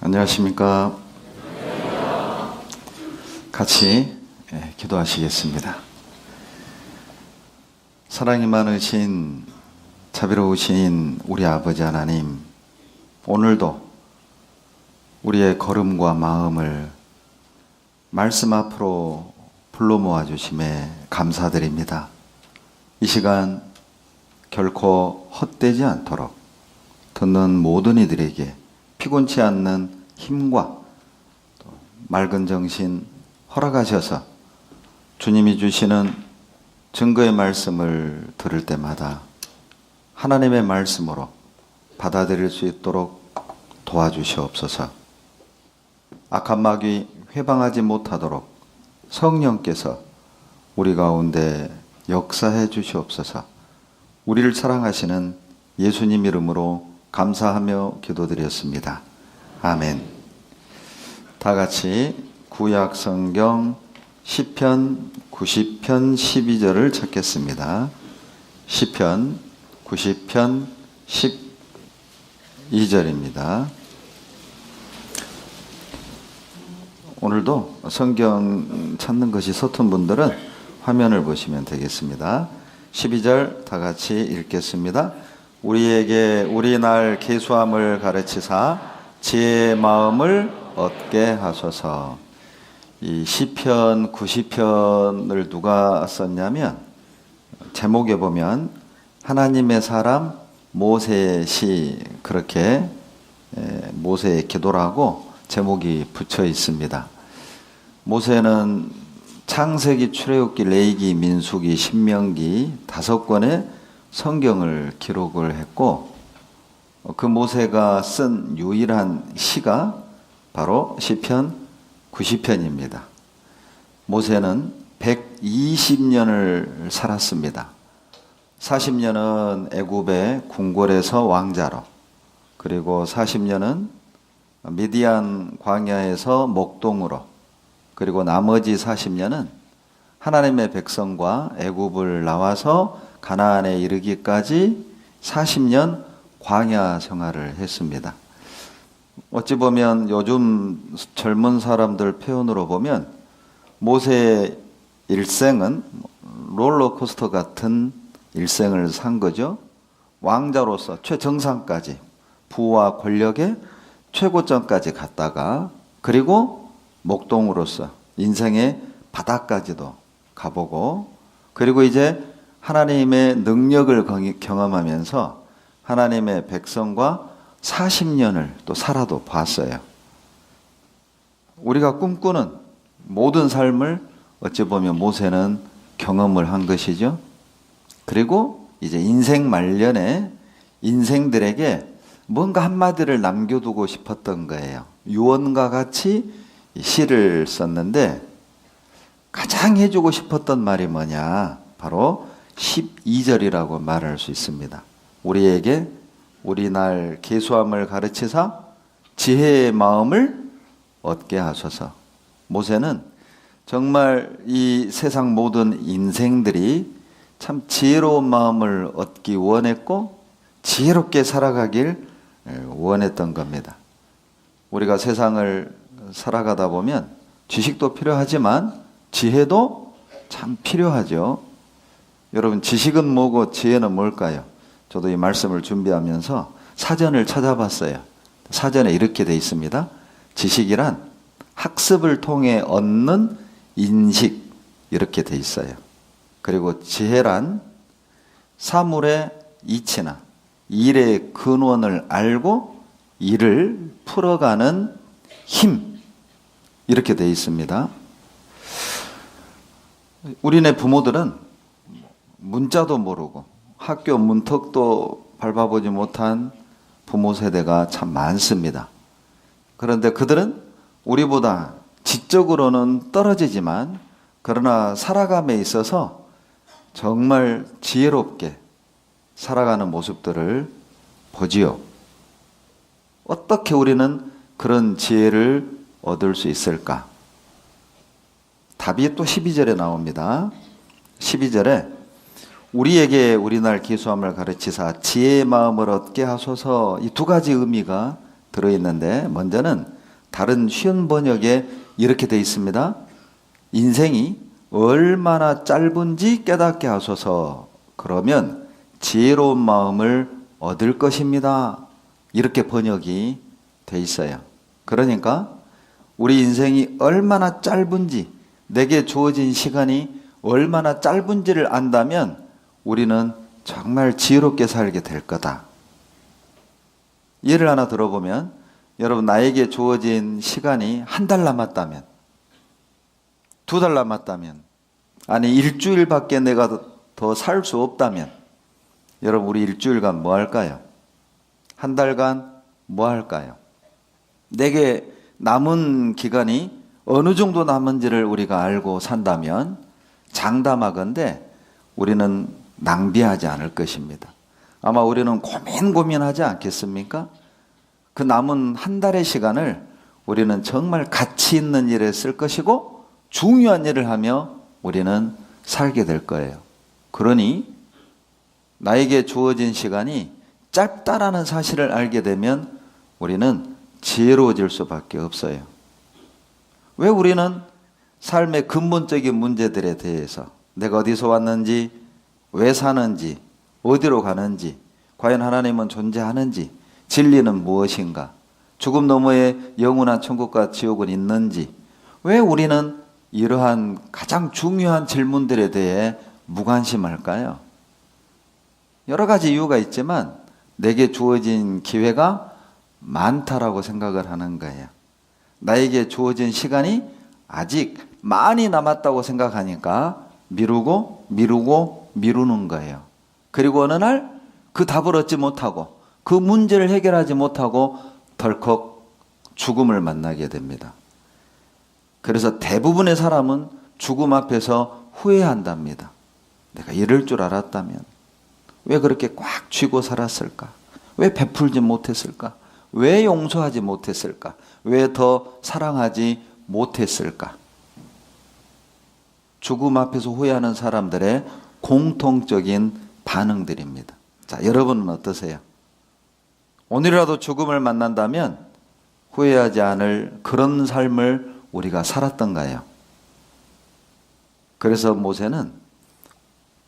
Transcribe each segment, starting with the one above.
안녕하십니까. 같이 기도하시겠습니다. 사랑이 많으신 자비로우신 우리 아버지 하나님, 오늘도 우리의 걸음과 마음을 말씀 앞으로 불러 모아 주심에 감사드립니다. 이 시간 결코 헛되지 않도록 듣는 모든 이들에게 피곤치 않는 힘과 또 맑은 정신 허락하셔서 주님이 주시는 증거의 말씀을 들을 때마다 하나님의 말씀으로 받아들일 수 있도록 도와주시옵소서. 악한 마귀 회방하지 못하도록 성령께서 우리 가운데 역사해 주시옵소서. 우리를 사랑하시는 예수님 이름으로 감사하며 기도드렸습니다. 아멘. 다 같이 구약 성경 시편 90편 12절을 찾겠습니다. 시편 90편 12절입니다. 오늘도 성경 찾는 것이 서툰 분들은 화면을 보시면 되겠습니다. 12절 다 같이 읽겠습니다. 우리에게 우리날 계수함을 가르치사 지혜의 마음을 얻게 하소서. 이 시편 90편을 누가 썼냐면 제목에 보면 하나님의 사람 모세의 시, 그렇게 모세의 기도라고 제목이 붙여 있습니다. 모세는 창세기, 출애굽기, 레위기, 민수기, 신명기 5권의 성경을 기록을 했고, 그 모세가 쓴 유일한 시가 바로 시편 90편입니다. 모세는 120년을 살았습니다. 40년은 애굽의 궁궐에서 왕자로, 그리고 40년은 미디안 광야에서 목동으로, 그리고 나머지 40년은 하나님의 백성과 애굽을 나와서 가나안에 이르기까지 40년 광야 생활을 했습니다. 어찌 보면 요즘 젊은 사람들 표현으로 보면 모세의 일생은 롤러코스터 같은 일생을 산 거죠. 왕자로서 최정상까지, 부와 권력의 최고점까지 갔다가, 그리고 목동으로서 인생의 바닥까지도 가보고, 그리고 이제 하나님의 능력을 경험하면서 하나님의 백성과 40년을 또 살아도 봤어요. 우리가 꿈꾸는 모든 삶을 어찌 보면 모세는 경험을 한 것이죠. 그리고 이제 인생 말년에 인생들에게 뭔가 한마디를 남겨두고 싶었던 거예요. 유언과 같이 시를 썼는데 가장 해주고 싶었던 말이 뭐냐? 바로 12절이라고 말할 수 있습니다. 우리에게 우리날 계수함을 가르치사 지혜의 마음을 얻게 하소서. 모세는 정말 이 세상 모든 인생들이 참 지혜로운 마음을 얻기 원했고 지혜롭게 살아가길 원했던 겁니다. 우리가 세상을 살아가다 보면 지식도 필요하지만 지혜도 참 필요하죠. 여러분, 지식은 뭐고 지혜는 뭘까요? 저도 이 말씀을 준비하면서 사전을 찾아봤어요. 사전에 이렇게 돼 있습니다. 지식이란 학습을 통해 얻는 인식, 이렇게 돼 있어요. 그리고 지혜란 사물의 이치나 일의 근원을 알고 이를 풀어가는 힘, 이렇게 돼 있습니다. 우리네 부모들은 문자도 모르고 학교 문턱도 밟아보지 못한 부모 세대가 참 많습니다. 그런데 그들은 우리보다 지적으로는 떨어지지만 그러나 살아감에 있어서 정말 지혜롭게 살아가는 모습들을 보지요. 어떻게 우리는 그런 지혜를 얻을 수 있을까? 답이 또 12절에 나옵니다. 12절에 우리에게 우리날 계수함을 가르치사 지혜의 마음을 얻게 하소서, 이 두 가지 의미가 들어있는데, 먼저는 다른 쉬운 번역에 이렇게 되어 있습니다. 인생이 얼마나 짧은지 깨닫게 하소서. 그러면 지혜로운 마음을 얻을 것입니다. 이렇게 번역이 돼 있어요. 그러니까 우리 인생이 얼마나 짧은지, 내게 주어진 시간이 얼마나 짧은지를 안다면 우리는 정말 지혜롭게 살게 될 거다. 예를 하나 들어보면, 여러분, 나에게 주어진 시간이 한 달 남았다면, 2달 남았다면, 아니 일주일밖에 내가 더 살 수 없다면, 여러분, 우리 일주일간 뭐 할까요? 한 달간 뭐 할까요? 내게 남은 기간이 어느 정도 남은지를 우리가 알고 산다면 장담하건대 우리는 낭비하지 않을 것입니다. 아마 우리는 고민하지 않겠습니까? 그 남은 한 달의 시간을 우리는 정말 가치 있는 일에 쓸 것이고 중요한 일을 하며 우리는 살게 될 거예요. 그러니 나에게 주어진 시간이 짧다라는 사실을 알게 되면 우리는 지혜로워질 수밖에 없어요. 왜 우리는 삶의 근본적인 문제들에 대해서 내가 어디서 왔는지, 왜 사는지, 어디로 가는지, 과연 하나님은 존재하는지, 진리는 무엇인가, 죽음 너머에 영원한 천국과 지옥은 있는지, 왜 우리는 이러한 가장 중요한 질문들에 대해 무관심할까요? 여러 가지 이유가 있지만 내게 주어진 기회가 많다라고 생각을 하는 거예요. 나에게 주어진 시간이 아직 많이 남았다고 생각하니까 미루는 거예요. 그리고 어느 날 그 답을 얻지 못하고 그 문제를 해결하지 못하고 덜컥 죽음을 만나게 됩니다. 그래서 대부분의 사람은 죽음 앞에서 후회한답니다. 내가 이럴 줄 알았다면 왜 그렇게 꽉 쥐고 살았을까? 왜 베풀지 못했을까? 왜 용서하지 못했을까? 왜 더 사랑하지 못했을까? 죽음 앞에서 후회하는 사람들의 공통적인 반응들입니다. 자, 여러분은 어떠세요? 오늘이라도 죽음을 만난다면 후회하지 않을 그런 삶을 우리가 살았던가요? 그래서 모세는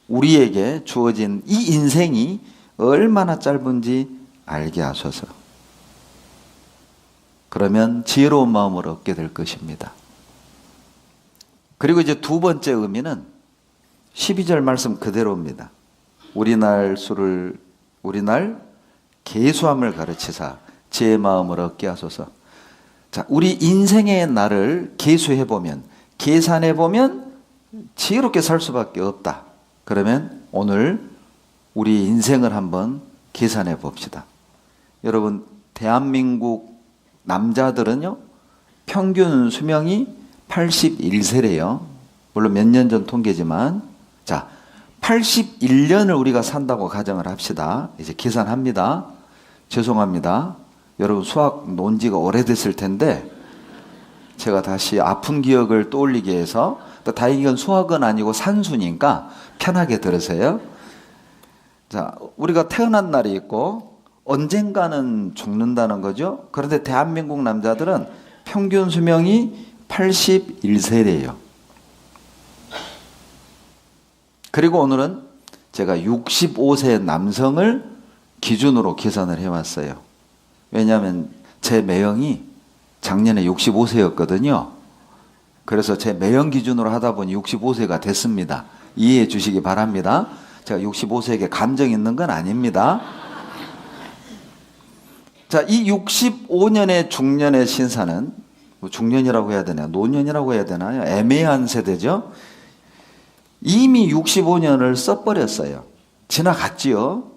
우리에게 주어진 이 인생이 얼마나 짧은지 알게 하소서. 그러면 지혜로운 마음을 얻게 될 것입니다. 그리고 이제 두 번째 의미는 12절 말씀 그대로입니다. 우리날 계수함을 가르치사 지혜의 마음을 얻게 하소서. 자, 우리 인생의 날을 계수해보면, 계산해보면 지혜롭게 살 수밖에 없다. 그러면 오늘 우리 인생을 한번 계산해 봅시다. 여러분, 대한민국 남자들은요, 평균 수명이 81세래요. 물론 몇 년 전 통계지만, 자, 81년을 우리가 산다고 가정을 합시다. 이제 계산합니다. 죄송합니다. 여러분, 수학 논 지가 오래됐을 텐데, 제가 다시 아픈 기억을 떠올리게 해서, 다행히 이건 수학은 아니고 산수니까 편하게 들으세요. 자, 우리가 태어난 날이 있고 언젠가는 죽는다는 거죠. 그런데 대한민국 남자들은 평균 수명이 81세래요. 그리고 오늘은 제가 65세 남성을 기준으로 계산을 해왔어요. 왜냐하면 제 매형이 작년에 65세였거든요. 그래서 제 매형 기준으로 하다 보니 65세가 됐습니다. 이해해 주시기 바랍니다. 제가 65세에게 감정 있는 건 아닙니다. 자, 이 65년의 중년의 신사는, 뭐 중년이라고 해야 되나요? 노년이라고 해야 되나요? 애매한 세대죠. 이미 65년을 써버렸어요. 지나갔지요.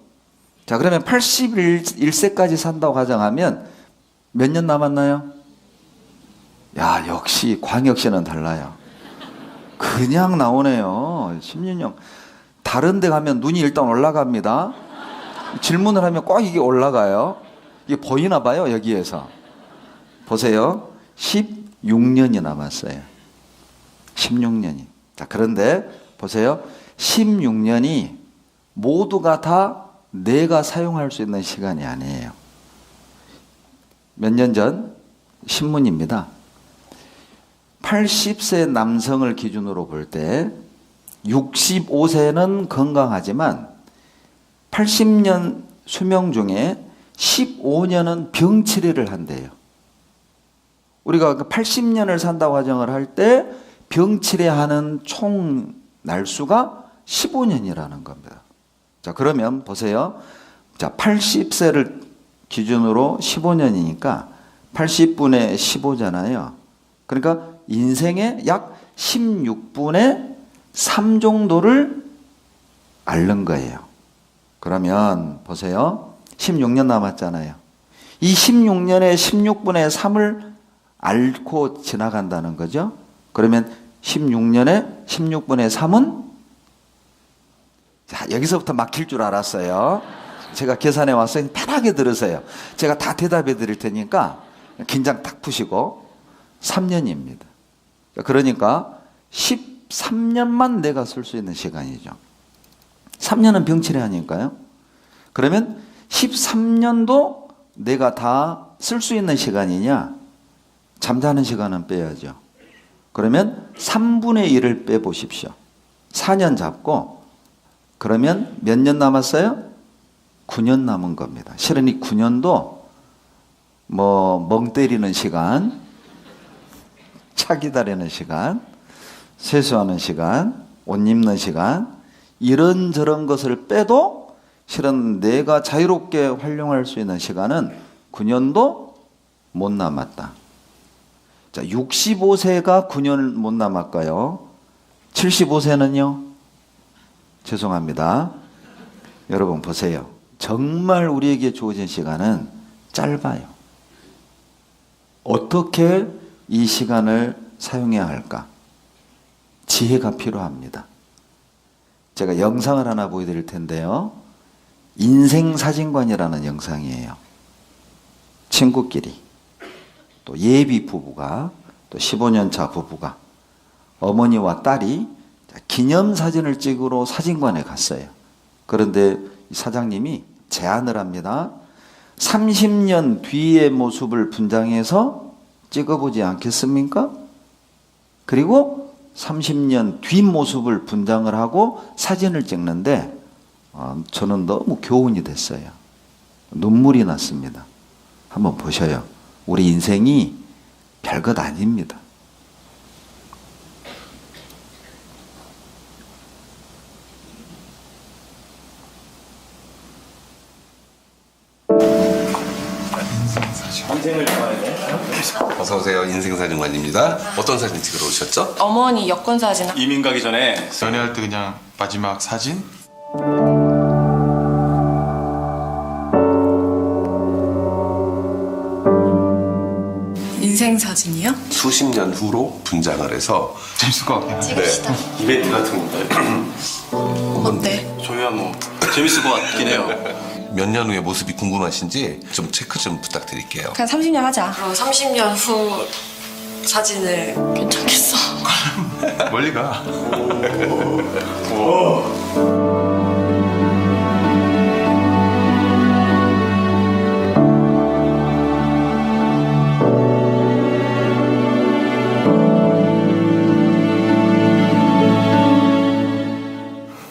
자, 그러면 81세까지 산다고 가정하면 몇 년 남았나요? 야, 역시 광역시는 달라요. 그냥 나오네요. 16년. 다른 데 가면 눈이 일단 올라갑니다. 질문을 하면 꼭 이게 올라가요. 이게 보이나 봐요, 여기에서. 보세요. 16년이 남았어요. 16년이. 자, 그런데 보세요. 16년이 모두가 다 내가 사용할 수 있는 시간이 아니에요. 몇 년 전 신문입니다. 80세 남성을 기준으로 볼 때 65세는 건강하지만 80년 수명 중에 15년은 병 치레를 한대요. 우리가 80년을 산다고 가정을 할 때 병 치레하는 총 날수가 15년이라는 겁니다. 자, 그러면 보세요. 자, 80세를 기준으로 15년이니까 80분의 15잖아요. 그러니까 인생의 약 16분의 3 정도를 앓는 거예요. 그러면 보세요. 16년 남았잖아요. 이 16년에 16분의 3을 앓고 지나간다는 거죠. 그러면 16년에 16분의 3은 자, 여기서부터 막힐 줄 알았어요. 제가 계산해 왔어요. 편하게 들으세요. 제가 다 대답해 드릴 테니까 긴장 딱 푸시고 3년입니다. 그러니까 13년만 내가 쓸 수 있는 시간이죠. 3년은 병치레 하니까요. 그러면 13년도 내가 다 쓸 수 있는 시간이냐? 잠자는 시간은 빼야죠. 그러면 3분의 1을 빼보십시오. 4년 잡고 그러면 몇 년 남았어요? 9년 남은 겁니다. 실은 이 9년도 뭐 멍 때리는 시간, 차 기다리는 시간, 세수하는 시간, 옷 입는 시간 이런저런 것을 빼도 실은 내가 자유롭게 활용할 수 있는 시간은 9년도 못 남았다. 자, 65세가 9년 못 남았까요? 75세는요? 죄송합니다. 여러분 보세요. 정말 우리에게 주어진 시간은 짧아요. 어떻게 이 시간을 사용해야 할까? 지혜가 필요합니다. 제가 영상을 하나 보여드릴 텐데요. 인생사진관이라는 영상이에요. 친구끼리 또 예비 부부가 또 15년 차 부부가 어머니와 딸이 기념사진을 찍으러 사진관에 갔어요. 그런데 사장님이 제안을 합니다. 30년 뒤의 모습을 분장해서 찍어보지 않겠습니까? 그리고 30년 뒤 모습을 분장을 하고 사진을 찍는데 저는 너무 교훈이 됐어요. 눈물이 났습니다. 한번 보셔요. 우리 인생이 별것 아닙니다. 인생을 좋아해야 돼. 어서 오세요. 인생사진관입니다. 어떤 사진 찍으러 오셨죠? 어머니 여권 사진. 이민 가기 전에 연애할 때 그냥 마지막 사진? 인생 사진이요? 수십 년 후로 분장을 해서 재밌을 것 같긴 한데. 찍읍시다. 이벤트 같은 건가요? 어때? 저희야 뭐 재밌을 것 같긴 해요. 몇 년 후의 모습이 궁금하신지 좀 체크 좀 부탁드릴게요. 그냥 30년 하자. 그럼 30년 후 사진을 괜찮겠어? 멀리 가.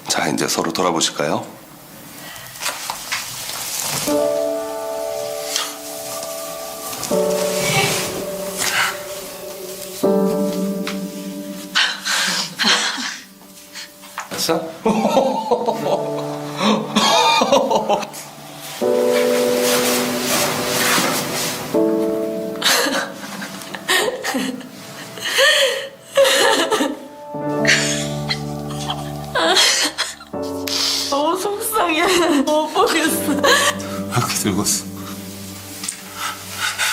자, 이제 서로 돌아보실까요? 됐어? 너무 속상해. 못 보겠어. 이렇게 들었어.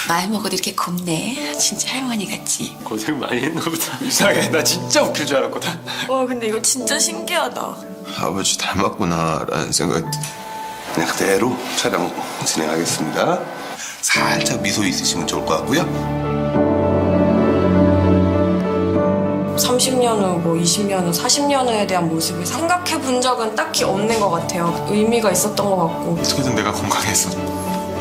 나이 먹어도 이렇게 곱네. 진짜 할머니 같지? 고생 많이 했나 보다. 이상해. 나 진짜 웃길 줄 알았거든. 와 근데 이거 진짜 신기하다. 아버지 닮았구나라는 생각이 그냥 그대로 촬영 진행하겠습니다. 살짝 미소 있으시면 좋을 것 같고요. 30년 후, 뭐 20년 후, 40년 후에 대한 모습을 생각해 본 적은 딱히 없는 것 같아요. 의미가 있었던 것 같고. 어떻게든 내가 건강해서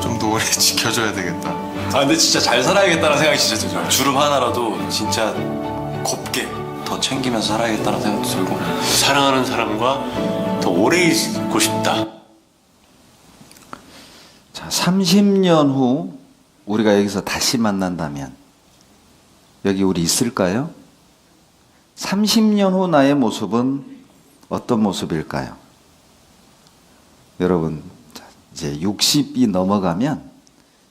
좀 더 오래 지켜줘야 되겠다. 아 근데 진짜 잘 살아야겠다는 생각이 진짜 들어요. 주름 하나라도 진짜 곱게 더 챙기면서 살아야겠다는 생각도 들고 사랑하는 사람과 더 오래 있고 싶다. 자, 30년 후 우리가 여기서 다시 만난다면 여기 우리 있을까요? 30년 후 나의 모습은 어떤 모습일까요? 여러분, 자, 이제 60이 넘어가면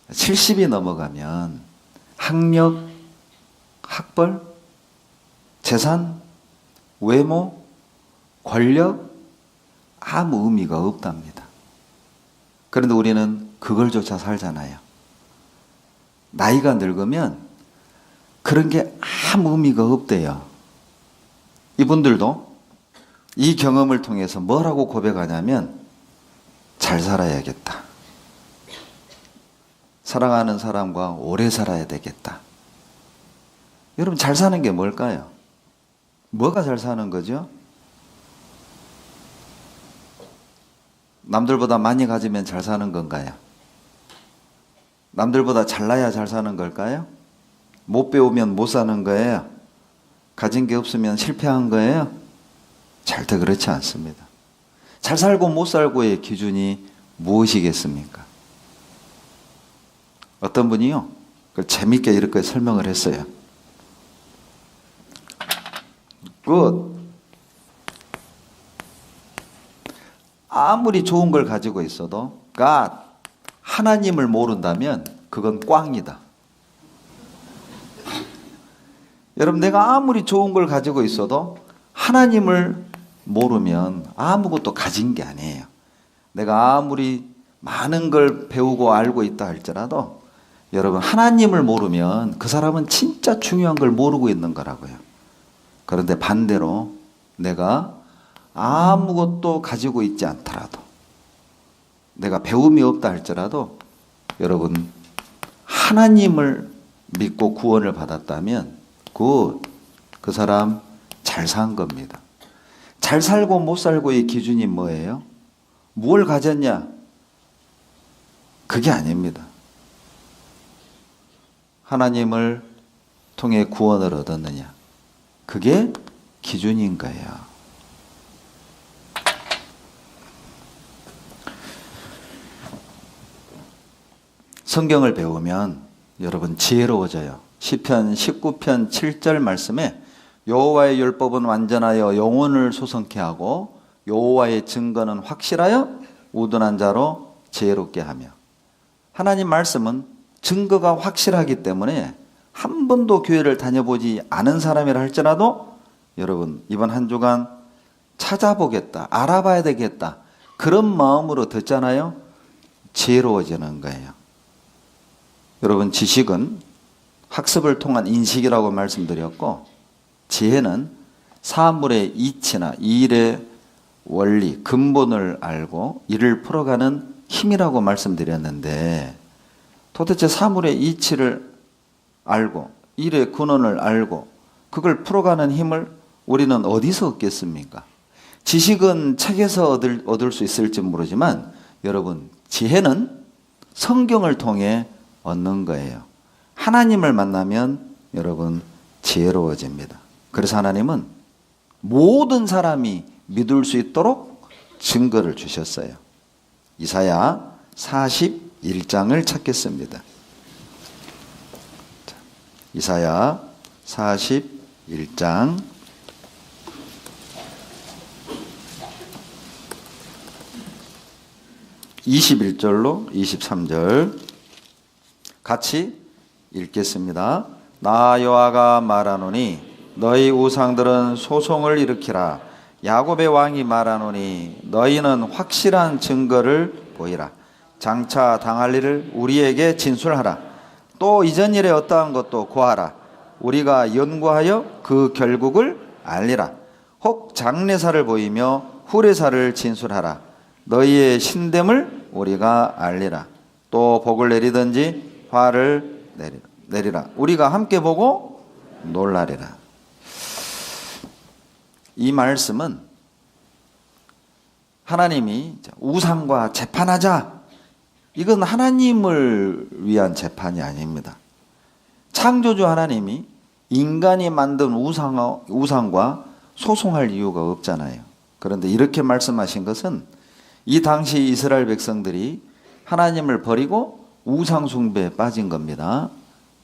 70이 넘어가면 학력, 학벌, 재산, 외모, 권력 아무 의미가 없답니다. 그런데 우리는 그걸조차 살잖아요. 나이가 늙으면 그런 게 아무 의미가 없대요. 이분들도 이 경험을 통해서 뭐라고 고백하냐면 잘 살아야겠다. 사랑하는 사람과 오래 살아야 되겠다. 여러분 잘 사는 게 뭘까요? 뭐가 잘 사는 거죠? 남들보다 많이 가지면 잘 사는 건가요? 남들보다 잘나야 잘 사는 걸까요? 못 배우면 못 사는 거예요? 가진 게 없으면 실패한 거예요? 절대 그렇지 않습니다. 잘 살고 못 살고의 기준이 무엇이겠습니까? 어떤 분이요? 그걸 재밌게 이렇게 설명을 했어요. 아무리 좋은 걸 가지고 있어도 God, 하나님을 모른다면 그건 꽝이다. 여러분 내가 아무리 좋은 걸 가지고 있어도 하나님을 모르면 아무것도 가진 게 아니에요. 내가 아무리 많은 걸 배우고 알고 있다 할지라도 여러분 하나님을 모르면 그 사람은 진짜 중요한 걸 모르고 있는 거라고요. 그런데 반대로 내가 아무것도 가지고 있지 않더라도 내가 배움이 없다 할지라도 여러분 하나님을 믿고 구원을 받았다면 그 사람 잘 산 겁니다. 잘 살고 못 살고의 기준이 뭐예요? 뭘 가졌냐? 그게 아닙니다. 하나님을 통해 구원을 얻었느냐? 그게 기준인 거예요. 성경을 배우면 여러분 지혜로워져요. 시편 19편 7절 말씀에 여호와의 율법은 완전하여 영혼을 소성케 하고 여호와의 증거는 확실하여 우둔한 자로 지혜롭게 하며 하나님 말씀은 증거가 확실하기 때문에 한 번도 교회를 다녀보지 않은 사람이라 할지라도 여러분 이번 한 주간 찾아보겠다, 알아봐야 되겠다 그런 마음으로 듣잖아요. 지혜로워지는 거예요. 여러분 지식은 학습을 통한 인식이라고 말씀드렸고 지혜는 사물의 이치나 이 일의 원리, 근본을 알고 이를 풀어가는 힘이라고 말씀드렸는데 도대체 사물의 이치를 알고 일의 근원을 알고 그걸 풀어가는 힘을 우리는 어디서 얻겠습니까? 지식은 책에서 얻을 수 있을지 모르지만 여러분 지혜는 성경을 통해 얻는 거예요. 하나님을 만나면 여러분 지혜로워집니다. 그래서 하나님은 모든 사람이 믿을 수 있도록 증거를 주셨어요. 이사야 41장을 찾겠습니다. 이사야 41장 21절로 23절 같이 읽겠습니다. 나 여호와가 말하노니 너희 우상들은 소송을 일으키라. 야곱의 왕이 말하노니 너희는 확실한 증거를 보이라. 장차 당할 일을 우리에게 진술하라. 또 이전 일에 어떠한 것도 고하라. 우리가 연구하여 그 결국을 알리라. 혹 장래사를 보이며 후래사를 진술하라. 너희의 신됨을 우리가 알리라. 또 복을 내리든지 화를 내리라. 우리가 함께 보고 놀라리라. 이 말씀은 하나님이 우상과 재판하자 이건 하나님을 위한 재판이 아닙니다. 창조주 하나님이 인간이 만든 우상과 소송할 이유가 없잖아요. 그런데 이렇게 말씀하신 것은 이 당시 이스라엘 백성들이 하나님을 버리고 우상 숭배에 빠진 겁니다.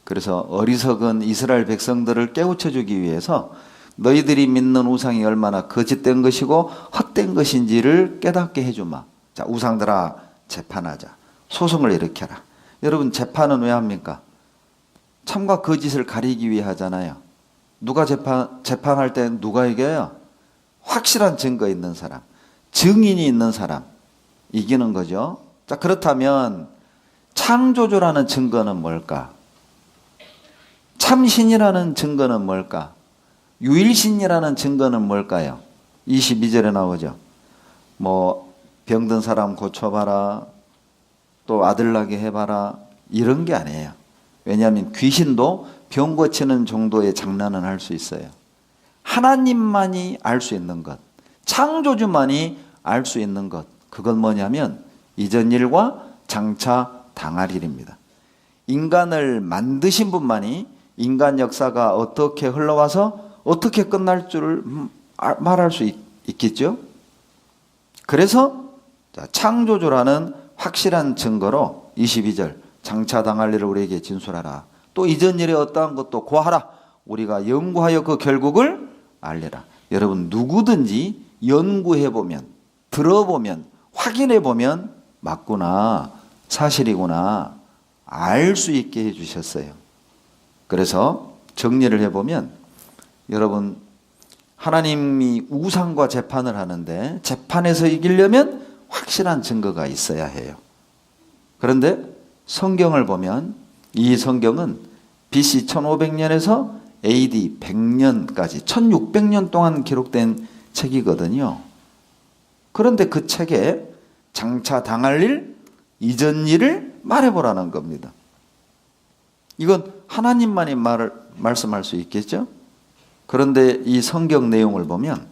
그래서 어리석은 이스라엘 백성들을 깨우쳐주기 위해서 너희들이 믿는 우상이 얼마나 거짓된 것이고 헛된 것인지를 깨닫게 해주마. 자, 우상들아 재판하자. 소송을 일으켜라. 여러분, 재판은 왜 합니까? 참과 거짓을 가리기 위해 하잖아요. 누가 재판할 때 누가 이겨요? 확실한 증거 있는 사람, 증인이 있는 사람 이기는 거죠. 자, 그렇다면 창조주라는 증거는 뭘까? 참신이라는 증거는 뭘까? 유일신이라는 증거는 뭘까요? 22절에 나오죠. 뭐 병든 사람 고쳐봐라, 또 아들 나게 해봐라, 이런 게 아니에요. 왜냐하면 귀신도 병 고치는 정도의 장난은 할 수 있어요. 하나님만이 알 수 있는 것, 창조주만이 알 수 있는 것, 그건 뭐냐면 이전 일과 장차 당할 일입니다. 인간을 만드신 분만이 인간 역사가 어떻게 흘러와서 어떻게 끝날 줄을 말할 수 있겠죠. 그래서 창조주라는 확실한 증거로 22절 장차 당할 일을 우리에게 진술하라. 또 이전 일에 어떠한 것도 고하라. 우리가 연구하여 그 결국을 알리라. 여러분, 누구든지 연구해보면, 들어보면, 확인해보면 맞구나, 사실이구나 알 수 있게 해주셨어요. 그래서 정리를 해보면 여러분, 하나님이 우상과 재판을 하는데 재판에서 이기려면 확실한 증거가 있어야 해요. 그런데 성경을 보면 이 성경은 BC 1500년에서 AD 100년까지 1600년 동안 기록된 책이거든요. 그런데 그 책에 장차 당할 일, 이전 일을 말해보라는 겁니다. 이건 하나님만이 말씀할 수 있겠죠? 그런데 이 성경 내용을 보면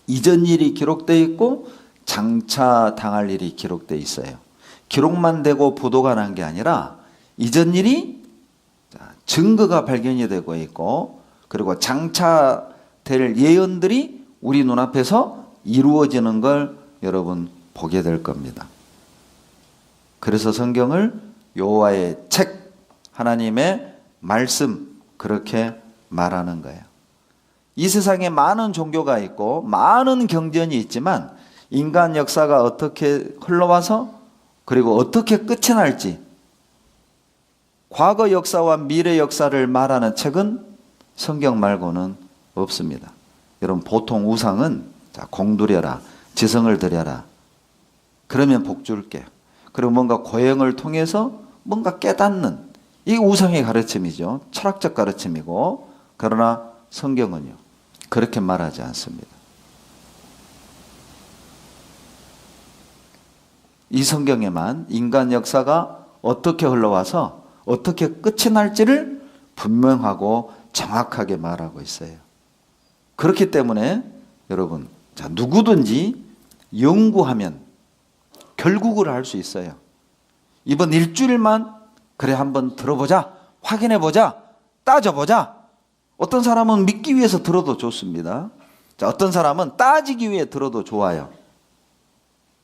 이전 일이 기록되어 있고 장차 당할 일이 기록되어 있어요. 기록만 되고 보도가 난 게 아니라 이전 일이 증거가 발견이 되고 있고, 그리고 장차 될 예언들이 우리 눈앞에서 이루어지는 걸 여러분 보게 될 겁니다. 그래서 성경을 여호와의 책, 하나님의 말씀, 그렇게 말하는 거예요. 이 세상에 많은 종교가 있고 많은 경전이 있지만 인간 역사가 어떻게 흘러와서 그리고 어떻게 끝이 날지, 과거 역사와 미래 역사를 말하는 책은 성경 말고는 없습니다. 여러분, 보통 우상은 공두려라, 지성을 드려라, 그러면 복 줄게, 그리고 뭔가 고행을 통해서 뭔가 깨닫는, 이게 우상의 가르침이죠. 철학적 가르침이고, 그러나 성경은요 그렇게 말하지 않습니다. 이 성경에만 인간 역사가 어떻게 흘러와서 어떻게 끝이 날지를 분명하고 정확하게 말하고 있어요. 그렇기 때문에 여러분, 누구든지 연구하면 결국을 알 수 있어요. 이번 일주일만 그래 한번 들어보자, 확인해보자, 따져보자. 어떤 사람은 믿기 위해서 들어도 좋습니다. 어떤 사람은 따지기 위해 들어도 좋아요.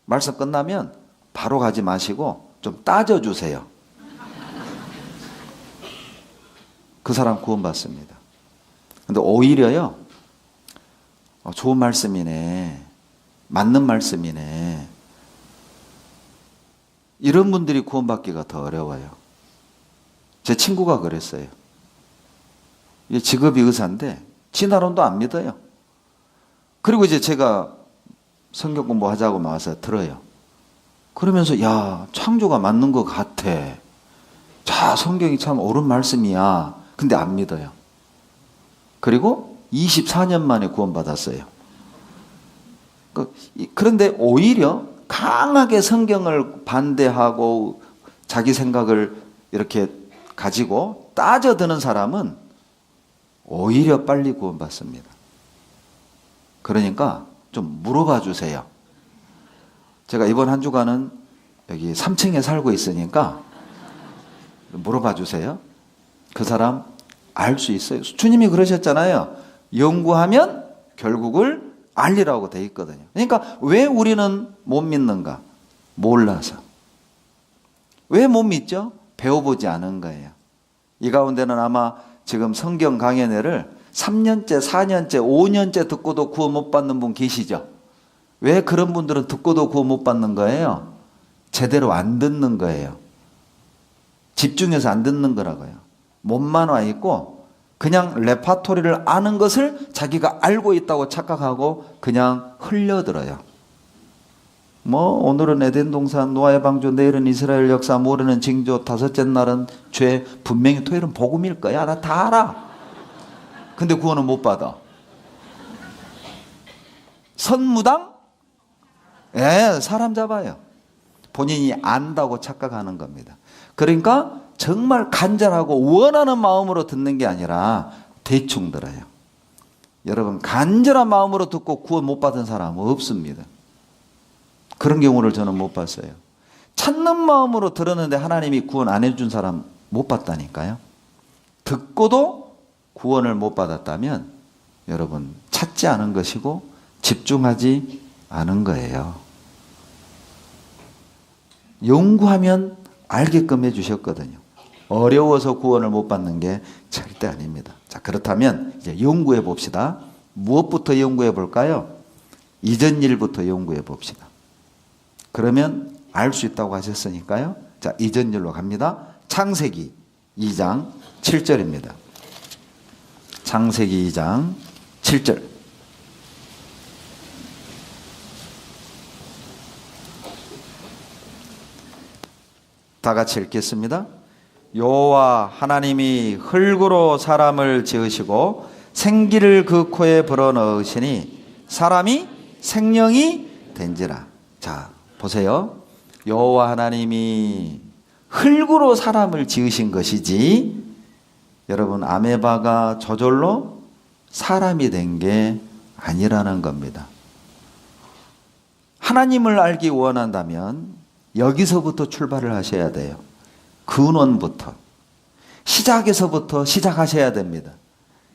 말씀 끝나면 바로 가지 마시고 좀 따져주세요. 그 사람 구원받습니다. 근데 오히려요, 좋은 말씀이네, 맞는 말씀이네, 이런 분들이 구원받기가 더 어려워요. 제 친구가 그랬어요. 직업이 의사인데 진화론도 안 믿어요. 그리고 이제 제가 성경 공부하자고 나와서 들어요. 그러면서 야, 창조가 맞는 것 같아. 자, 성경이 참 옳은 말씀이야. 근데 안 믿어요. 그리고 24년 만에 구원받았어요. 그런데 오히려 강하게 성경을 반대하고 자기 생각을 이렇게 가지고 따져드는 사람은 오히려 빨리 구원받습니다. 그러니까 좀 물어봐 주세요. 제가 이번 한 주간은 여기 3층에 살고 있으니까 물어봐 주세요. 그 사람 알 수 있어요. 주님이 그러셨잖아요. 연구하면 결국을 알리라고 돼 있거든요. 그러니까 왜 우리는 못 믿는가? 몰라서. 왜 못 믿죠? 배워보지 않은 거예요. 이 가운데는 아마 지금 성경 강연회를 3년째, 4년째, 5년째 듣고도 구원 못 받는 분 계시죠? 왜 그런 분들은 듣고도 구원 못 받는 거예요? 제대로 안 듣는 거예요. 집중해서 안 듣는 거라고요. 몸만 와 있고 그냥 레파토리를 아는 것을 자기가 알고 있다고 착각하고 그냥 흘려들어요. 오늘은 에덴 동산 노아의 방주, 내일은 이스라엘 역사, 모레는 징조, 다섯째 날은 죄, 분명히 토요일은 복음일 거야. 나 다 알아. 근데 구원은 못 받아. 선무당? 예, 사람 잡아요. 본인이 안다고 착각하는 겁니다. 그러니까 정말 간절하고 원하는 마음으로 듣는 게 아니라 대충 들어요. 여러분, 간절한 마음으로 듣고 구원 못 받은 사람은 없습니다. 그런 경우를 저는 못 봤어요. 찾는 마음으로 들었는데 하나님이 구원 안 해준 사람 못 봤다니까요. 듣고도 구원을 못 받았다면 여러분, 찾지 않은 것이고 집중하지 않은 거예요. 연구하면 알게끔 해주셨거든요. 어려워서 구원을 못 받는 게 절대 아닙니다. 자, 그렇다면 이제 연구해 봅시다. 무엇부터 연구해 볼까요? 이전 일부터 연구해 봅시다. 그러면 알 수 있다고 하셨으니까요. 자, 이전 일로 갑니다. 창세기 2장 7절입니다. 창세기 2장 7절. 다 같이 읽겠습니다. 여호와 하나님이 흙으로 사람을 지으시고 생기를 그 코에 불어넣으시니 사람이 생명이 된지라. 자, 보세요. 여호와 하나님이 흙으로 사람을 지으신 것이지 여러분 아메바가 저절로 사람이 된 게 아니라는 겁니다. 하나님을 알기 원한다면 여기서부터 출발을 하셔야 돼요. 근원부터. 시작에서부터 시작하셔야 됩니다.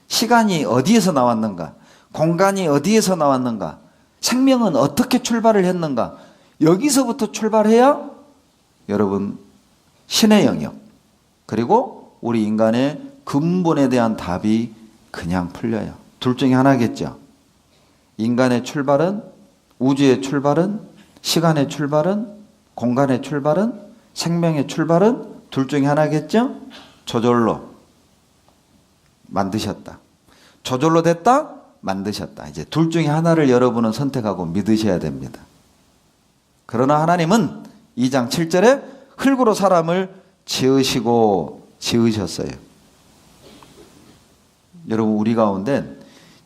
시간이 어디에서 나왔는가? 공간이 어디에서 나왔는가? 생명은 어떻게 출발을 했는가? 여기서부터 출발해야 여러분 신의 영역 그리고 우리 인간의 근본에 대한 답이 그냥 풀려요. 둘 중에 하나겠죠. 인간의 출발은, 우주의 출발은, 시간의 출발은, 공간의 출발은, 생명의 출발은 둘 중에 하나겠죠. 저절로 만드셨다. 저절로 됐다. 만드셨다. 이제 둘 중에 하나를 여러분은 선택하고 믿으셔야 됩니다. 그러나 하나님은 2장 7절에 흙으로 사람을 지으셨어요. 여러분, 우리 가운데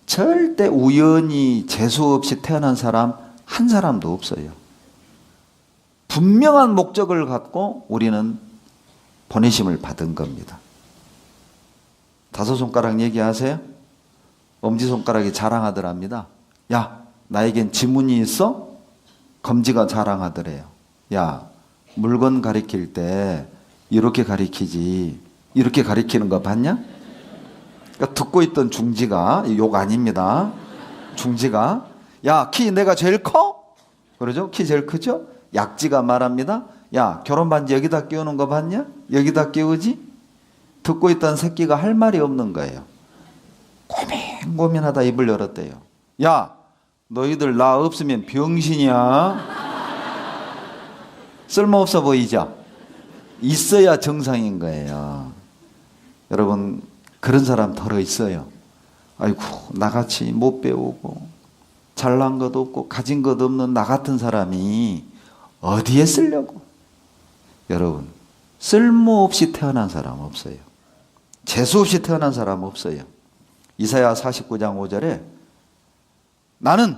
절대 우연히 재수 없이 태어난 사람 한 사람도 없어요. 분명한 목적을 갖고 우리는 보내심을 받은 겁니다. 다섯 손가락 얘기하세요? 엄지손가락이 자랑하더랍니다. 야, 나에겐 지문이 있어? 검지가 자랑하더래요. 야, 물건 가리킬 때 이렇게 가리키지, 이렇게 가리키는 거 봤냐? 그러니까 듣고 있던 중지가, 욕 아닙니다. 중지가, 야, 키 내가 제일 커? 그러죠? 키 제일 크죠? 약지가 말합니다. 야, 결혼 반지 여기다 끼우는 거 봤냐? 여기다 끼우지? 듣고 있던 새끼가 할 말이 없는 거예요. 고민하다 입을 열었대요. 야, 너희들 나 없으면 병신이야. 쓸모없어 보이죠? 있어야 정상인 거예요. 여러분, 그런 사람 덜어 있어요. 아이고, 나같이 못 배우고 잘난 것 없고 가진 것 없는 나 같은 사람이 어디에 쓰려고? 여러분, 쓸모없이 태어난 사람 없어요. 재수없이 태어난 사람 없어요. 이사야 49장 5절에 나는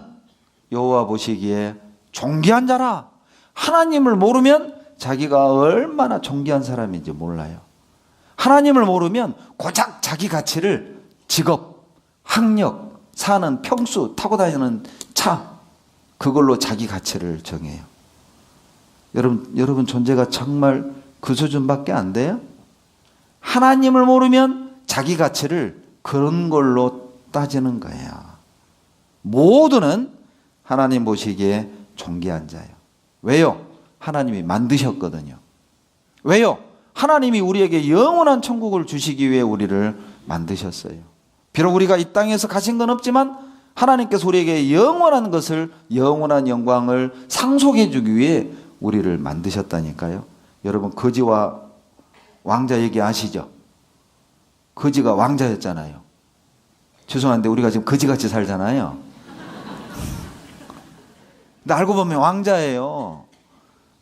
여호와 보시기에 존귀한 자라. 하나님을 모르면 자기가 얼마나 존귀한 사람인지 몰라요. 하나님을 모르면 고작 자기 가치를 직업, 학력, 사는 평수, 타고 다니는 차 그걸로 자기 가치를 정해요. 여러분 존재가 정말 그 수준밖에 안 돼요? 하나님을 모르면 자기 가치를 그런 걸로 따지는 거예요. 모두는 하나님 보시기에 존귀한 자예요. 왜요? 하나님이 만드셨거든요. 왜요? 하나님이 우리에게 영원한 천국을 주시기 위해 우리를 만드셨어요. 비록 우리가 이 땅에서 가진 건 없지만 하나님께서 우리에게 영원한 것을, 영원한 영광을 상속해 주기 위해 우리를 만드셨다니까요. 여러분, 거지와 왕자 얘기 아시죠? 거지가 왕자였잖아요. 죄송한데 우리가 지금 거지같이 살잖아요. 근데 알고 보면 왕자예요.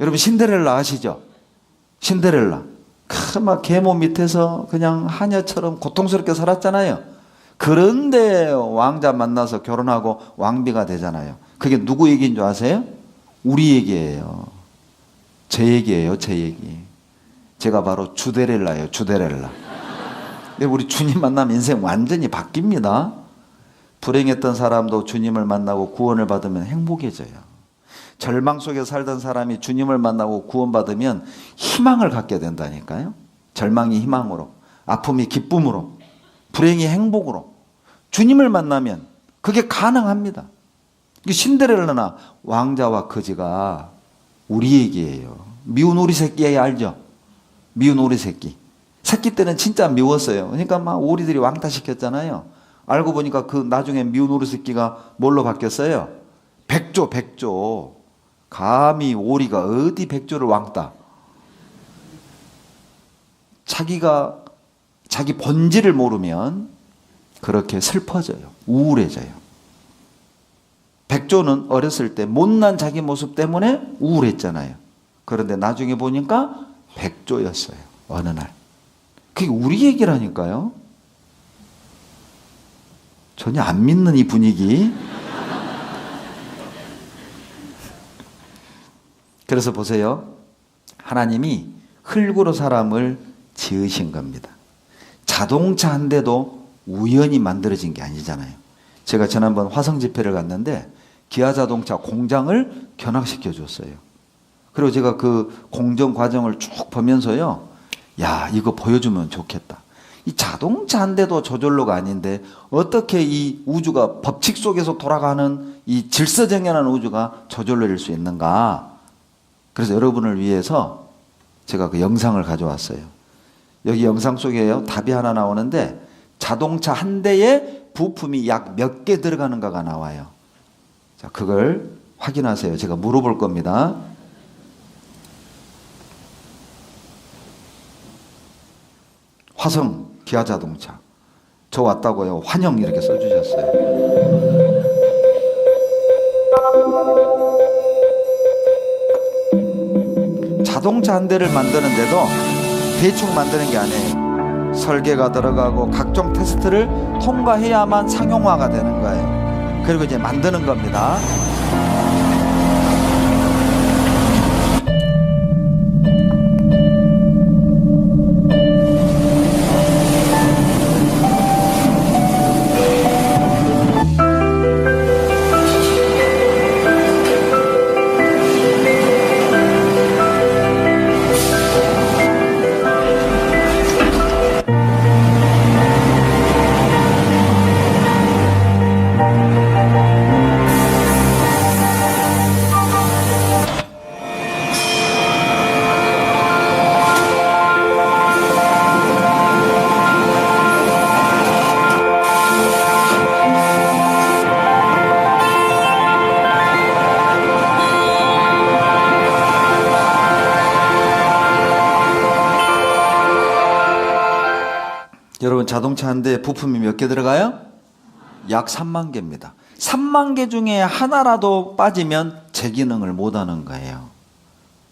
여러분, 신데렐라 아시죠? 신데렐라. 막 계모 밑에서 그냥 하녀처럼 고통스럽게 살았잖아요. 그런데 왕자 만나서 결혼하고 왕비가 되잖아요. 그게 누구 얘기인 줄 아세요? 우리 얘기예요. 제 얘기예요, 제 얘기. 제가 바로 주데렐라예요, 주데렐라. 근데 우리 주님 만나면 인생 완전히 바뀝니다. 불행했던 사람도 주님을 만나고 구원을 받으면 행복해져요. 절망 속에 살던 사람이 주님을 만나고 구원받으면 희망을 갖게 된다니까요. 절망이 희망으로, 아픔이 기쁨으로, 불행이 행복으로. 주님을 만나면 그게 가능합니다. 신데렐라나 왕자와 거지가 우리 얘기예요. 미운 오리 새끼 알죠? 미운 오리 새끼. 새끼 때는 진짜 미웠어요. 그러니까 막 오리들이 왕따시켰잖아요. 알고 보니까 그 나중에 미운 오리 새끼가 뭘로 바뀌었어요? 백조. 감히 오리가 어디 백조를 왕따. 자기가 자기 본질을 모르면 그렇게 슬퍼져요. 우울해져요. 백조는 어렸을 때 못난 자기 모습 때문에 우울했잖아요. 그런데 나중에 보니까 백조였어요. 어느 날. 그게 우리 얘기라니까요. 전혀 안 믿는 이 분위기. 그래서 보세요. 하나님이 흙으로 사람을 지으신 겁니다. 자동차 한 대도 우연히 만들어진 게 아니잖아요. 제가 지난번 화성 집회를 갔는데 기아 자동차 공장을 견학시켜 줬어요. 그리고 제가 그 공정 과정을 쭉 보면서요. 야, 이거 보여주면 좋겠다. 이 자동차 한 대도 저절로가 아닌데 어떻게 이 우주가 법칙 속에서 돌아가는 이 질서정연한 우주가 저절로일 수 있는가? 그래서 여러분을 위해서 제가 그 영상을 가져왔어요. 여기 영상 속에요. 답이 하나 나오는데 자동차 한 대에 부품이 약 몇 개 들어가는가가 나와요. 자, 그걸 확인하세요. 제가 물어볼 겁니다. 화성 기아 자동차. 저 왔다고요. 환영 이렇게 써주셨어요. 자동차 한 대를 만드는데도 대충 만드는 게 아니에요. 설계가 들어가고 각종 테스트를 통과해야만 상용화가 되는 거예요. 그리고 이제 만드는 겁니다. 여러분, 자동차 한 대에 부품이 몇 개 들어가요? 약 3만 개입니다. 3만 개 중에 하나라도 빠지면 제 기능을 못하는 거예요.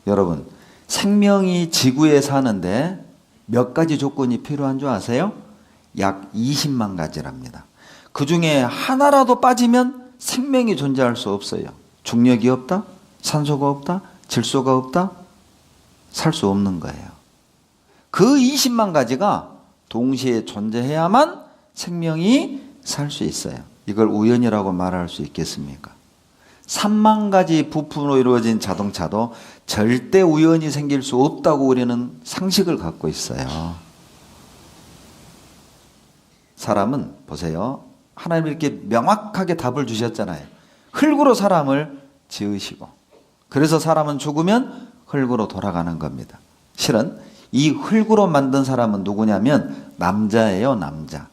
여러분, 생명이 지구에 사는데 몇 가지 조건이 필요한 줄 아세요? 약 20만 가지랍니다. 그 중에 하나라도 빠지면 생명이 존재할 수 없어요. 중력이 없다, 산소가 없다, 질소가 없다, 살 수 없는 거예요. 그 20만 가지가 동시에 존재해야만 생명이 살 수 있어요. 이걸 우연이라고 말할 수 있겠습니까? 3만 가지 부품으로 이루어진 자동차도 절대 우연히 생길 수 없다고 우리는 상식을 갖고 있어요. 사람은 보세요. 하나님이 이렇게 명확하게 답을 주셨잖아요. 흙으로 사람을 지으시고 그래서 사람은 죽으면 흙으로 돌아가는 겁니다. 실은 이 흙으로 만든 사람은 누구냐면 남자예요. 남자.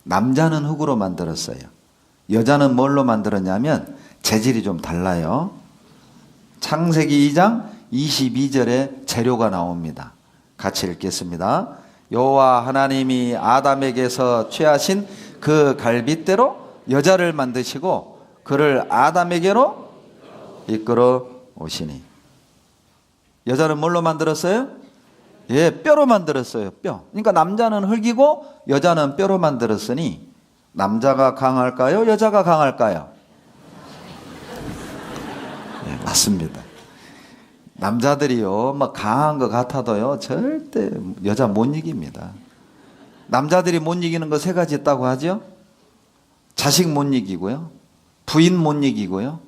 남자는 흙으로 만들었어요. 여자는 뭘로 만들었냐면 재질이 좀 달라요. 창세기 2장 22절에 재료가 나옵니다. 같이 읽겠습니다. 여호와 하나님이 아담에게서 취하신 그 갈빗대로 여자를 만드시고 그를 아담에게로 이끌어 오시니. 여자는 뭘로 만들었어요? 예, 뼈로 만들었어요. 뼈. 그러니까 남자는 흙이고 여자는 뼈로 만들었으니 남자가 강할까요? 여자가 강할까요? 예, 맞습니다. 남자들이요, 막 강한 것 같아도요, 절대 여자 못 이깁니다. 남자들이 못 이기는 거 세 가지 있다고 하죠? 자식 못 이기고요, 부인 못 이기고요,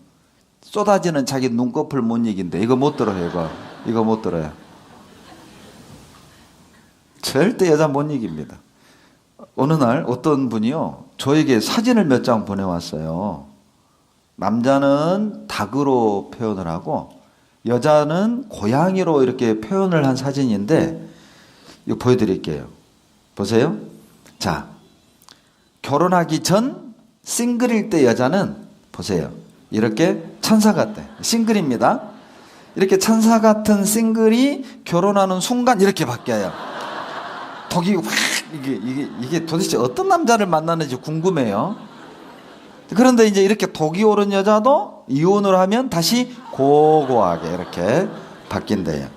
쏟아지는 자기 눈꺼풀 못 이긴대. 이거 못 들어요, 이거 못 들어요. 절대 여자 못 이깁니다. 어느 날 어떤 분이요, 저에게 사진을 몇 장 보내왔어요. 남자는 닭으로 표현을 하고 여자는 고양이로 이렇게 표현을 한 사진인데 이거 보여드릴게요. 보세요. 자, 결혼하기 전 싱글일 때 여자는 보세요. 이렇게 천사 같대. 싱글입니다. 이렇게 천사 같은 싱글이 결혼하는 순간 이렇게 바뀌어요. 독이 확 이게 도대체 어떤 남자를 만나는지 궁금해요. 그런데 이제 이렇게 독이 오른 여자도 이혼을 하면 다시 고고하게 이렇게 바뀐대요.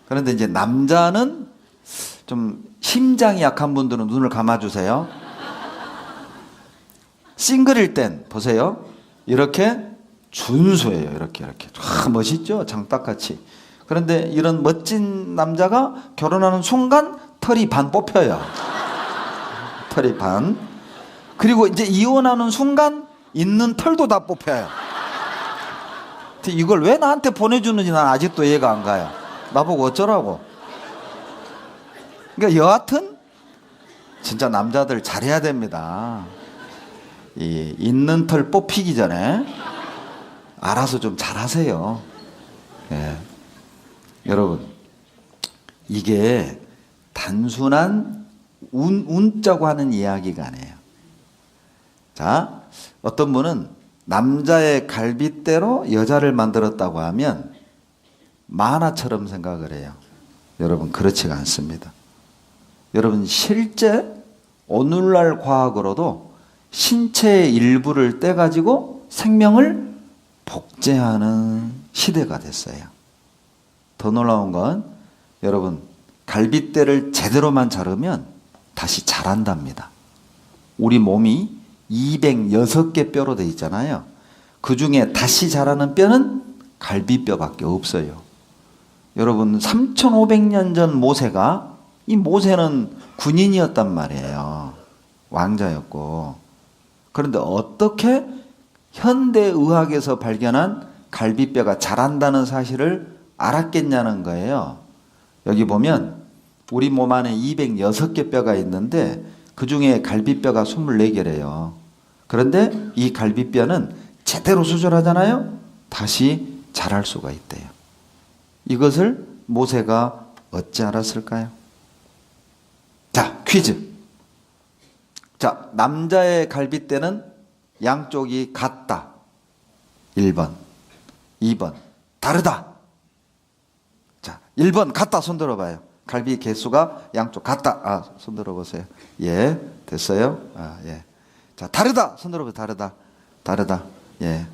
그런데 이제 남자는 좀 심장이 약한 분들은 눈을 감아주세요. 싱글일 땐 보세요. 이렇게 준수해요. 이렇게. 멋있죠? 장딱같이. 그런데 이런 멋진 남자가 결혼하는 순간 털이 반 뽑혀요. 털이 반. 그리고 이제 이혼하는 순간 있는 털도 다 뽑혀요. 이걸 왜 나한테 보내주는지 난 아직도 이해가 안 가요. 나보고 어쩌라고. 그러니까 여하튼 진짜 남자들 잘해야 됩니다. 이 있는 털 뽑히기 전에 알아서 좀 잘하세요. 예. 여러분, 이게 단순한 운자고 하는 이야기가 아니에요. 자, 어떤 분은 남자의 갈빗대로 여자를 만들었다고 하면 만화처럼 생각을 해요. 여러분, 그렇지가 않습니다. 여러분, 실제 오늘날 과학으로도 신체의 일부를 떼가지고 생명을 복제하는 시대가 됐어요. 더 놀라운 건 여러분, 갈빗대를 제대로만 자르면 다시 자란답니다. 우리 몸이 206개 뼈로 되어 있잖아요. 그 중에 다시 자라는 뼈는 갈비뼈밖에 없어요. 여러분, 3,500년 전 모세가, 이 모세는 군인이었단 말이에요. 왕자였고. 그런데 어떻게 현대의학에서 발견한 갈비뼈가 자란다는 사실을 알았겠냐는 거예요. 여기 보면 우리 몸 안에 206개 뼈가 있는데 그 중에 갈비뼈가 24개래요. 그런데 이 갈비뼈는 제대로 수술하잖아요. 다시 자랄 수가 있대요. 이것을 모세가 어찌 알았을까요? 자, 퀴즈. 자, 남자의 갈빗대는 양쪽이 같다. 1번. 2번. 다르다. 자, 1번 같다. 손 들어봐요. 갈비 개수가 양쪽 같다. 아, 손 들어보세요. 예, 됐어요? 아, 예. 자, 다르다. 손 들어보세요. 다르다. 다르다. 예.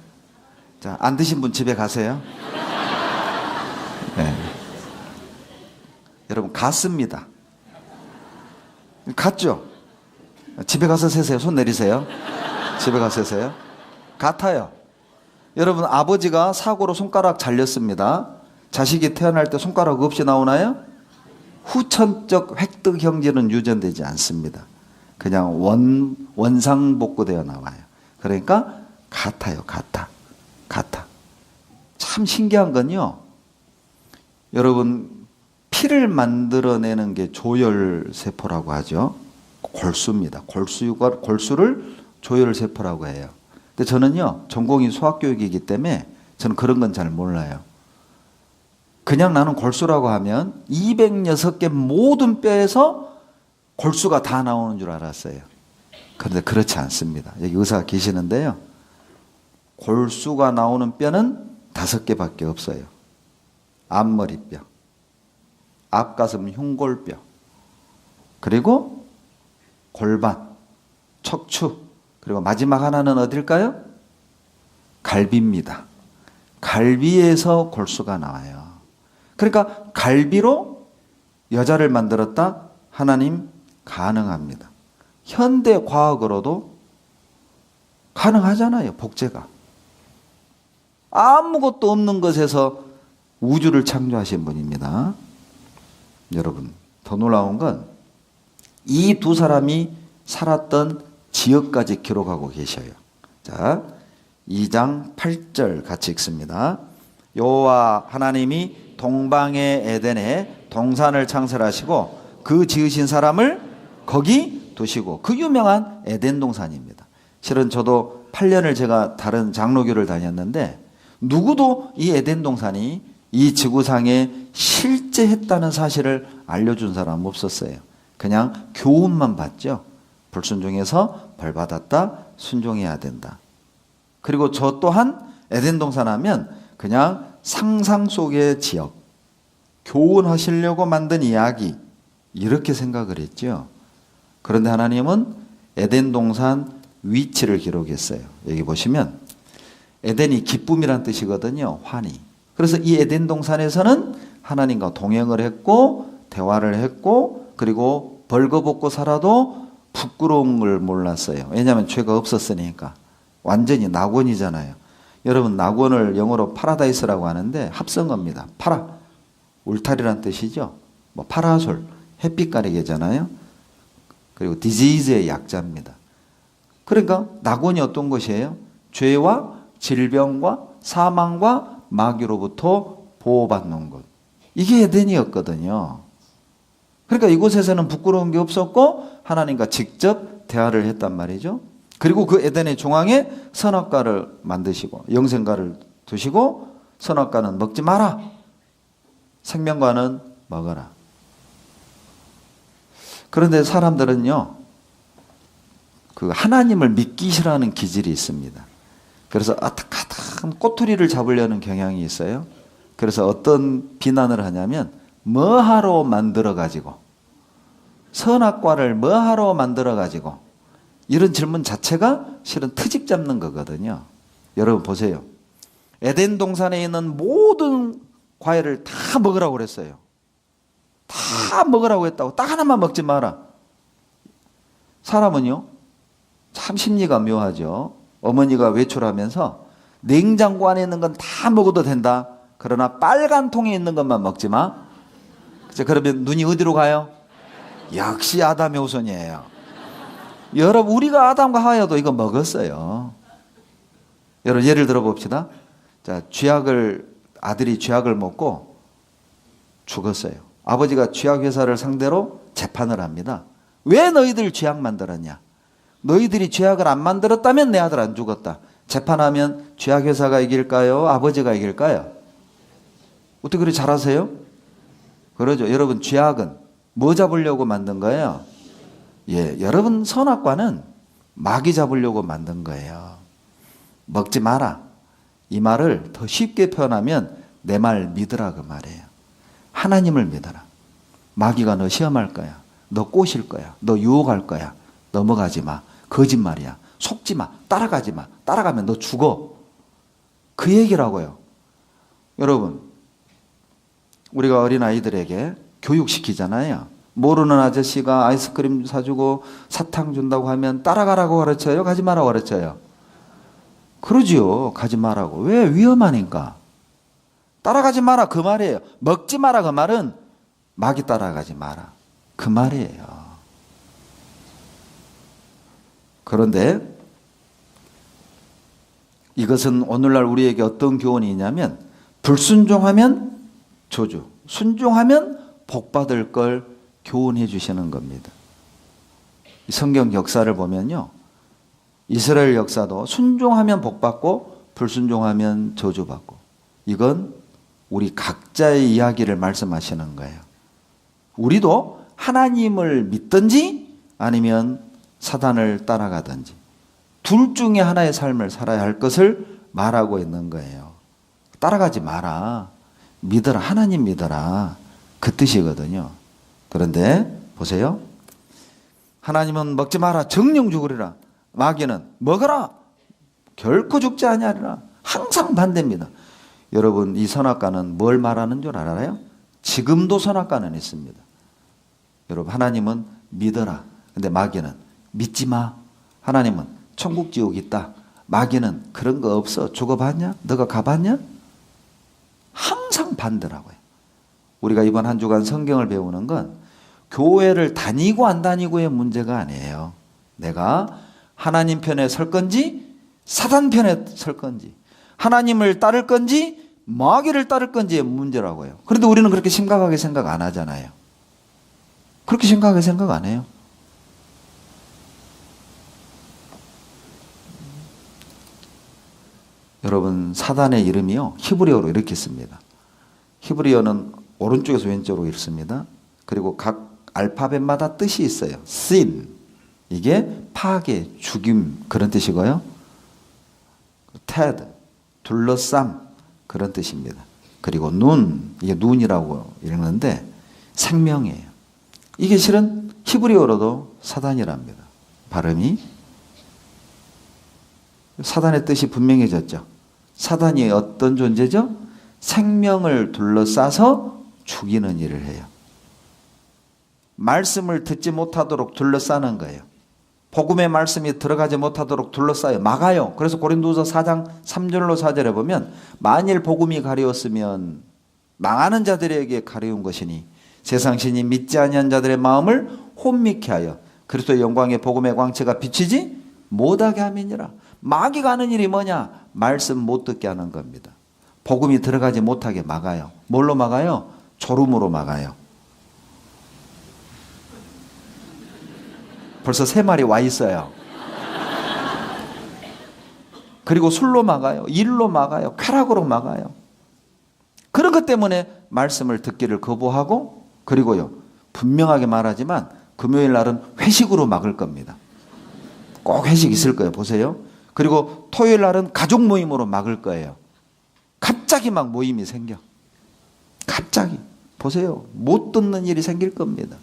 자, 안 드신 분 집에 가세요. 예. 여러분, 같습니다. 같죠? 집에 가서 세세요. 손 내리세요. 집에 가서 세세요. 같아요. 여러분, 아버지가 사고로 손가락 잘렸습니다. 자식이 태어날 때 손가락 없이 나오나요? 후천적 획득 형질은 유전되지 않습니다. 그냥 원상복구되어 나와요. 그러니까 같아요. 같아. 참 신기한 건요. 여러분 피를 만들어내는 게 조혈세포라고 하죠. 골수입니다. 골수를 조혈세포라고 해요. 근데 저는요 전공이 수학교육이기 때문에 저는 그런 건 잘 몰라요. 그냥 나는 골수라고 하면 206개 모든 뼈에서 골수가 다 나오는 줄 알았어요. 그런데 그렇지 않습니다. 여기 의사가 계시는데요. 골수가 나오는 뼈는 5개밖에 없어요. 앞머리뼈, 앞가슴 흉골뼈, 그리고 골반, 척추, 그리고 마지막 하나는 어딜까요? 갈비입니다. 갈비에서 골수가 나와요. 그러니까 갈비로 여자를 만들었다? 하나님 가능합니다. 현대 과학으로도 가능하잖아요. 복제가. 아무것도 없는 것에서 우주를 창조하신 분입니다. 여러분 더 놀라운 건 이 두 사람이 살았던 지역까지 기록하고 계셔요. 자, 2장 8절 같이 읽습니다. 여호와 하나님이 동방의 에덴에 동산을 창설하시고 그 지으신 사람을 거기 두시고, 그 유명한 에덴 동산입니다. 실은 저도 8년을 제가 다른 장로교를 다녔는데 누구도 이 에덴 동산이 이 지구상에 실제했다는 사실을 알려준 사람 없었어요. 그냥 교훈만 받죠. 불순종해서 벌 받았다, 순종해야 된다. 그리고 저 또한 에덴 동산 하면 그냥 상상 속의 지역, 교훈하시려고 만든 이야기, 이렇게 생각을 했죠. 그런데 하나님은 에덴 동산 위치를 기록했어요. 여기 보시면 에덴이 기쁨이란 뜻이거든요. 환희. 그래서 이 에덴 동산에서는 하나님과 동행을 했고 대화를 했고, 그리고 벌거벗고 살아도 부끄러운 걸 몰랐어요. 왜냐하면 죄가 없었으니까. 완전히 낙원이잖아요. 여러분 낙원을 영어로 파라다이스라고 하는데 합성어입니다. 파라, 울타리란 뜻이죠. 뭐 파라솔, 햇빛 가리개잖아요. 그리고 디지즈의 약자입니다. 그러니까 낙원이 어떤 곳이에요? 죄와 질병과 사망과 마귀로부터 보호받는 곳. 이게 에덴이었거든요. 그러니까 이곳에서는 부끄러운 게 없었고 하나님과 직접 대화를 했단 말이죠. 그리고 그 에덴의 중앙에 선악과를 만드시고 영생과를 두시고, 선악과는 먹지 마라, 생명과는 먹어라. 그런데 사람들은요, 그 하나님을 믿기 싫어하는 기질이 있습니다. 그래서 아득아득한 꼬투리를 잡으려는 경향이 있어요. 그래서 어떤 비난을 하냐면, 뭐하러 만들어가지고, 선악과를 뭐하러 만들어가지고, 이런 질문 자체가 실은 트집 잡는 거거든요. 여러분 보세요. 에덴 동산에 있는 모든 과일을 다 먹으라고 그랬어요. 다 먹으라고 했다고. 딱 하나만 먹지 마라. 사람은요, 참 심리가 묘하죠. 어머니가 외출하면서 냉장고 안에 있는 건 다 먹어도 된다. 그러나 빨간 통에 있는 것만 먹지 마. 그러면 눈이 어디로 가요? 역시 아담의 후손이에요. 여러분 우리가 아담과 하와도 이거 먹었어요. 여러분 예를 들어 봅시다. 자, 아들이 쥐약을 먹고 죽었어요. 아버지가 쥐약 회사를 상대로 재판을 합니다. 왜 너희들 쥐약 만들었냐? 너희들이 쥐약을 안 만들었다면 내 아들 안 죽었다. 재판하면 쥐약 회사가 이길까요? 아버지가 이길까요? 어떻게 그렇게 잘하세요? 그러죠. 여러분 쥐약은 뭐 잡으려고 만든 거예요? 예, 여러분 선악과는 마귀 잡으려고 만든 거예요. 먹지 마라. 이 말을 더 쉽게 표현하면 내 말 믿으라 그 말이에요. 하나님을 믿어라. 마귀가 너 시험할 거야. 너 꼬실 거야. 너 유혹할 거야. 넘어가지 마. 거짓말이야. 속지 마. 따라가지 마. 따라가면 너 죽어. 그 얘기라고요. 여러분 우리가 어린아이들에게 교육시키잖아요. 모르는 아저씨가 아이스크림 사주고 사탕 준다고 하면 따라가라고 가르쳐요? 가지 마라고 가르쳐요? 그러지요. 가지 마라고. 왜? 위험하니까. 따라가지 마라 그 말이에요. 먹지 마라 그 말은 마귀 따라가지 마라 그 말이에요. 그런데 이것은 오늘날 우리에게 어떤 교훈이 있냐면, 불순종하면 저주, 순종하면 복받을 걸 교훈해 주시는 겁니다. 성경 역사를 보면요, 이스라엘 역사도 순종하면 복받고 불순종하면 저주받고, 이건 우리 각자의 이야기를 말씀하시는 거예요. 우리도 하나님을 믿든지 아니면 사단을 따라가든지 둘 중에 하나의 삶을 살아야 할 것을 말하고 있는 거예요. 따라가지 마라, 믿어라, 하나님 믿어라, 그 뜻이거든요. 그런데 보세요, 하나님은 먹지 마라, 정령 죽으리라. 마귀는 먹어라, 결코 죽지 아니하리라. 항상 반대입니다. 여러분, 이 선악과는 뭘 말하는 줄 알아요? 지금도 선악과는 있습니다. 여러분, 하나님은 믿어라. 근데 마귀는 믿지 마. 하나님은 천국 지옥 있다. 마귀는 그런 거 없어. 죽어봤냐? 너가 가봤냐? 항상 반대라고요. 우리가 이번 한 주간 성경을 배우는 건 교회를 다니고 안 다니고의 문제가 아니에요. 내가 하나님 편에 설 건지 사단 편에 설 건지, 하나님을 따를 건지 마귀를 따를 건지의 문제라고요. 그런데 우리는 그렇게 심각하게 생각 안 하잖아요. 그렇게 심각하게 생각 안 해요. 여러분, 사단의 이름이요, 히브리어로 이렇게 씁니다. 히브리어는 오른쪽에서 왼쪽으로 읽습니다. 그리고 각 알파벳마다 뜻이 있어요. sin, 이게 파괴, 죽임, 그런 뜻이고요. ted, 둘러쌈, 그런 뜻입니다. 그리고 눈, 이게 눈이라고 읽는데 생명이에요. 이게 실은 히브리어로도 사단이랍니다. 발음이. 사단의 뜻이 분명해졌죠. 사단이 어떤 존재죠? 생명을 둘러싸서 죽이는 일을 해요. 말씀을 듣지 못하도록 둘러싸는 거예요. 복음의 말씀이 들어가지 못하도록 둘러싸요. 막아요. 그래서 고린도후서 4장 3절로 4절에 보면 만일 복음이 가려웠으면 망하는 자들에게 가려운 것이니 세상 신이 믿지 아니한 자들의 마음을 혼미케 하여 그리스도의 영광의 복음의 광채가 비치지 못하게 함이니라. 마귀가 하는 일이 뭐냐? 말씀 못 듣게 하는 겁니다. 복음이 들어가지 못하게 막아요. 뭘로 막아요? 졸음으로 막아요. 벌써 3마리 와 있어요. 그리고 술로 막아요. 일로 막아요. 쾌락으로 막아요. 그런 것 때문에 말씀을 듣기를 거부하고, 그리고요, 분명하게 말하지만 금요일 날은 회식으로 막을 겁니다. 꼭 회식 있을 거예요. 보세요. 그리고 토요일 날은 가족 모임으로 막을 거예요. 갑자기 막 모임이 생겨. 갑자기. 보세요. 못 듣는 일이 생길 겁니다.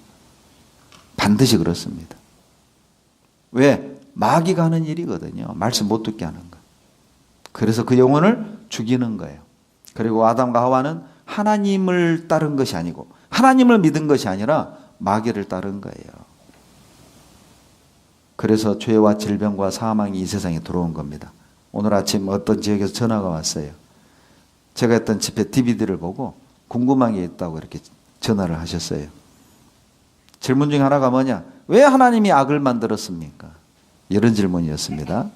반드시 그렇습니다. 왜? 마귀가 하는 일이거든요. 말씀 못 듣게 하는 거. 그래서 그 영혼을 죽이는 거예요. 그리고 아담과 하와는 하나님을 따른 것이 아니고 하나님을 믿은 것이 아니라 마귀를 따른 거예요. 그래서 죄와 질병과 사망이 이 세상에 들어온 겁니다. 오늘 아침 어떤 지역에서 전화가 왔어요. 제가 했던 집회 DVD를 보고 궁금한 게 있다고 이렇게 전화를 하셨어요. 질문 중에 하나가 뭐냐? 왜 하나님이 악을 만들었습니까? 이런 질문이었습니다.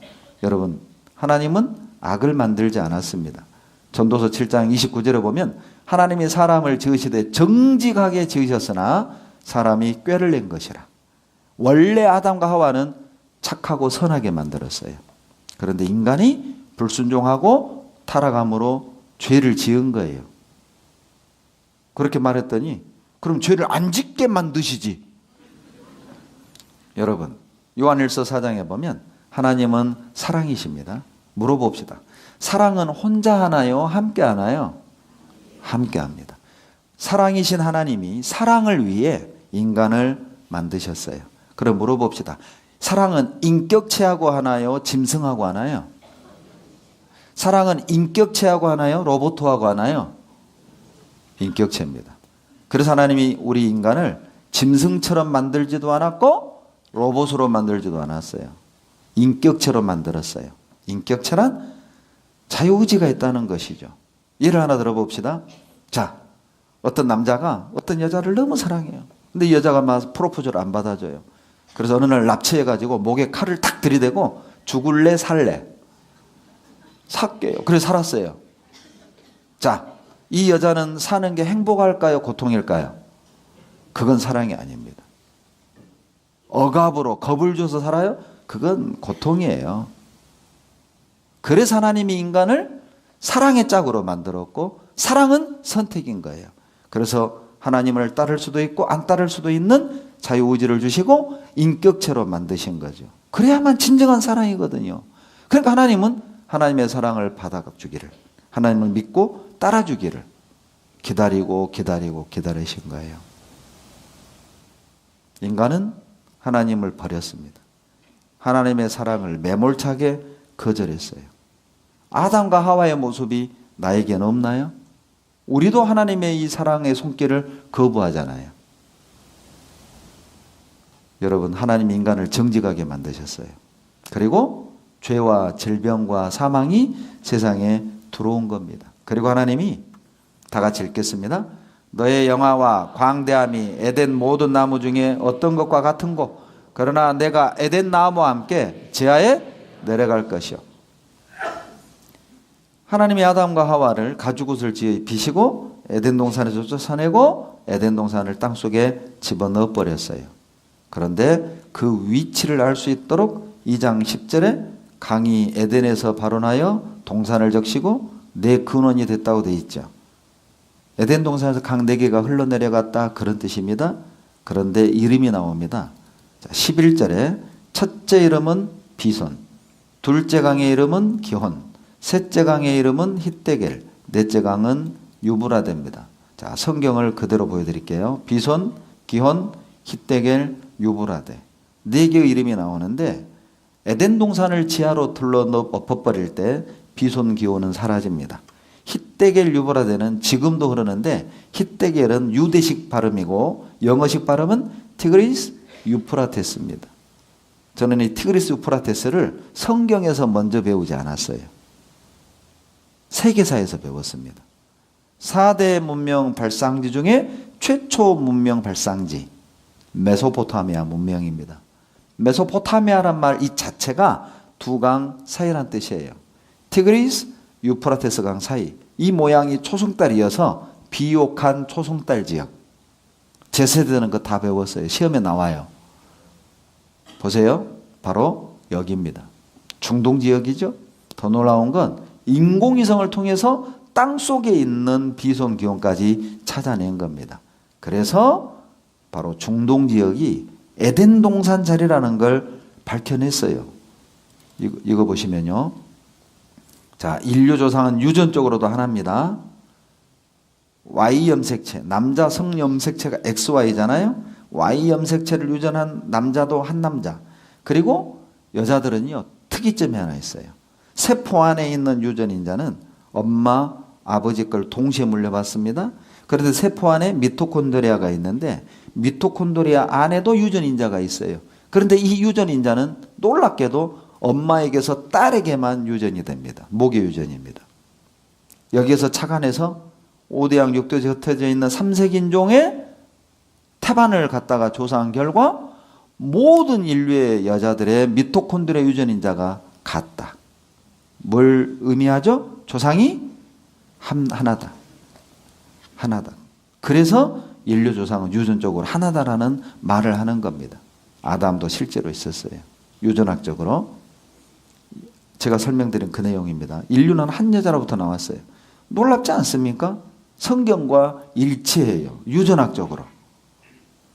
여러분, 하나님은 악을 만들지 않았습니다. 전도서 7장 29절에 보면 하나님이 사람을 지으시되 정직하게 지으셨으나 사람이 꾀를 낸 것이라. 원래 아담과 하와는 착하고 선하게 만들었어요. 그런데 인간이 불순종하고 타락함으로 죄를 지은 거예요. 그렇게 말했더니 그럼 죄를 안 짓게 만드시지. 여러분, 요한일서 4장에 보면 하나님은 사랑이십니다. 물어봅시다. 사랑은 혼자 하나요? 함께 하나요? 함께 합니다. 사랑이신 하나님이 사랑을 위해 인간을 만드셨어요. 그럼 물어봅시다. 사랑은 인격체하고 하나요? 짐승하고 하나요? 사랑은 인격체하고 하나요? 로봇하고 하나요? 인격체입니다. 그래서 하나님이 우리 인간을 짐승처럼 만들지도 않았고 로봇으로 만들지도 않았어요. 인격체로 만들었어요. 인격체란 자유의지가 있다는 것이죠. 예를 하나 들어봅시다. 자, 어떤 남자가 어떤 여자를 너무 사랑해요. 근데 이 여자가 막 프로포즈를 안 받아줘요. 그래서 어느 날 납치해가지고 목에 칼을 탁 들이대고 죽을래 살래? 살게요. 그래서 살았어요. 자, 이 여자는 사는 게 행복할까요? 고통일까요? 그건 사랑이 아닙니다. 억압으로 겁을 줘서 살아요? 그건 고통이에요. 그래서 하나님이 인간을 사랑의 짝으로 만들었고 사랑은 선택인 거예요. 그래서 하나님을 따를 수도 있고 안 따를 수도 있는 자유의지를 주시고 인격체로 만드신 거죠. 그래야만 진정한 사랑이거든요. 그러니까 하나님은 하나님의 사랑을 받아주기를, 하나님을 믿고 따라주기를 기다리고 기다리신 거예요. 인간은 하나님을 버렸습니다. 하나님의 사랑을 매몰차게 거절했어요. 아담과 하와의 모습이 나에게는 없나요? 우리도 하나님의 이 사랑의 손길을 거부하잖아요. 여러분, 하나님 인간을 정직하게 만드셨어요. 그리고 죄와 질병과 사망이 세상에 들어온 겁니다. 그리고 하나님이 다 같이 읽겠습니다. 너의 영화와 광대함이 에덴 모든 나무 중에 어떤 것과 같은고 그러나 내가 에덴 나무와 함께 지하에 내려갈 것이요. 하나님이 아담과 하와를 가죽옷을 지어 비시고 에덴 동산에서 쫓아내고 에덴 동산을 땅속에 집어넣어 버렸어요. 그런데 그 위치를 알 수 있도록 2장 10절에 강이 에덴에서 발원하여 동산을 적시고 내 근원이 됐다고 되어 있죠. 에덴 동산에서 강 4개가 흘러내려갔다 그런 뜻입니다. 그런데 이름이 나옵니다. 11절에 첫째 이름은 비손, 둘째 강의 이름은 기혼, 셋째 강의 이름은 hitdekel, 넷째 강은 유브라데입니다. 자, 성경을 그대로 보여드릴게요. 비손, 기혼, hitdekel, 유브라데 4개의 이름이 나오는데 에덴 동산을 지하로 엎어버릴 때 비손, 기혼은 사라집니다. hitdekel, 유브라데는 지금도 흐르는데 hitdekel은 유대식 발음이고 영어식 발음은 티그리스 유프라테스입니다. 저는 이 티그리스 유프라테스를 성경에서 먼저 배우지 않았어요. 세계사에서 배웠습니다. 4대 문명 발상지 중에 최초 문명 발상지 메소포타미아 문명입니다. 메소포타미아란 말 이 자체가 두 강 사이란 뜻이에요. 티그리스, 유프라테스 강 사이. 이 모양이 초승달이어서 비옥한 초승달 지역. 제 세대는 그거 다 배웠어요. 시험에 나와요. 보세요. 바로 여기입니다. 중동 지역이죠. 더 놀라운 건 인공위성을 통해서 땅 속에 있는 비손 기온까지 찾아낸 겁니다. 그래서 바로 중동 지역이 에덴 동산 자리라는 걸 밝혀냈어요. 이거 보시면요. 자, 인류 조상은 유전적으로도 하나입니다. Y 염색체, 남자 성 염색체가 XY잖아요. Y 염색체를 유전한 남자도 한 남자. 그리고 여자들은요, 특이점이 하나 있어요. 세포 안에 있는 유전인자는 엄마, 아버지 걸 동시에 물려받습니다. 그런데 세포 안에 미토콘드리아가 있는데 미토콘드리아 안에도 유전인자가 있어요. 그런데 이 유전인자는 놀랍게도 엄마에게서 딸에게만 유전이 됩니다. 모계 유전입니다. 여기에서 착안해서 5대양 6대 흩어져 있는 삼색인종의 태반을 갖다가 조사한 결과 모든 인류의 여자들의 미토콘드리아 유전인자가 같다. 뭘 의미하죠? 조상이 하나다. 하나다. 그래서 인류 조상은 유전적으로 하나다라는 말을 하는 겁니다. 아담도 실제로 있었어요. 유전학적으로. 제가 설명드린 그 내용입니다. 인류는 한 여자로부터 나왔어요. 놀랍지 않습니까? 성경과 일치해요. 유전학적으로.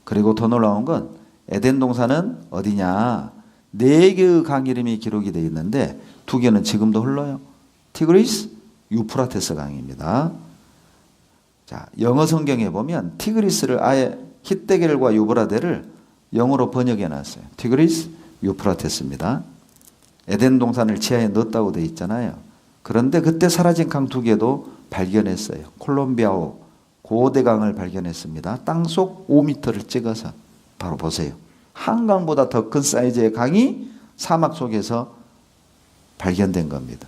그리고 더 놀라운 건 에덴 동산은 어디냐? 4개의 강 이름이 기록이 되어 있는데 2개는 지금도 흘러요. 티그리스, 유프라테스 강입니다. 자, 영어 성경에 보면 티그리스를 아예 hitdekel과 유브라데를 영어로 번역해 놨어요. 티그리스, 유프라테스입니다. 에덴 동산을 지하에 넣었다고 되어 있잖아요. 그런데 그때 사라진 강 2개도 발견했어요. 콜롬비아호 고대강을 발견했습니다. 땅속 5m를 찍어서 바로 보세요. 한강보다 더 큰 사이즈의 강이 사막 속에서 발견된 겁니다.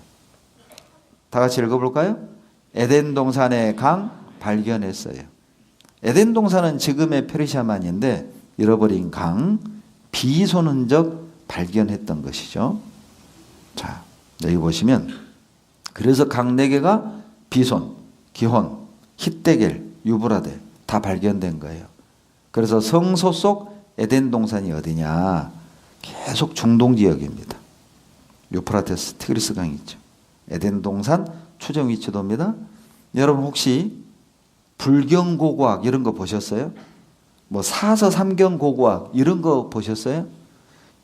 다 같이 읽어볼까요? 에덴 동산의 강 발견했어요. 에덴 동산은 지금의 페르시아만인데 잃어버린 강 비손 흔적 발견했던 것이죠. 자, 여기 보시면 그래서 강 4개가 비손, 기혼, 히데겔, 유브라데 다 발견된 거예요. 그래서 성소 속 에덴 동산이 어디냐? 계속 중동 지역입니다. 유프라테스 티그리스 강이 있죠. 에덴 동산 추정 위치도입니다. 여러분 혹시 불경 고고학 이런 거 보셨어요? 뭐 사서 삼경 고고학 이런 거 보셨어요?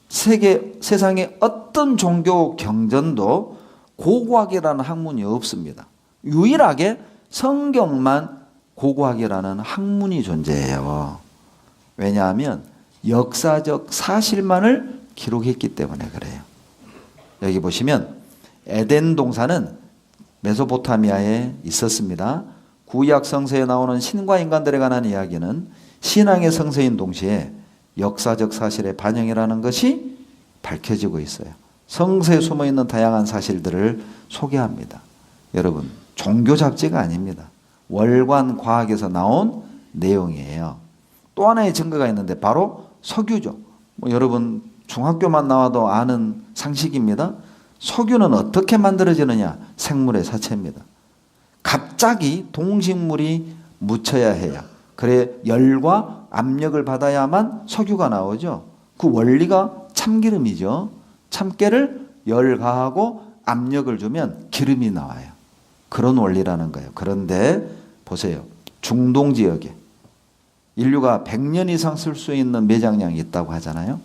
세상에 어떤 종교 경전도 고고학이라는 학문이 없습니다. 유일하게 성경만 고고학이라는 학문이 존재해요. 왜냐하면 역사적 사실만을 기록했기 때문에 그래요. 여기 보시면 에덴 동산은 메소포타미아에 있었습니다. 구약 성서에 나오는 신과 인간들에 관한 이야기는 신앙의 성서인 동시에 역사적 사실의 반영이라는 것이 밝혀지고 있어요. 성서에 숨어있는 다양한 사실들을 소개합니다. 여러분, 종교 잡지가 아닙니다. 월관 과학에서 나온 내용이에요. 또 하나의 증거가 있는데 바로 석유죠. 여러분 중학교만 나와도 아는 상식입니다. 석유는 어떻게 만들어지느냐? 생물의 사체입니다. 갑자기 동식물이 묻혀야 해요. 그래 열과 압력을 받아야만 석유가 나오죠. 그 원리가 참기름이죠. 참깨를 열 가하고 압력을 주면 기름이 나와요. 그런 원리라는 거예요. 그런데 보세요. 중동 지역에 인류가 100년 이상 쓸 수 있는 매장량이 있다고 하잖아요.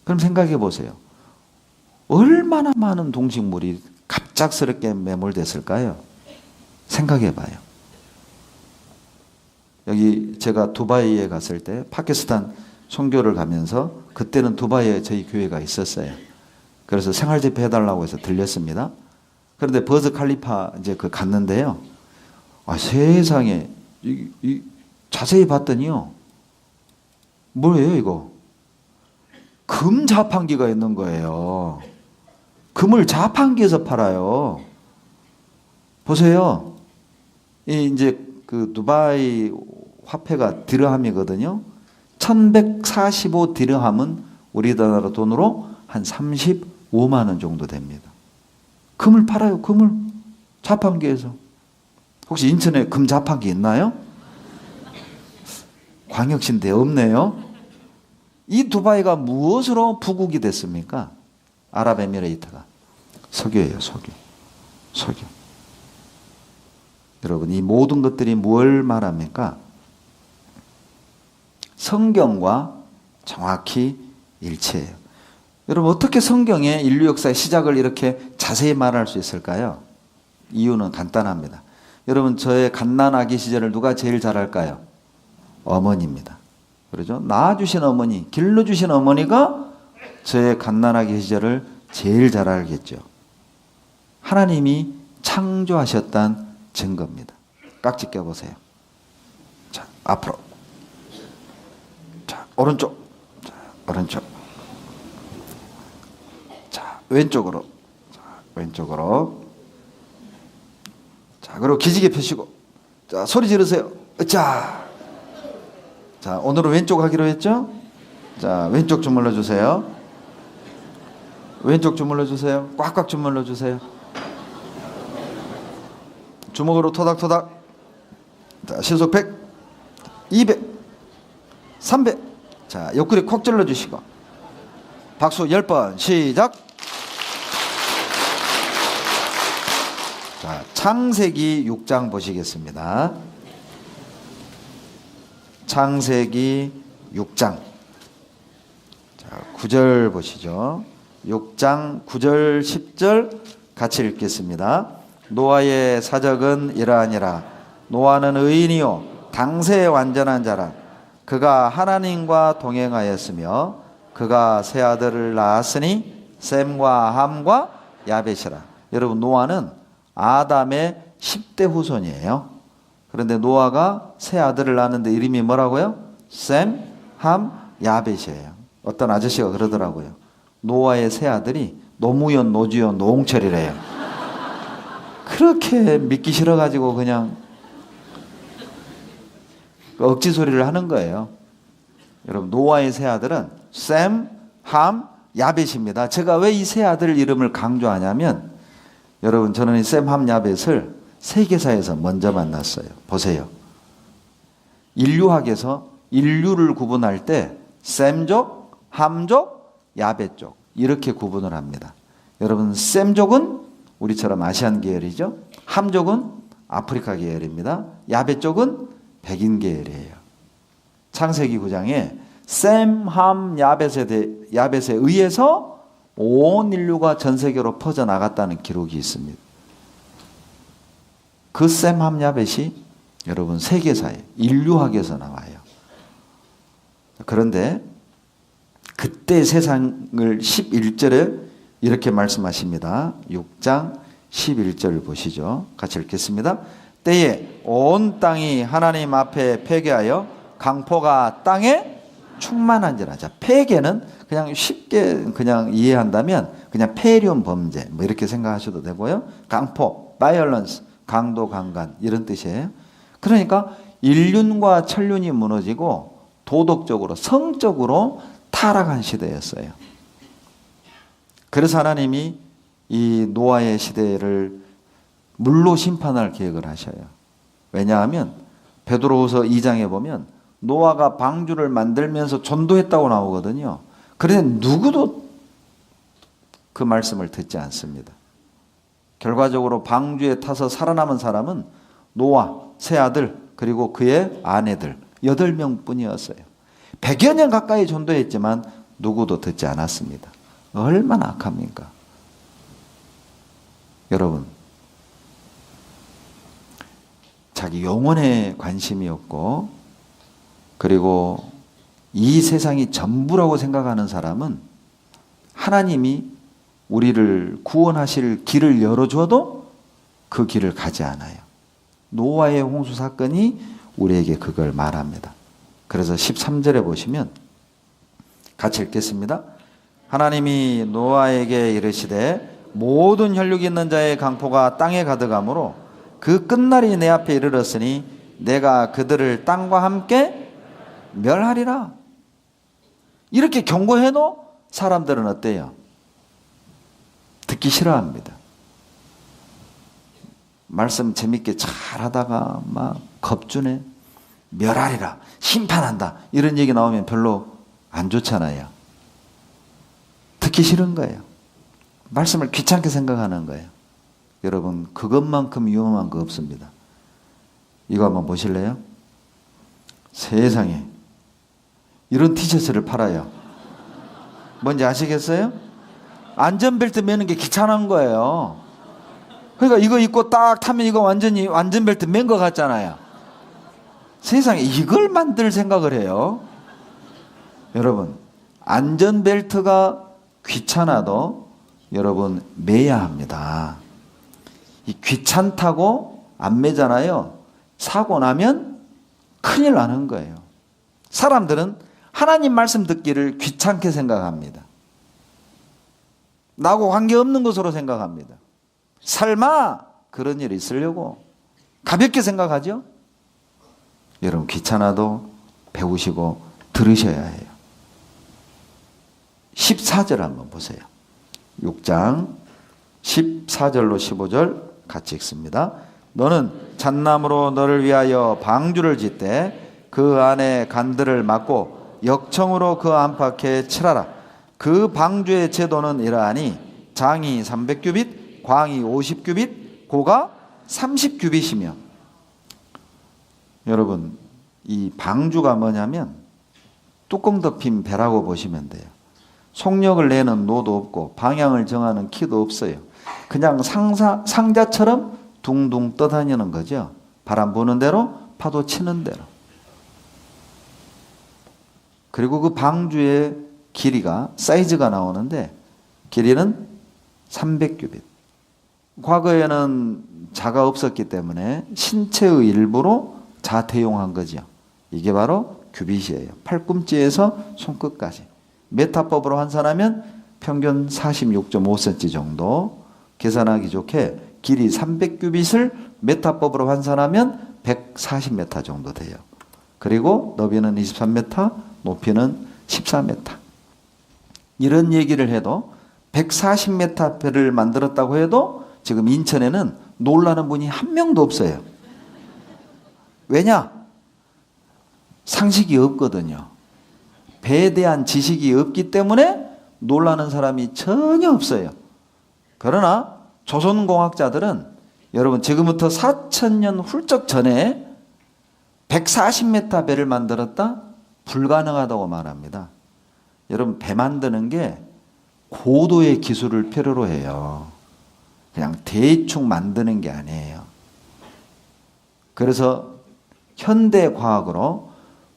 그럼 생각해 보세요. 얼마나 많은 동식물이 갑작스럽게 매몰됐을까요? 생각해 봐요. 여기 제가 두바이에 갔을 때 파키스탄 선교를 가면서 그때는 두바이에 저희 교회가 있었어요. 그래서 생활 집회 해달라고 해서 들렸습니다. 그런데 버즈 칼리파 이제 그 갔는데요. 세상에 자세히 봤더니요. 뭐예요 이거? 금 자판기가 있는 거예요. 금을 자판기에서 팔아요. 보세요. 이제 그 두바이 화폐가 디르함이거든요. 1145 디르함은 우리나라 돈으로 한 35만 원 정도 됩니다. 금을 팔아요. 금을 자판기에서. 혹시 인천에 금 자판기 있나요? 광역시인데 없네요. 이 두바이가 무엇으로 부국이 됐습니까? 아랍에미레이트가 석유예요. 석유. 여러분 이 모든 것들이 뭘 말합니까? 성경과 정확히 일치해요. 여러분 어떻게 성경의 인류 역사의 시작을 이렇게 자세히 말할 수 있을까요? 이유는 간단합니다. 여러분 저의 갓난아기 시절을 누가 제일 잘 알까요? 어머니입니다. 그러죠? 낳아주신 어머니, 길러주신 어머니가 저의 갓난아기 시절을 제일 잘 알겠죠. 하나님이 창조하셨다는 증거입니다. 깍지 껴보세요. 자, 앞으로. 자, 오른쪽. 자, 오른쪽. 자, 왼쪽으로. 자, 왼쪽으로. 자, 그리고 기지개 펴시고. 자, 소리 지르세요. 자, 오늘은 왼쪽 하기로 했죠? 자, 왼쪽 주물러 주세요. 왼쪽 주물러 주세요. 꽉꽉 주물러 주세요. 주먹으로 토닥토닥. 자, 시속 100, 200, 300. 자, 옆구리 콕 찔러 주시고. 박수 10번 시작. 자, 창세기 6장 보시겠습니다. 창세기 6장. 자, 9절 보시죠. 6장 9절 10절 같이 읽겠습니다. 노아의 사적은 이러하니라. 노아는 의인이요 당세에 완전한 자라. 그가 하나님과 동행하였으며 그가 세 아들을 낳았으니 셈과 함과 야벳이라. 여러분 노아는 아담의 10대 후손이에요. 그런데 노아가 세 아들을 낳았는데 이름이 뭐라고요? 셈, 함, 야벳이에요. 어떤 아저씨가 그러더라고요. 노아의 세 아들이 노무현, 노주현, 노홍철이래요. 그렇게 믿기 싫어가지고 그냥 억지 소리를 하는 거예요. 여러분 노아의 세 아들은 셈, 함, 야벳입니다. 제가 왜 이 세 아들 이름을 강조하냐면 여러분 저는 이 셈, 함, 야벳을 세계사에서 먼저 만났어요. 보세요. 인류학에서 인류를 구분할 때 셈족, 함족, 야베족 이렇게 구분을 합니다. 여러분 셈족은 우리처럼 아시안 계열이죠. 함족은 아프리카 계열입니다. 야베족은 백인 계열이에요. 창세기 9장에 셈, 함, 야벳에 의해서 온 인류가 전 세계로 퍼져나갔다는 기록이 있습니다. 그 셈, 함, 야벳이 여러분 세계사에 인류학에서 나와요. 그런데 그때 세상을 11절에 이렇게 말씀하십니다. 6장 11절 보시죠. 같이 읽겠습니다. 때에 온 땅이 하나님 앞에 회개하여 강포가 땅에 충만한지라. 자, 폐계는 그냥 쉽게 그냥 이해한다면 그냥 폐륜 범죄 뭐 이렇게 생각하셔도 되고요. 강포, 바이올런스, 강도, 강간 이런 뜻이에요. 그러니까 인륜과 천륜이 무너지고 도덕적으로 성적으로 타락한 시대였어요. 그래서 하나님이 이 노아의 시대를 물로 심판할 계획을 하셔요. 왜냐하면 베드로후서 2장에 보면 노아가 방주를 만들면서 전도했다고 나오거든요. 그런데 누구도 그 말씀을 듣지 않습니다. 결과적으로 방주에 타서 살아남은 사람은 노아, 세 아들, 그리고 그의 아내들 8명 뿐이었어요. 100여 년 가까이 전도했지만 누구도 듣지 않았습니다. 얼마나 악합니까? 여러분, 자기 영혼에 관심이 없고 그리고 이 세상이 전부라고 생각하는 사람은 하나님이 우리를 구원하실 길을 열어줘도 그 길을 가지 않아요. 노아의 홍수 사건이 우리에게 그걸 말합니다. 그래서 13절에 보시면 같이 읽겠습니다. 하나님이 노아에게 이르시되 모든 혈육 있는 자의 강포가 땅에 가득하므로 그 끝날이 내 앞에 이르렀으니 내가 그들을 땅과 함께 멸하리라. 이렇게 경고해도 사람들은 어때요? 듣기 싫어합니다. 말씀 재밌게 잘 하다가 막 겁주네. 멸하리라. 심판한다. 이런 얘기 나오면 별로 안 좋잖아요. 듣기 싫은 거예요. 말씀을 귀찮게 생각하는 거예요. 여러분, 그것만큼 위험한 거 없습니다. 이거 한번 보실래요? 세상에 이런 티셔츠를 팔아요. 뭔지 아시겠어요? 안전벨트 매는 게 귀찮은 거예요. 그러니까 이거 입고 딱 타면 이거 완전히 안전벨트 맨 것 같잖아요. 세상에 이걸 만들 생각을 해요. 여러분, 안전벨트가 귀찮아도 여러분 매야 합니다. 이 귀찮다고 안 매잖아요. 사고 나면 큰일 나는 거예요. 사람들은 하나님 말씀 듣기를 귀찮게 생각합니다. 나하고 관계없는 것으로 생각합니다. 설마 그런 일이 있으려고 가볍게 생각하죠? 여러분, 귀찮아도 배우시고 들으셔야 해요. 14절 한번 보세요. 6장 14절로 15절 같이 읽습니다. 너는 잣나무로 너를 위하여 방주를 짓되 그 안에 간들을 막고 역청으로 그 안팎에 칠하라. 그 방주의 제도는 이러하니 장이 300규빗, 광이 50규빗, 고가 30규빗이며. 여러분, 이 방주가 뭐냐면 뚜껑 덮인 배라고 보시면 돼요. 속력을 내는 노도 없고 방향을 정하는 키도 없어요. 그냥 상자처럼 둥둥 떠다니는 거죠. 바람 부는 대로, 파도 치는 대로. 그리고 그 방주의 길이가, 사이즈가 나오는데 길이는 300규빗. 과거에는 자가 없었기 때문에 신체의 일부로 자 대용한 거죠. 이게 바로 규빗이에요. 팔꿈치에서 손끝까지. 메타법으로 환산하면 평균 46.5cm 정도. 계산하기 좋게 길이 300규빗을 메타법으로 환산하면 140m 정도 돼요. 그리고 너비는 23m, 높이는 14m. 이런 얘기를 해도 140m 배를 만들었다고 해도 지금 인천에는 놀라는 분이 한 명도 없어요. 왜냐? 상식이 없거든요. 배에 대한 지식이 없기 때문에 놀라는 사람이 전혀 없어요. 그러나 조선공학자들은 여러분 지금부터 4,000년 훌쩍 전에 140m 배를 만들었다? 불가능하다고 말합니다. 여러분 배 만드는 게 고도의 기술을 필요로 해요. 그냥 대충 만드는 게 아니에요. 그래서 현대 과학으로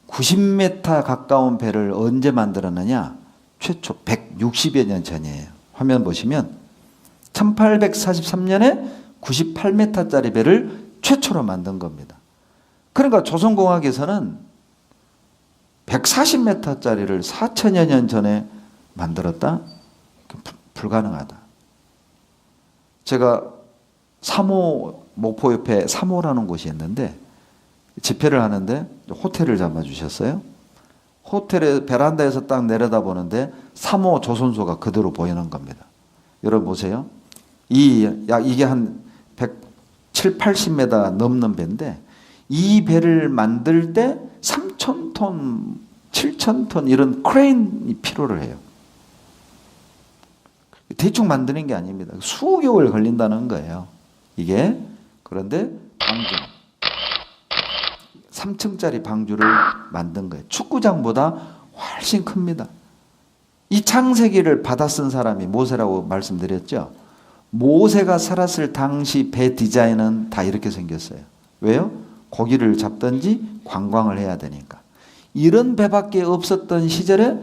90m 가까운 배를 언제 만들었느냐? 최초 160여 년 전이에요. 화면 보시면 1843년에 98m짜리 배를 최초로 만든 겁니다. 그러니까 조선공학에서는 140m짜리를 4천여 년 전에 만들었다? 불가능하다. 제가 3호, 목포 옆에 3호라는 곳이 있는데 집회를 하는데 호텔을 잡아주셨어요. 호텔의 베란다에서 딱 내려다보는데 3호 조선소가 그대로 보이는 겁니다. 여러분 보세요. 이게 한 170, 80m 넘는 배인데 이 배를 만들 때 3,000톤, 7,000톤 이런 크레인이 필요를 해요. 대충 만드는 게 아닙니다. 수개월 걸린다는 거예요. 이게. 그런데 방주 3층짜리 방주를 만든 거예요. 축구장보다 훨씬 큽니다. 이 창세기를 받아 쓴 사람이 모세라고 말씀드렸죠. 모세가 살았을 당시 배 디자인은 다 이렇게 생겼어요. 왜요? 고기를 잡든지 관광을 해야 되니까. 이런 배밖에 없었던 시절에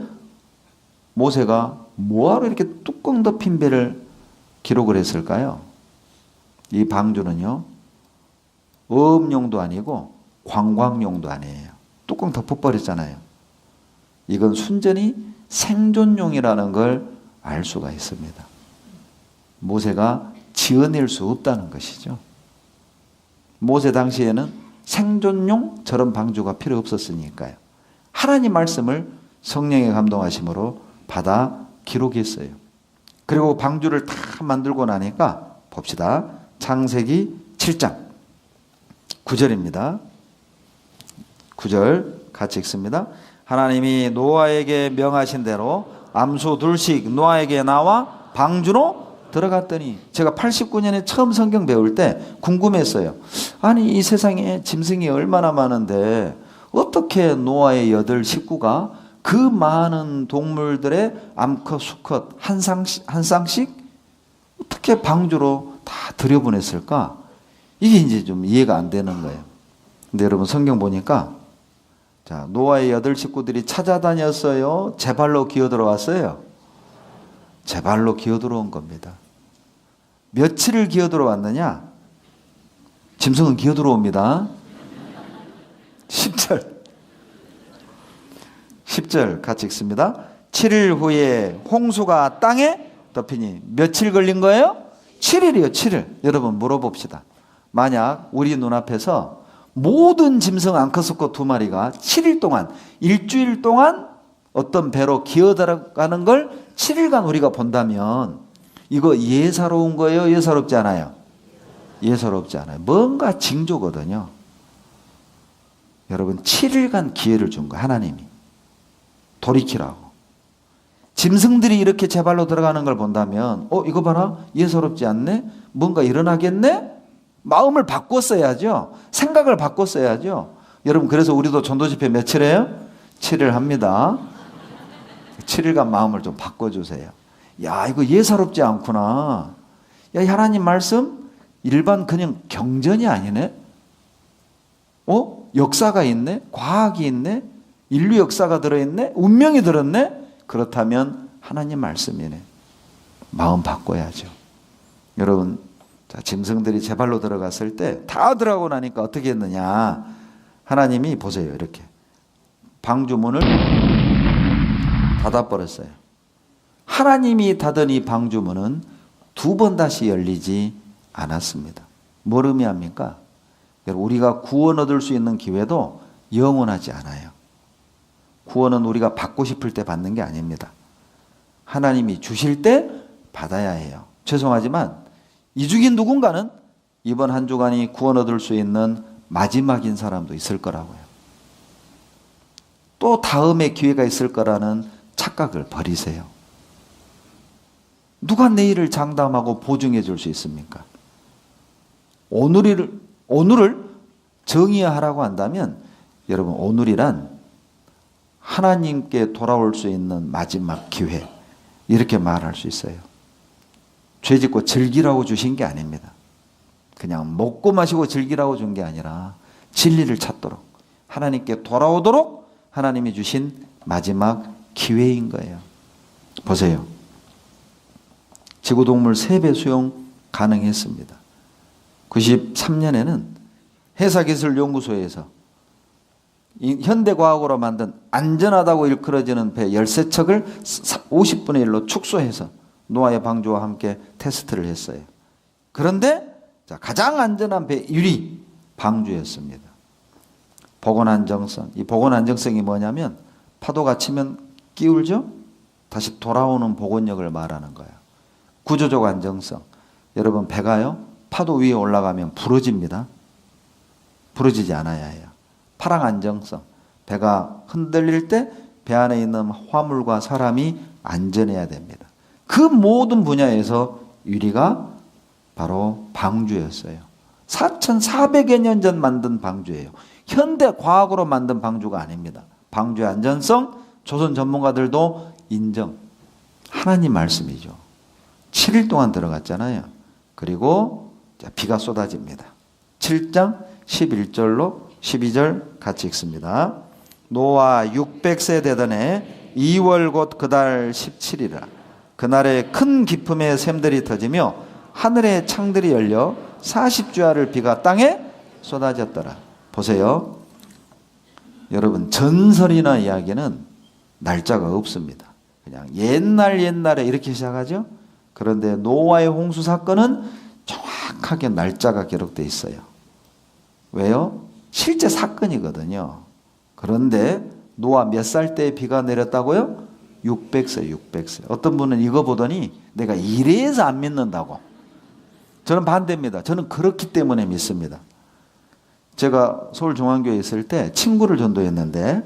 모세가 뭐하러 이렇게 뚜껑 덮인 배를 기록을 했을까요? 이 방주는요, 어업용도 아니고 관광용도 아니에요. 뚜껑 덮어버렸잖아요. 이건 순전히 생존용이라는 걸 알 수가 있습니다. 모세가 지어낼 수 없다는 것이죠. 모세 당시에는 생존용 저런 방주가 필요 없었으니까요. 하나님 말씀을 성령의 감동하심으로 받아 기록했어요. 그리고 방주를 다 만들고 나니까 봅시다. 창세기 7장 9절입니다. 9절 같이 읽습니다. 하나님이 노아에게 명하신 대로 암소 둘씩 노아에게 나와 방주로 들어갔더니, 제가 89년에 처음 성경 배울 때 궁금했어요. 아니 이 세상에 짐승이 얼마나 많은데 어떻게 노아의 8 식구가 그 많은 동물들의 암컷 수컷 한 쌍씩 어떻게 방주로 다 들여보냈을까? 이게 이제 좀 이해가 안 되는 거예요. 근데 여러분 성경 보니까 자, 노아의 8 식구들이 찾아다녔어요? 제 발로 기어들어왔어요? 제 발로 기어들어온 겁니다. 며칠을 기어들어왔느냐? 짐승은 기어들어옵니다. 10절 같이 읽습니다. 7일 후에 홍수가 땅에 덮이니 며칠 걸린 거예요? 7일이요 7일. 여러분 물어봅시다. 만약 우리 눈앞에서 모든 짐승 암컷수컷 2마리가 7일 동안, 일주일 동안 어떤 배로 기어들어가는 걸 7일간 우리가 본다면 이거 예사로운 거예요? 예사롭지 않아요? 예사롭지 않아요. 뭔가 징조거든요. 여러분 7일간 기회를 준 거예요. 하나님이. 돌이키라고. 짐승들이 이렇게 제 발로 들어가는 걸 본다면 이거 봐라. 예사롭지 않네? 뭔가 일어나겠네? 마음을 바꿨어야죠. 생각을 바꿨어야죠. 여러분 그래서 우리도 전도집회 며칠 해요? 7일 합니다. 7일간 마음을 좀 바꿔주세요. 야 이거 예사롭지 않구나. 야 하나님 말씀 일반 그냥 경전이 아니네. 역사가 있네. 과학이 있네. 인류 역사가 들어있네. 운명이 들었네. 그렇다면 하나님 말씀이네. 마음 바꿔야죠. 여러분 자, 짐승들이 제 발로 들어갔을 때 다 들어가고 나니까 어떻게 했느냐. 하나님이 보세요. 이렇게 방주문을 닫아버렸어요. 하나님이 닫은 이 방주문은 2번 다시 열리지 않았습니다. 뭘 의미합니까? 우리가 구원 얻을 수 있는 기회도 영원하지 않아요. 구원은 우리가 받고 싶을 때 받는 게 아닙니다. 하나님이 주실 때 받아야 해요. 죄송하지만 이 중에 누군가는 이번 한 주간이 구원 얻을 수 있는 마지막인 사람도 있을 거라고요. 또 다음에 기회가 있을 거라는 착각을 버리세요. 누가 내일을 장담하고 보증해 줄 수 있습니까? 오늘을 정의하라고 한다면 여러분, 오늘이란 하나님께 돌아올 수 있는 마지막 기회, 이렇게 말할 수 있어요. 죄 짓고 즐기라고 주신 게 아닙니다. 그냥 먹고 마시고 즐기라고 준 게 아니라 진리를 찾도록, 하나님께 돌아오도록 하나님이 주신 마지막 기회인 거예요. 보세요. 지구동물 3배 수용 가능했습니다. 93년에는 해사기술연구소에서 현대과학으로 만든 안전하다고 일컬어지는 배 13척을 50분의 1로 축소해서 노아의 방주와 함께 테스트를 했어요. 그런데 가장 안전한 배 1위 방주였습니다. 보건 안정성. 이 보건 안정성이 뭐냐면 파도가 치면 끼울죠? 다시 돌아오는 보건력을 말하는 거예요. 구조적 안정성. 여러분, 배가요, 파도 위에 올라가면 부러집니다. 부러지지 않아야 해요. 파랑 안정성. 배가 흔들릴 때 배 안에 있는 화물과 사람이 안전해야 됩니다. 그 모든 분야에서 1위가 바로 방주였어요. 4,400여 년 전 만든 방주예요. 현대 과학으로 만든 방주가 아닙니다. 방주의 안전성, 조선 전문가들도 인정. 하나님 말씀이죠. 7일 동안 들어갔잖아요. 그리고 비가 쏟아집니다. 7장 11절로 12절 같이 읽습니다. 노아 600세 되던 해 2월 곧 그달 17일이라. 그날에 큰 기품의 샘들이 터지며 하늘의 창들이 열려 40주야를 비가 땅에 쏟아졌더라. 보세요. 여러분, 전설이나 이야기는 날짜가 없습니다. 그냥 옛날에 이렇게 시작하죠. 그런데 노아의 홍수 사건은 정확하게 날짜가 기록되어 있어요. 왜요? 실제 사건이거든요. 그런데 노아 몇 살 때 비가 내렸다고요? 600세. 어떤 분은 이거 보더니 내가 이래서 안 믿는다고. 저는 반대입니다. 저는 그렇기 때문에 믿습니다. 제가 서울중앙교회에 있을 때 친구를 전도했는데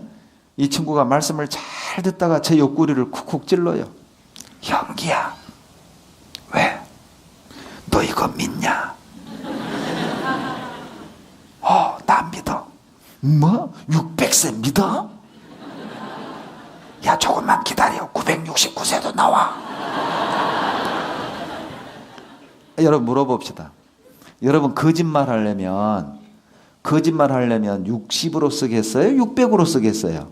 이 친구가 말씀을 잘 듣다가 제 옆구리를 쿡쿡 찔러요. 형기야, 왜? 너 이거 믿냐? 나 믿어. 뭐? 600세 믿어? 야, 조금만 기다려. 969세도 나와. 여러분, 물어봅시다. 여러분, 거짓말 하려면 60으로 쓰겠어요? 600으로 쓰겠어요?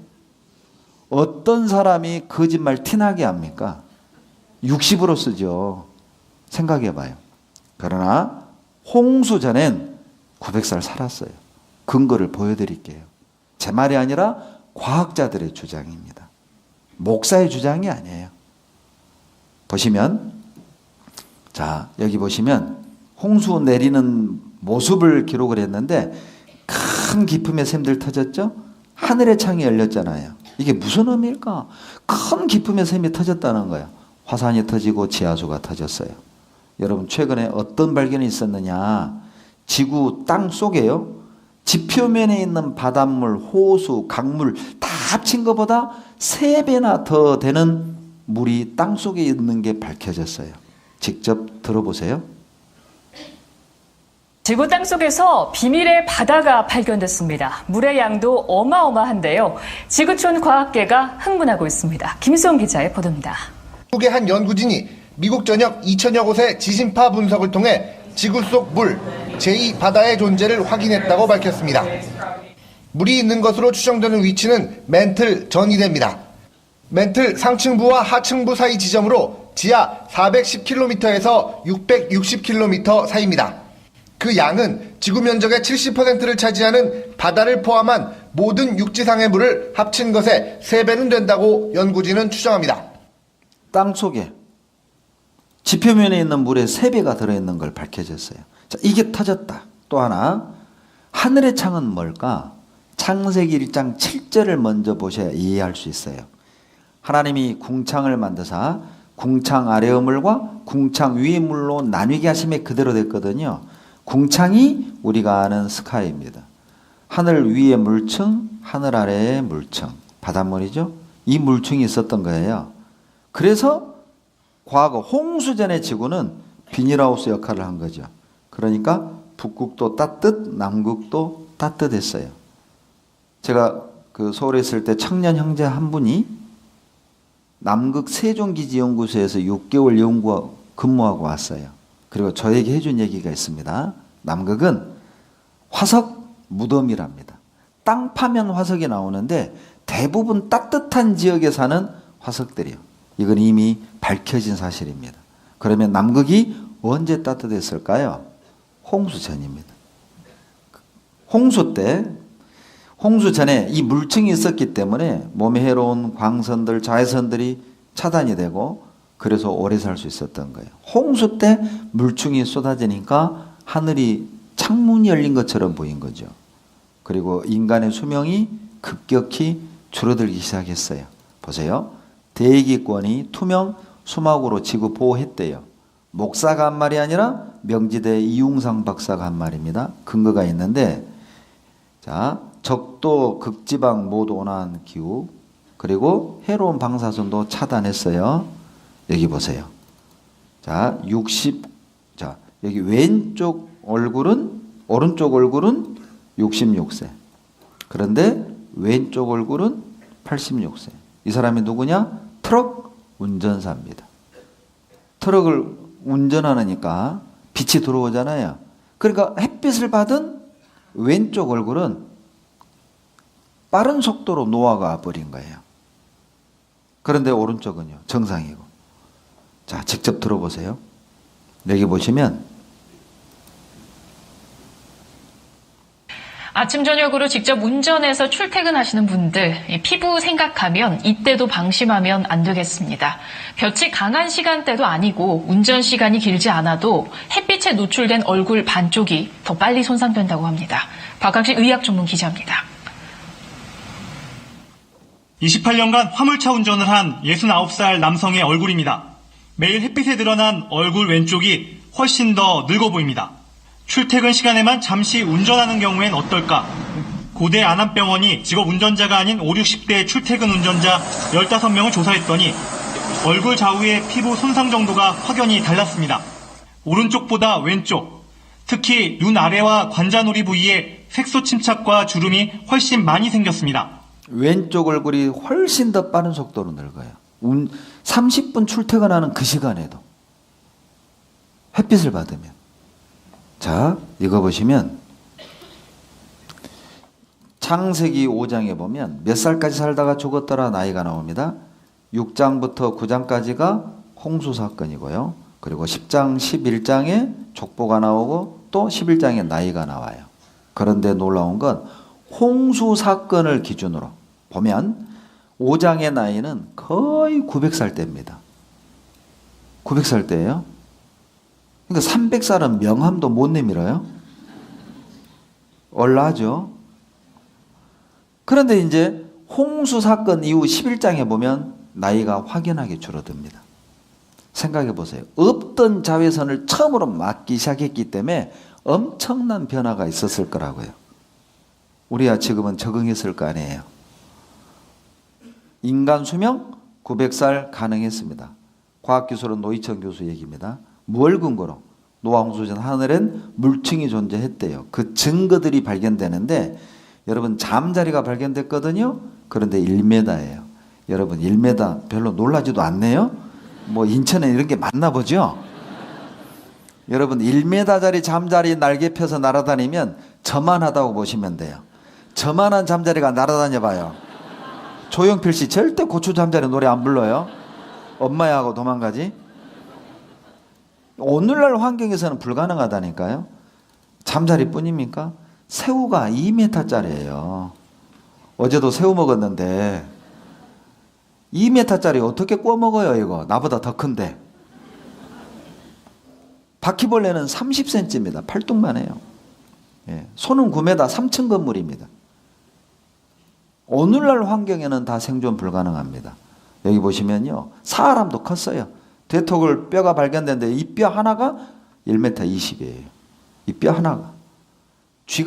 어떤 사람이 거짓말 티나게 합니까? 60으로 쓰죠. 생각해 봐요. 그러나 홍수 전엔 900살 살았어요. 근거를 보여드릴게요. 제 말이 아니라 과학자들의 주장입니다. 목사의 주장이 아니에요. 보시면, 자, 여기 보시면 홍수 내리는 모습을 기록을 했는데 큰 기품의 샘들 터졌죠? 하늘의 창이 열렸잖아요. 이게 무슨 의미일까? 큰 기품의 샘이 터졌다는 거예요. 화산이 터지고 지하수가 터졌어요. 여러분, 최근에 어떤 발견이 있었느냐? 지구 땅 속에요, 지표면에 있는 바닷물, 호수, 강물 다 합친 것보다 3배나 더 되는 물이 땅 속에 있는 게 밝혀졌어요. 직접 들어보세요. 지구 땅속에서 비밀의 바다가 발견됐습니다. 물의 양도 어마어마한데요. 지구촌 과학계가 흥분하고 있습니다. 김수영 기자의 보도입니다. 미국의 한 연구진이 미국 전역 2천여 곳의 지진파 분석을 통해 지구 속 물, 제2바다의 존재를 확인했다고 밝혔습니다. 물이 있는 것으로 추정되는 위치는 멘틀 전이대입니다. 멘틀 상층부와 하층부 사이 지점으로 지하 410km에서 660km 사이입니다. 그 양은 지구 면적의 70%를 차지하는 바다를 포함한 모든 육지상의 물을 합친 것의 3배는 된다고 연구진은 추정합니다. 땅 속에 지표면에 있는 물의 3배가 들어있는 걸 밝혀졌어요. 자, 이게 터졌다. 또 하나, 하늘의 창은 뭘까? 창세기 1장 7절을 먼저 보셔야 이해할 수 있어요. 하나님이 궁창을 만드사 궁창 아래의 물과 궁창 위의 물로 나뉘게 하심에 그대로 됐거든요. 궁창이 우리가 아는 스카이입니다. 하늘 위의 물층, 하늘 아래의 물층, 바닷물이죠. 이 물층이 있었던 거예요. 그래서 과거 홍수전의 지구는 비닐하우스 역할을 한 거죠. 그러니까 북극도 따뜻, 남극도 따뜻했어요. 제가 그 서울에 있을 때 청년 형제 한 분이 남극 세종기지연구소에서 6개월 근무하고 왔어요. 그리고 저에게 해준 얘기가 있습니다. 남극은 화석 무덤이랍니다. 땅 파면 화석이 나오는데 대부분 따뜻한 지역에 사는 화석들이요. 이건 이미 밝혀진 사실입니다. 그러면 남극이 언제 따뜻했을까요? 홍수 전입니다. 홍수 때, 홍수 전에 이 물층이 있었기 때문에 몸에 해로운 광선들, 자외선들이 차단이 되고 그래서 오래 살 수 있었던 거예요. 홍수 때 물층이 쏟아지니까 하늘이 창문이 열린 것처럼 보인 거죠. 그리고 인간의 수명이 급격히 줄어들기 시작했어요. 보세요. 대기권이 투명 수막으로 지구 보호했대요. 목사가 한 말이 아니라 명지대 이웅상 박사가 한 말입니다. 근거가 있는데, 자, 적도 극지방 모두 온화한 기후, 그리고 해로운 방사선도 차단했어요. 여기 보세요. 자, 자, 여기 왼쪽 얼굴은, 오른쪽 얼굴은 66세. 그런데 왼쪽 얼굴은 86세. 이 사람이 누구냐? 트럭 운전사입니다. 트럭을 운전하니까 빛이 들어오잖아요. 그러니까 햇빛을 받은 왼쪽 얼굴은 빠른 속도로 노화가 버린 거예요. 그런데 오른쪽은요, 정상이고. 자, 직접 들어보세요. 여기 보시면 아침 저녁으로 직접 운전해서 출퇴근하시는 분들, 피부 생각하면 이때도 방심하면 안 되겠습니다. 볕이 강한 시간대도 아니고 운전 시간이 길지 않아도 햇빛에 노출된 얼굴 반쪽이 더 빨리 손상된다고 합니다. 박학식 의학 전문 기자입니다. 28년간 화물차 운전을 한 69살 남성의 얼굴입니다. 매일 햇빛에 드러난 얼굴 왼쪽이 훨씬 더 늙어 보입니다. 출퇴근 시간에만 잠시 운전하는 경우엔 어떨까? 고대 안암병원이 직업 운전자가 아닌 5, 60대 출퇴근 운전자 15명을 조사했더니 얼굴 좌우의 피부 손상 정도가 확연히 달랐습니다. 오른쪽보다 왼쪽, 특히 눈 아래와 관자놀이 부위에 색소 침착과 주름이 훨씬 많이 생겼습니다. 왼쪽 얼굴이 훨씬 더 빠른 속도로 늙어요. 30분 출퇴근하는 그 시간에도 햇빛을 받으면. 자, 이거 보시면 창세기 5장에 보면 몇 살까지 살다가 죽었더라 나이가 나옵니다. 6장부터 9장까지가 홍수 사건이고요. 그리고 10장, 11장에 족보가 나오고 또 11장에 나이가 나와요. 그런데 놀라운 건 홍수 사건을 기준으로 보면 5장의 나이는 거의 900살 때입니다. 900살 때예요. 그러니까 300살은 명함도 못 내밀어요. 얼라죠. 그런데 이제 홍수 사건 이후 11장에 보면 나이가 확연하게 줄어듭니다. 생각해 보세요. 없던 자외선을 처음으로 맞기 시작했기 때문에 엄청난 변화가 있었을 거라고요. 우리야 지금은 적응했을 거 아니에요. 인간 수명 900살 가능했습니다. 과학기술은 노희천 교수 얘기입니다. 뭘 근거로? 노화홍수전 하늘엔 물층이 존재했대요. 그 증거들이 발견되는데 여러분 잠자리가 발견됐거든요. 그런데 1m예요. 여러분 1m 별로 놀라지도 않네요. 뭐 인천에 이런 게 많나 보죠. 여러분 1m짜리 잠자리 날개 펴서 날아다니면 저만하다고 보시면 돼요. 저만한 잠자리가 날아다녀 봐요. 조용필 씨 절대 고추 잠자리 노래 안 불러요. 엄마야 하고 도망가지. 오늘날 환경에서는 불가능하다니까요. 잠자리뿐입니까? 새우가 2m짜리예요. 어제도 새우 먹었는데 2m짜리 어떻게 구워 먹어요 이거. 나보다 더 큰데. 바퀴벌레는 30cm입니다. 팔뚝만 해요. 예. 소는 9m 3층 건물입니다. 오늘날 환경에는 다 생존 불가능합니다. 여기 보시면요. 사람도 컸어요. 대토굴 뼈가 발견됐는데 이 뼈 하나가 1m 20이에요. 이 뼈 하나가. 쥐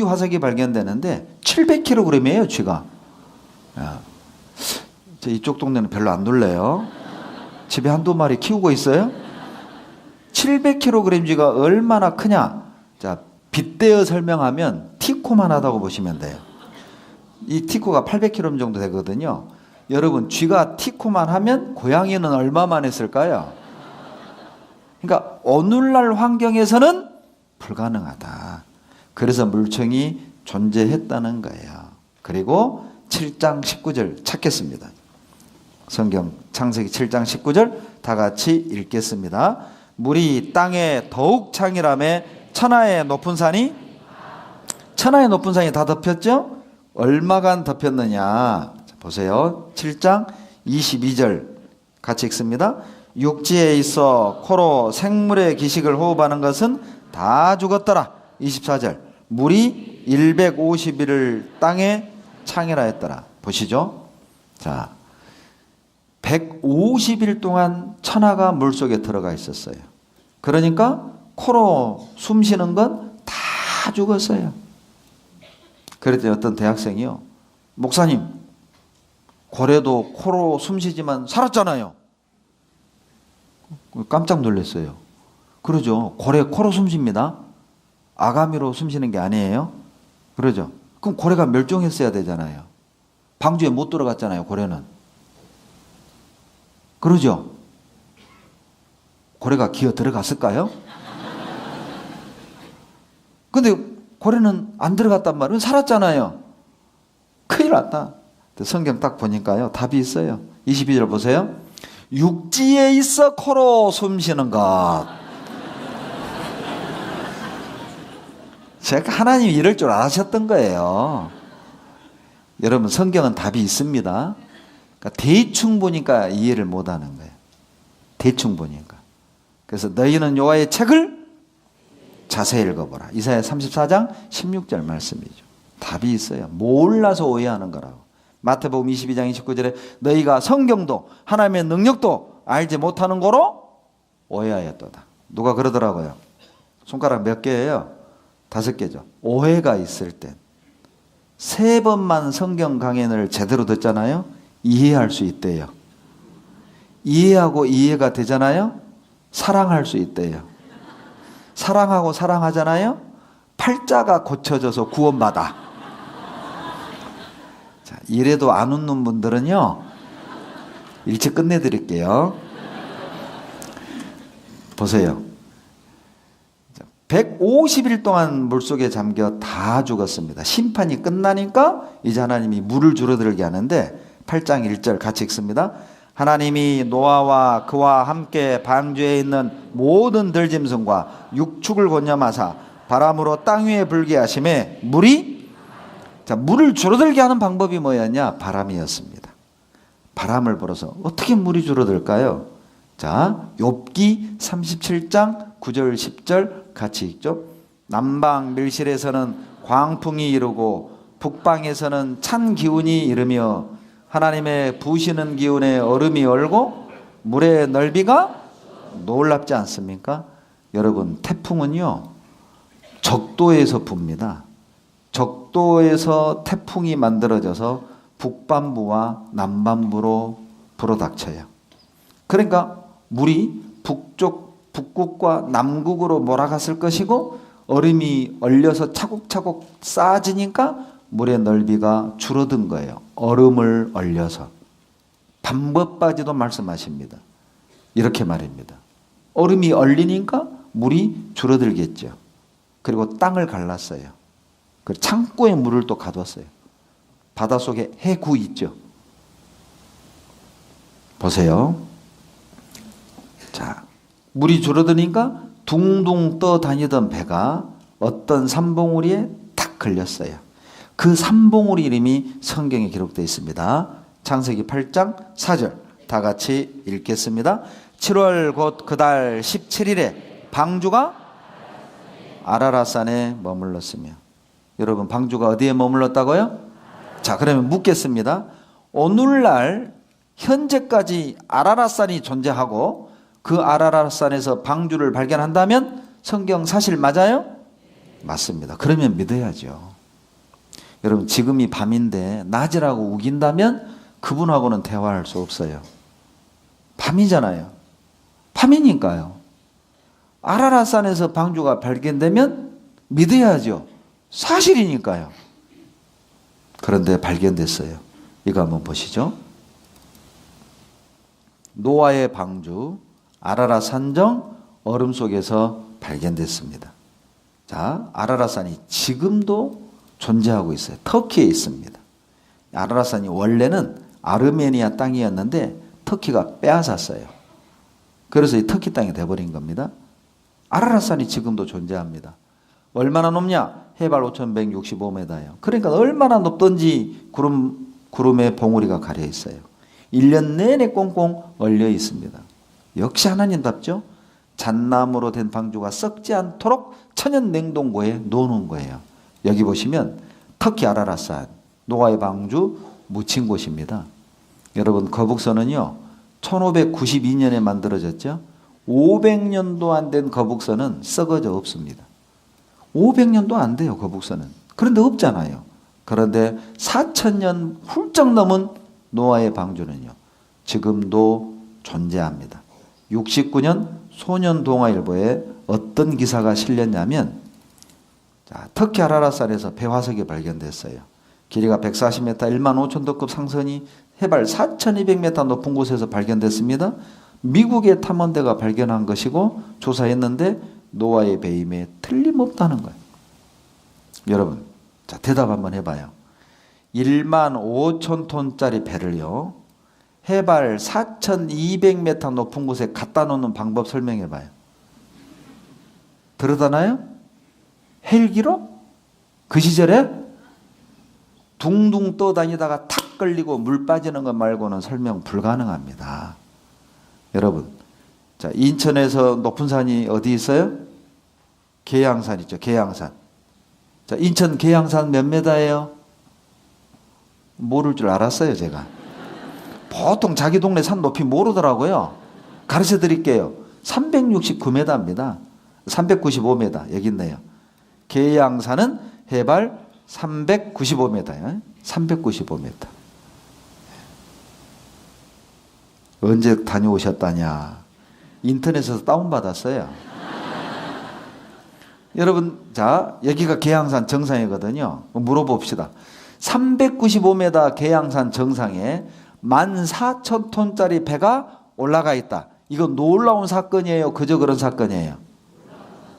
화석이 발견되는데 700kg이에요, 쥐가. 야, 이쪽 동네는 별로 안 놀래요. 집에 한두 마리 키우고 있어요? 700kg 쥐가 얼마나 크냐? 자, 빗대어 설명하면 티코만 하다고 보시면 돼요. 이 티코가 800kg 정도 되거든요. 여러분, 쥐가 티코만 하면 고양이는 얼마만 했을까요? 그러니까 오늘날 환경에서는 불가능하다. 그래서 물청이 존재했다는 거예요. 그리고 7장 19절 찾겠습니다. 성경 창세기 7장 19절 다 같이 읽겠습니다. 물이 땅에 더욱 창이라매 천하의 높은 산이 다 덮였죠? 얼마간 덮였느냐? 자, 보세요. 7장 22절 같이 읽습니다. 육지에 있어 코로 생물의 기식을 호흡하는 것은 다 죽었더라. 24절 물이 150일을 땅에 창이라 했더라. 보시죠. 자, 150일 동안 천하가 물속에 들어가 있었어요. 그러니까 코로 숨 쉬는 건 다 죽었어요. 그랬더니 어떤 대학생이요, 목사님, 고래도 코로 숨 쉬지만 살았잖아요. 깜짝 놀랐어요. 그러죠. 고래 코로 숨 쉽니다. 아가미로 숨 쉬는 게 아니에요. 그러죠. 그럼 고래가 멸종했어야 되잖아요. 방주에 못 들어갔잖아요, 고래는. 그러죠. 고래가 기어 들어갔을까요? 근데 고래는 안 들어갔단 말이에요. 살았잖아요. 큰일 났다. 성경 딱 보니까요, 답이 있어요. 22절 보세요. 육지에 있어 코로 숨 쉬는 것. 제가 하나님이 이럴 줄 아셨던 거예요. 여러분, 성경은 답이 있습니다. 그러니까 대충 보니까 이해를 못하는 거예요. 대충 보니까. 그래서 너희는 여호와의 책을 자세히 읽어보라. 이사야 34장 16절 말씀이죠. 답이 있어요. 몰라서 오해하는 거라고. 마태복음 22장 29절에 너희가 성경도 하나님의 능력도 알지 못하는 거로 오해하였도다. 누가 그러더라고요. 손가락 몇 개예요? 5개죠. 오해가 있을 땐 3번만 성경 강연을 제대로 듣잖아요. 이해할 수 있대요. 이해하고 이해가 되잖아요. 사랑할 수 있대요. 사랑하고 사랑하잖아요. 팔자가 고쳐져서 구원받아. 자, 이래도 안 웃는 분들은요, 일찍 끝내드릴게요. 보세요. 150일 동안 물속에 잠겨 다 죽었습니다. 심판이 끝나니까 이제 하나님이 물을 줄어들게 하는데 8장 1절 같이 읽습니다. 하나님이 노아와 그와 함께 방주에 있는 모든 들짐승과 육축을 권념하사 바람으로 땅 위에 불게 하심에 물을 줄어들게 하는 방법이 뭐였냐? 바람이었습니다. 바람을 불어서 어떻게 물이 줄어들까요? 자, 욥기 37장 9절 10절 같이 읽죠. 남방 밀실에서는 광풍이 이르고 북방에서는 찬 기운이 이르며 하나님의 부시는 기운에 얼음이 얼고 물의 넓이가 놀랍지 않습니까? 여러분, 태풍은요, 적도에서 붑니다. 적도에서 태풍이 만들어져서 북반부와 남반부로 불어닥쳐요. 그러니까 물이 북극과 남극으로 몰아갔을 것이고 얼음이 얼려서 차곡차곡 쌓아지니까 물의 넓이가 줄어든 거예요. 얼음을 얼려서. 방법까지도 말씀하십니다. 이렇게 말입니다. 얼음이 얼리니까 물이 줄어들겠죠. 그리고 땅을 갈랐어요. 그리고 창고에 물을 또 가뒀어요. 바닷속에 해구 있죠. 보세요. 자, 물이 줄어드니까 둥둥 떠다니던 배가 어떤 산봉우리에 탁 걸렸어요. 그 산봉우리 이름이 성경에 기록되어 있습니다. 창세기 8장 4절 다 같이 읽겠습니다. 7월 곧 그달 17일에 방주가 아라랏산에 머물렀으며. 여러분, 방주가 어디에 머물렀다고요? 자, 그러면 묻겠습니다. 오늘날 현재까지 아라랏산이 존재하고 그 아라랏산에서 방주를 발견한다면 성경 사실 맞아요? 맞습니다. 그러면 믿어야죠. 여러분 지금이 밤인데 낮이라고 우긴다면 그분하고는 대화할 수 없어요. 밤이잖아요. 밤이니까요. 아라랏산에서 방주가 발견되면 믿어야죠. 사실이니까요. 그런데 발견됐어요. 이거 한번 보시죠. 노아의 방주 아라랏 산정 얼음 속에서 발견됐습니다. 자, 아라랏산이 지금도 존재하고 있어요. 터키에 있습니다. 아라랏산이 원래는 아르메니아 땅이었는데 터키가 빼앗았어요. 그래서 이 터키 땅이 돼버린 겁니다. 아라랏산이 지금도 존재합니다. 얼마나 높냐? 해발 5,165m예요. 그러니까 얼마나 높던지 구름에 봉우리가 가려 있어요. 1년 내내 꽁꽁 얼려 있습니다. 역시 하나님답죠? 잣나무로 된 방주가 썩지 않도록 천연 냉동고에 놓는 거예요. 여기 보시면 터키 아라랏산 노아의 방주 묻힌 곳입니다. 여러분 거북선은요 1592년에 만들어졌죠. 500년도 안 된 거북선은 썩어져 없습니다. 500년도 안 돼요 거북선은. 그런데 없잖아요. 그런데 4000년 훌쩍 넘은 노아의 방주는요 지금도 존재합니다. 69년 소년동아일보에 어떤 기사가 실렸냐면 자, 터키 아라랏산에서 배화석이 발견됐어요. 길이가 140m, 15,000도급 상선이 해발 4,200m 높은 곳에서 발견됐습니다. 미국의 탐험대가 발견한 것이고 조사했는데 노아의 배임에 틀림없다는 거예요. 여러분, 자 대답 한번 해봐요. 15,000톤짜리 배를요 해발 4,200m 높은 곳에 갖다 놓는 방법 설명해봐요. 들어다나요? 헬기로? 그 시절에? 둥둥 떠다니다가 탁 걸리고 물 빠지는 것 말고는 설명 불가능합니다. 여러분, 자 인천에서 높은 산이 어디 있어요? 계양산 있죠. 계양산. 자 인천 계양산 몇 메다예요? 모를 줄 알았어요 제가. 보통 자기 동네 산 높이 모르더라고요. 가르쳐 드릴게요. 369m입니다. 395m 여기 있네요. 계양산은 해발 395m예요. 395m. 언제 다녀오셨다냐? 인터넷에서 다운받았어요. 여러분, 자, 여기가 계양산 정상이거든요. 물어봅시다. 395m 계양산 정상에 14,000톤짜리 배가 올라가 있다. 이거 놀라운 사건이에요? 그저 그런 사건이에요?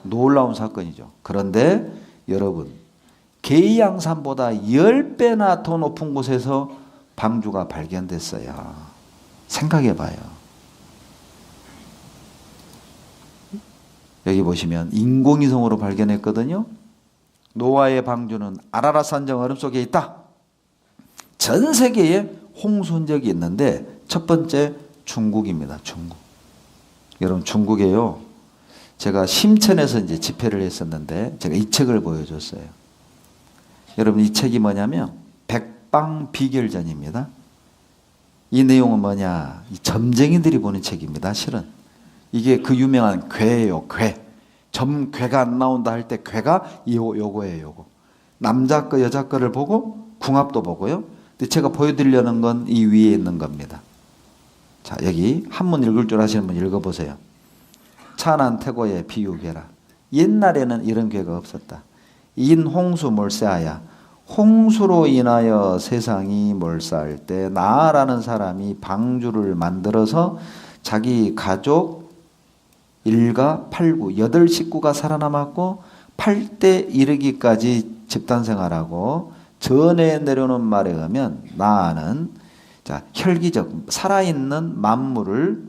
놀라운 사건이죠. 그런데 여러분, 계양산보다 10배나 더 높은 곳에서 방주가 발견됐어요. 생각해 봐요. 여기 보시면 인공위성으로 발견했거든요. 노아의 방주는 아라랏 산정 얼음 속에 있다. 전 세계에 홍수 흔적이 있는데 첫 번째 중국입니다. 중국. 여러분 중국에요. 제가 심천에서 이제 집회를 했었는데 제가 이 책을 보여줬어요. 여러분 이 책이 뭐냐면 백방비결전입니다. 이 내용은 뭐냐? 이 점쟁이들이 보는 책입니다. 실은 이게 그 유명한 괴예요. 괴. 점괴가 안 나온다 할 때 괴가 요거예요. 요거. 남자 거 여자 거를 보고 궁합도 보고요. 근데 제가 보여드리려는 건 이 위에 있는 겁니다. 자 여기 한문 읽을 줄 아시는 분 읽어보세요. 찬한 태고의 비유괴라. 옛날에는 이런 괴가 없었다. 인홍수 몰세하야. 홍수로 인하여 세상이 몰사할 때 나라는 사람이 방주를 만들어서 자기 가족 일가 8구 8식구가 살아남았고 8대 이르기까지 집단생활하고 전해 내려오는 말에 의하면 나는 자 혈기적 살아있는 만물을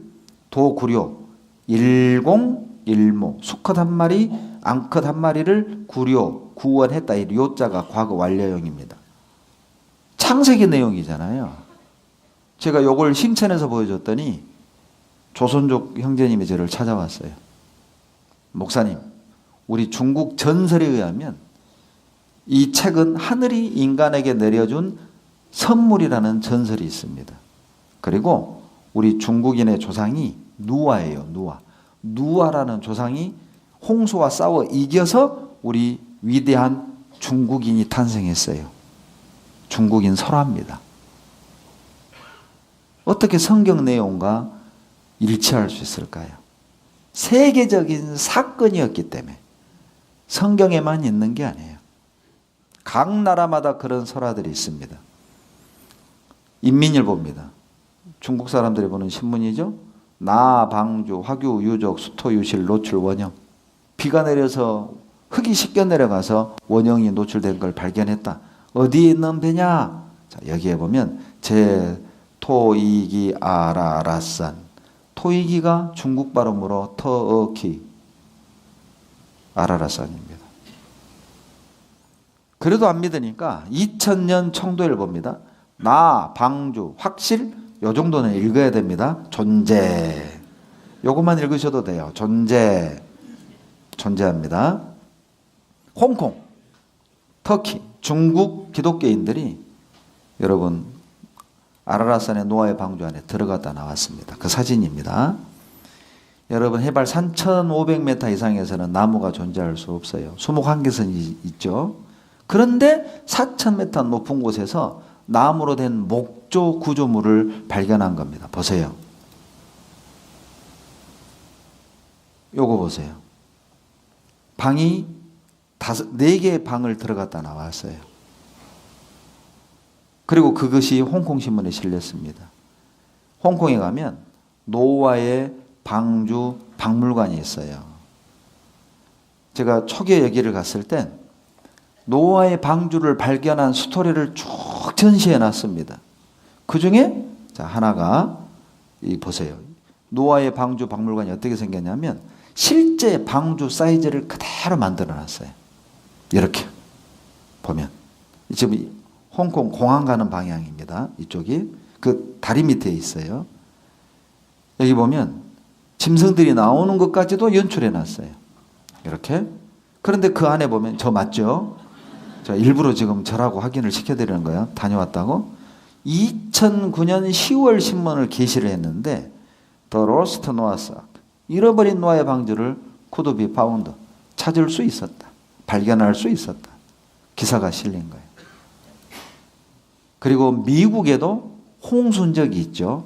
도구려 일공 수컷 한 마리 암컷 한 마리를 구원했다. 이 요자가 과거 완료형입니다. 창세기 내용이잖아요. 제가 요걸 신천에서 보여줬더니 조선족 형제님이 저를 찾아왔어요. 목사님, 우리 중국 전설에 의하면 이 책은 하늘이 인간에게 내려준 선물이라는 전설이 있습니다. 그리고 우리 중국인의 조상이 누아예요. 누아라는 조상이 홍수와 싸워 이겨서 우리 위대한 중국인이 탄생했어요. 중국인 설화입니다. 어떻게 성경 내용과 일치할 수 있을까요? 세계적인 사건이었기 때문에 성경에만 있는 게 아니에요. 각 나라마다 그런 설화들이 있습니다. 인민일보입니다. 중국 사람들이 보는 신문이죠. 나, 방주, 화교, 유족, 수토, 유실, 노출, 원형. 비가 내려서 흙이 씻겨 내려가서 원형이 노출된 걸 발견했다. 어디에 있는 배냐? 자, 여기에 보면 제 토이기 아라라산. 토이기가 중국 발음으로 터어키 아라라산입니다. 그래도 안 믿으니까 2000년 청도일보입니다. 나, 방주, 확실 요 정도는 읽어야 됩니다. 존재. 요것만 읽으셔도 돼요. 존재합니다. 홍콩, 터키, 중국 기독교인들이 여러분 아라라산의 노아의 방주 안에 들어갔다 나왔습니다. 그 사진입니다. 여러분 해발 3,500m 이상에서는 나무가 존재할 수 없어요. 수목 한계선이 있죠. 그런데 4,000m 높은 곳에서 나무로 된 목조 구조물을 발견한 겁니다. 보세요. 요거 보세요. 방이 4개의 방을 들어갔다 나왔어요. 그리고 그것이 홍콩 신문에 실렸습니다. 홍콩에 가면 노아의 방주 박물관이 있어요. 제가 초기에 여기를 갔을 땐 노아의 방주를 발견한 스토리를 쭉 전시해 놨습니다. 그 중에 자 하나가 보세요. 노아의 방주 박물관이 어떻게 생겼냐면 실제 방주 사이즈를 그대로 만들어 놨어요. 이렇게 보면 지금 홍콩 공항 가는 방향입니다. 이쪽이 그 다리 밑에 있어요. 여기 보면 짐승들이 나오는 것까지도 연출해 놨어요. 이렇게. 그런데 그 안에 보면 저 맞죠? 자, 일부러 지금 저라고 확인을 시켜드리는 거예요. 다녀왔다고. 2009년 10월 신문을 게시를 했는데 The Lost Noah's Ark, 잃어버린 노아의 방주를 could be found, 찾을 수 있었다. 발견할 수 있었다. 기사가 실린 거예요. 그리고 미국에도 홍수 흔적이 있죠.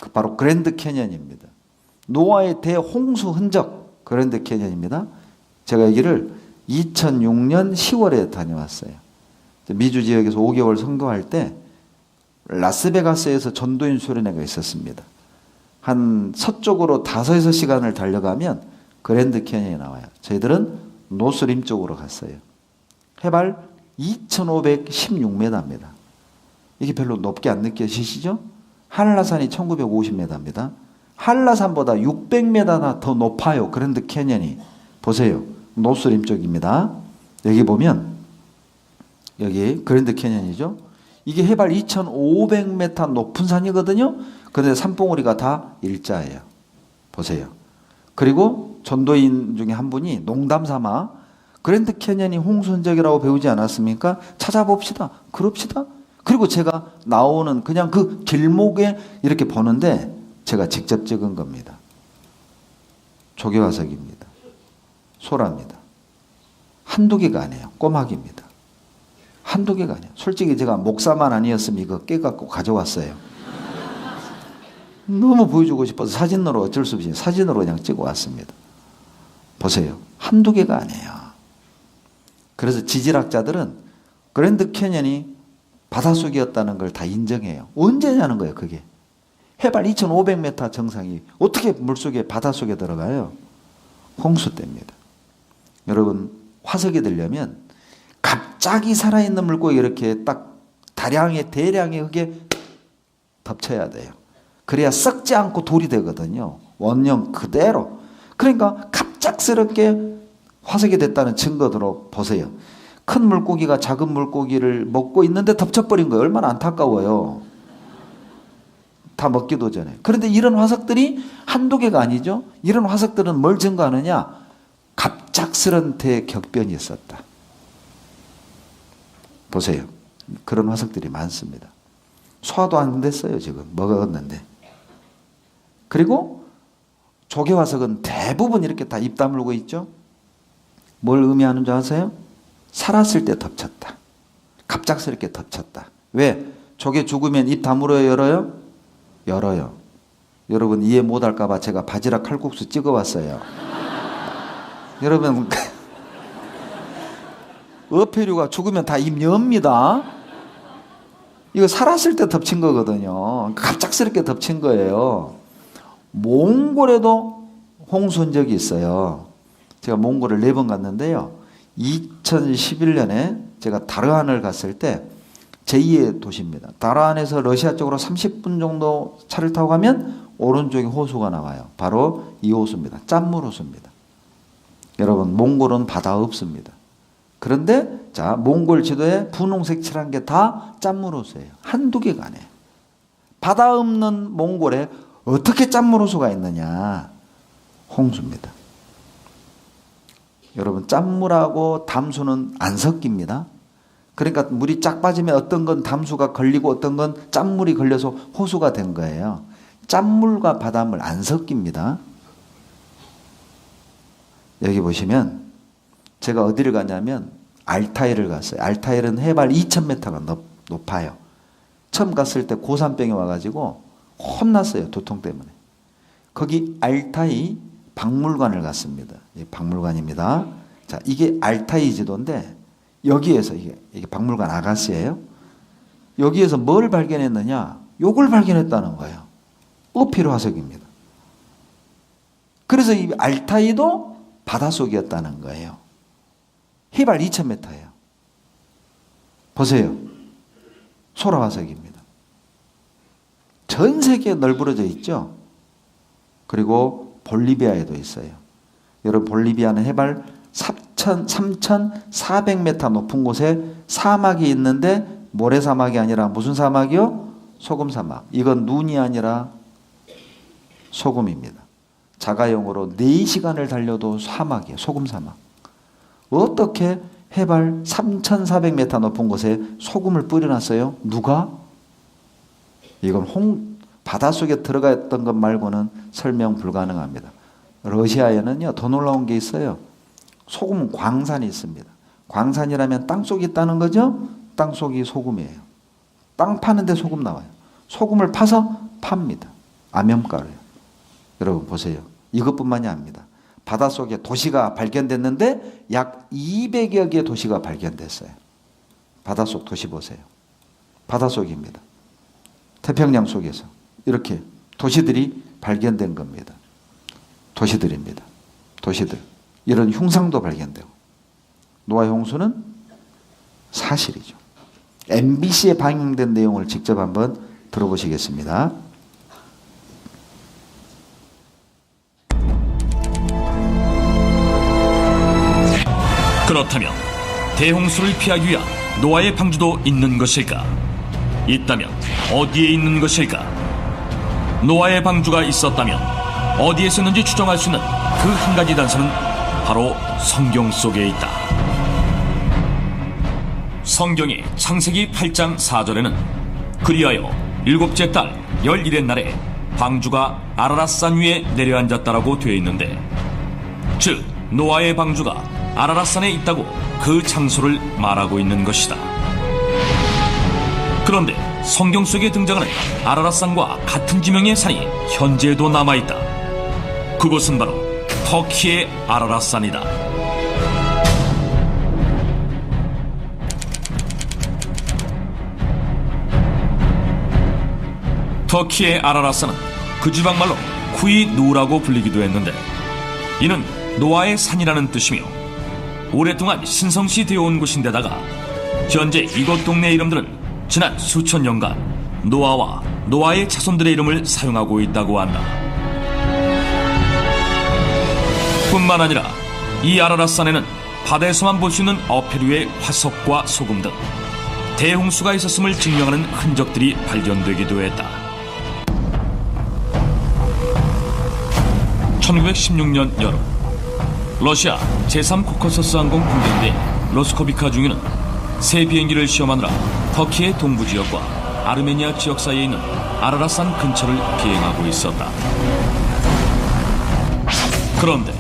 그 바로 그랜드 캐년입니다. 노아의 대홍수 흔적 그랜드 캐년입니다. 제가 여기를 2006년 10월에 다녀왔어요. 미주 지역에서 5개월 선교할 때 라스베가스에서 전도인 수련회가 있었습니다. 한 서쪽으로 5에서 시간을 달려가면 그랜드 캐년이 나와요. 저희들은 노스림 쪽으로 갔어요. 해발 2516m입니다. 이게 별로 높게 안 느껴지시죠? 한라산이 1950m입니다. 한라산보다 600m나 더 높아요. 그랜드 캐년이. 보세요. 노스림 쪽입니다. 여기 보면 여기 그랜드 캐년이죠. 이게 해발 2500m 높은 산이거든요. 그런데 산봉우리가 다 일자예요. 보세요. 그리고 전도인 중에 한 분이 농담 삼아 그랜드 캐년이 홍수 흔적이라고 배우지 않았습니까? 찾아봅시다. 그럽시다. 그리고 제가 나오는 그냥 그 길목에 이렇게 보는데 제가 직접 찍은 겁니다. 조개화석입니다. 소라입니다. 한두 개가 아니에요. 꼬막입니다. 한두 개가 아니에요. 솔직히 제가 목사만 아니었으면 이거 깨갖고 가져왔어요. 너무 보여주고 싶어서 사진으로 어쩔 수 없이 사진으로 그냥 찍어 왔습니다. 보세요. 한두 개가 아니에요. 그래서 지질학자들은 그랜드 캐년이 바닷속이었다는 걸 다 인정해요. 언제냐는 거예요, 그게. 해발 2500m 정상이 어떻게 물속에 바닷속에 들어가요? 홍수 때입니다. 여러분, 화석이 되려면 갑자기 살아있는 물고기 이렇게 딱 대량의 흙에 덮쳐야 돼요. 그래야 썩지 않고 돌이 되거든요. 원형 그대로. 그러니까 갑작스럽게 화석이 됐다는 증거로 보세요. 큰 물고기가 작은 물고기를 먹고 있는데 덮쳐버린 거예요. 얼마나 안타까워요. 다 먹기도 전에. 그런데 이런 화석들이 한두 개가 아니죠. 이런 화석들은 뭘 증거하느냐? 갑작스런 대격변이 있었다. 보세요. 그런 화석들이 많습니다. 소화도 안 됐어요. 지금 먹었는데. 그리고 조개화석은 대부분 이렇게 다 입 다물고 있죠. 뭘 의미하는 줄 아세요? 살았을 때 덮쳤다. 갑작스럽게 덮쳤다. 왜? 조개 죽으면 입 다물어요, 열어요? 열어요. 여러분 이해 못할까 봐 제가 바지락 칼국수 찍어왔어요. 여러분 어패류가 죽으면 다 입 엽니다. 이거 살았을 때 덮친 거거든요. 갑작스럽게 덮친 거예요. 몽골에도 홍수인 적이 있어요. 제가 몽골을 4번 갔는데요. 2011년에 제가 다르한을 갔을 때 제2의 도시입니다. 다르한에서 러시아 쪽으로 30분 정도 차를 타고 가면 오른쪽에 호수가 나와요. 바로 이 호수입니다. 짠물 호수입니다. 여러분 몽골은 바다 없습니다. 그런데 자 몽골 지도에 분홍색 칠한 게 다 짠물 호수예요. 한두 개가 아니에요. 바다 없는 몽골에 어떻게 짠물 호수가 있느냐. 홍수입니다. 여러분 짠물하고 담수는 안 섞입니다. 그러니까 물이 쫙 빠지면 어떤 건 담수가 걸리고 어떤 건 짠물이 걸려서 호수가 된 거예요. 짠물과 바닷물 안 섞입니다. 여기 보시면 제가 어디를 갔냐면 알타이를 갔어요. 알타이는 해발 2,000m가 높아요. 처음 갔을 때 고산병이 와가지고 혼났어요. 두통 때문에. 거기 알타이 박물관을 갔습니다. 박물관입니다. 자, 이게 알타이 지도인데 여기에서 이게 박물관 아가씨예요. 여기에서 뭘 발견했느냐? 요걸 발견했다는 거예요. 어필 화석입니다. 그래서 이 알타이도 바닷속이었다는 거예요. 해발 2,000m예요. 보세요. 소라 화석입니다. 전 세계에 널브러져 있죠. 그리고 볼리비아에도 있어요. 여러분 볼리비아는 해발 3,400m 높은 곳에 사막이 있는데 모래사막이 아니라 무슨 사막이요? 소금사막. 이건 눈이 아니라 소금입니다. 자가용으로 4시간을 달려도 사막이에요. 소금사막. 어떻게 해발 3,400m 높은 곳에 소금을 뿌려놨어요? 누가? 이건 바닷속에 들어가 있던 것 말고는 설명 불가능합니다. 러시아에는요, 더 놀라운 게 있어요. 소금 광산이 있습니다. 광산이라면 땅속에 있다는 거죠? 땅속이 소금이에요. 땅 파는데 소금 나와요. 소금을 파서 팝니다. 암염가루요. 여러분 보세요. 이것뿐만이 아닙니다. 바닷속에 도시가 발견됐는데 약 200여 개의 도시가 발견됐어요. 바닷속 도시 보세요. 바닷속입니다. 태평양 속에서 이렇게 도시들이 발견된 겁니다. 도시들입니다. 도시들. 이런 흉상도 발견되고. 노아의 홍수는 사실이죠. MBC에 방영된 내용을 직접 한번 들어보시겠습니다. 그렇다면 대홍수를 피하기 위한 노아의 방주도 있는 것일까? 있다면 어디에 있는 것일까? 노아의 방주가 있었다면 어디에 있었는지 추정할 수 있는 그 한 가지 단서는 바로 성경 속에 있다. 성경의 창세기 8장 4절에는 그리하여 7째 달 11의 날에 방주가 아라랏산 위에 내려앉았다라고 되어 있는데, 즉 노아의 방주가 아라랏산에 있다고 그 장소를 말하고 있는 것이다. 그런데 성경 속에 등장하는 아라랏산과 같은 지명의 산이 현재도 남아있다. 그곳은 바로 터키의 아라랏산이다. 터키의 아라랏산은 그 지방말로 쿠이누라고 불리기도 했는데, 이는 노아의 산이라는 뜻이며 오랫동안 신성시 되어온 곳인데다가 현재 이곳 동네 이름들은 지난 수천 년간 노아와 노아의 자손들의 이름을 사용하고 있다고 한다. 뿐만 아니라 이 아라랏산에는 바다에서만 볼 수 있는 어패류의 화석과 소금 등 대홍수가 있었음을 증명하는 흔적들이 발견되기도 했다. 1916년 여름, 러시아 제3코커서스 항공 군대인데 로스코비카 중위는 새 비행기를 시험하느라 터키의 동부 지역과 아르메니아 지역 사이에 있는 아라랏산 근처를 비행하고 있었다. 그런데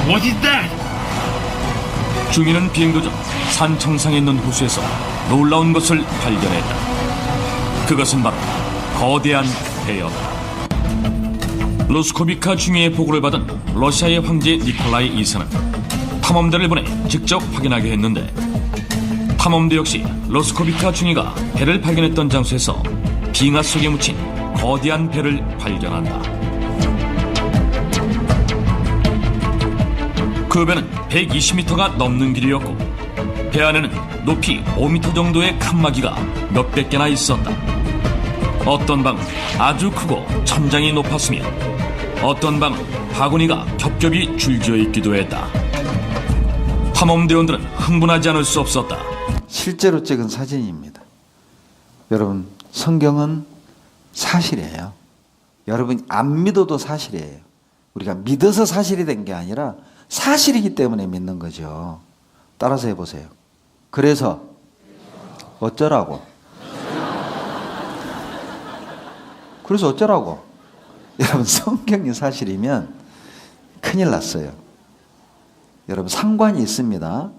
What is that? 중위는 비행도 전 산 정상에 있는 호수에서 놀라운 것을 발견했다. 그것은 바로 거대한 배였다. 로스코비카 중위의 보고를 받은 러시아의 황제 니콜라이 2세는 탐험대를 보내 직접 확인하게 했는데, 탐험대 역시 로스코비카 중위가 배를 발견했던 장소에서 빙하 속에 묻힌 거대한 배를 발견한다. 그 배는 120m가 넘는 길이었고, 배 안에는 높이 5m 정도의 칸막이가 몇백 개나 있었다. 어떤 방은 아주 크고 천장이 높았으며, 어떤 방은 바구니가 겹겹이 줄지어 있기도 했다. 탐험대원들은 흥분하지 않을 수 없었다. 실제로 찍은 사진입니다. 여러분, 성경은 사실이에요. 여러분 안 믿어도 사실이에요. 우리가 믿어서 사실이 된 게 아니라 사실이기 때문에 믿는 거죠. 따라서 해보세요. 그래서 어쩌라고? 그래서 어쩌라고? 여러분, 성경이 사실이면 큰일 났어요. 여러분, 상관이 있습니다.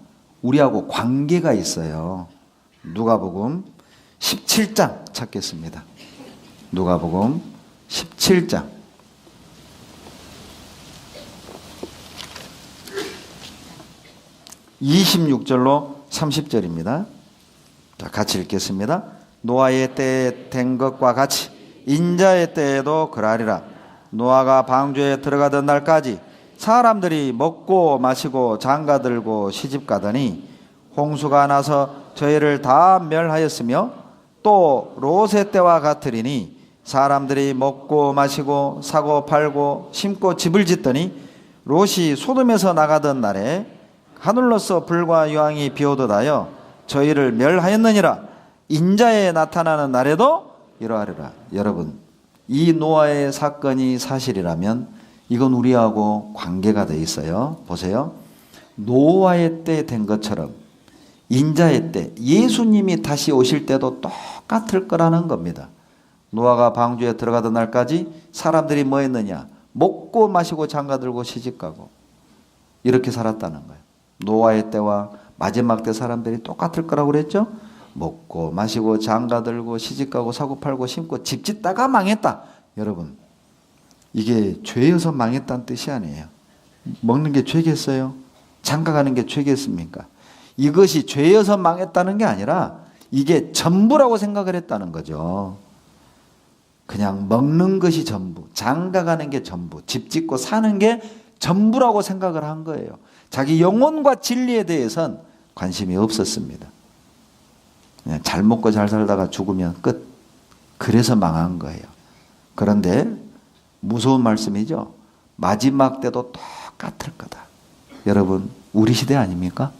우리하고 관계가 있어요. 누가복음 17장 찾겠습니다. 누가복음 17장. (26절로) (30절입니다) 자, 같이 읽겠습니다. 노아의 때에 된 것과 같이 인자의 때에도 그러하리라. 노아가 방주에 들어가던 날까지 사람들이 먹고 마시고 장가들고 시집가더니 홍수가 나서 저희를 다 멸하였으며, 또 롯의 때와 같으리니 사람들이 먹고 마시고 사고 팔고 심고 집을 짓더니 롯이 소돔에서 나가던 날에 하늘로서 불과 유황이 비오듯하여 저희를 멸하였느니라. 인자에 나타나는 날에도 이러하리라. 여러분, 이 노아의 사건이 사실이라면 이건 우리하고 관계가 돼 있어요. 보세요. 노아의 때 된 것처럼 인자의 때, 예수님이 다시 오실 때도 똑같을 거라는 겁니다. 노아가 방주에 들어가던 날까지 사람들이 뭐 했느냐? 먹고 마시고 장가들고 시집가고 이렇게 살았다는 거예요. 노아의 때와 마지막 때 사람들이 똑같을 거라고 그랬죠? 먹고 마시고 장가들고 시집가고 사고팔고 심고 집 짓다가 망했다. 여러분, 이게 죄여서 망했다는 뜻이 아니에요. 먹는 게 죄겠어요? 장가가는 게 죄겠습니까? 이것이 죄여서 망했다는 게 아니라 이게 전부라고 생각을 했다는 거죠. 그냥 먹는 것이 전부, 장가가는 게 전부, 집 짓고 사는 게 전부라고 생각을 한 거예요. 자기 영혼과 진리에 대해서는 관심이 없었습니다. 그냥 잘 먹고 잘 살다가 죽으면 끝. 그래서 망한 거예요. 그런데 무서운 말씀이죠. 마지막 때도 똑같을 거다. 여러분, 우리 시대 아닙니까?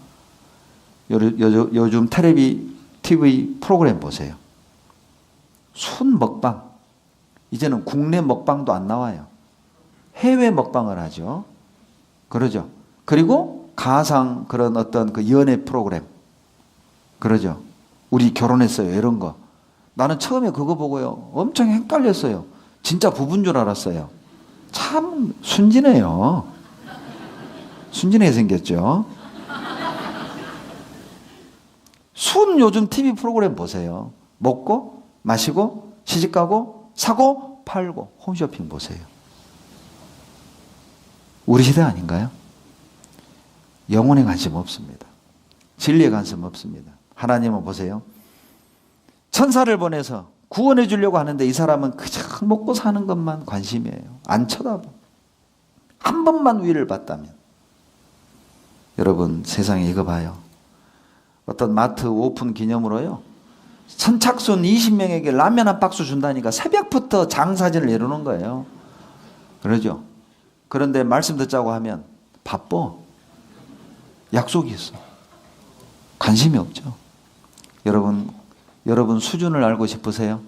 요즘 텔레비 TV 프로그램 보세요. 순 먹방. 이제는 국내 먹방도 안 나와요. 해외 먹방을 하죠. 그러죠. 그리고 가상 그런 어떤 그 연애 프로그램. 그러죠. 우리 결혼했어요. 이런 거. 나는 처음에 그거 보고요. 엄청 헷갈렸어요. 진짜 부부인 줄 알았어요. 참 순진해요. 순진하게 생겼죠. 순 요즘 TV 프로그램 보세요. 먹고 마시고 시집가고 사고 팔고 홈쇼핑 보세요. 우리 시대 아닌가요? 영혼에 관심 없습니다. 진리에 관심 없습니다. 하나님은 보세요. 천사를 보내서 구원해 주려고 하는데 이 사람은 그저 먹고 사는 것만 관심이에요. 안 쳐다봐. 한 번만 위를 봤다면. 여러분, 세상에 이거 봐요. 어떤 마트 오픈 기념으로요. 선착순 20명에게 라면 한 박스 준다니까 새벽부터 장사진을 이루는 거예요. 그러죠. 그런데 말씀 듣자고 하면 바빠. 약속이 있어. 관심이 없죠. 여러분 수준을 알고 싶으세요?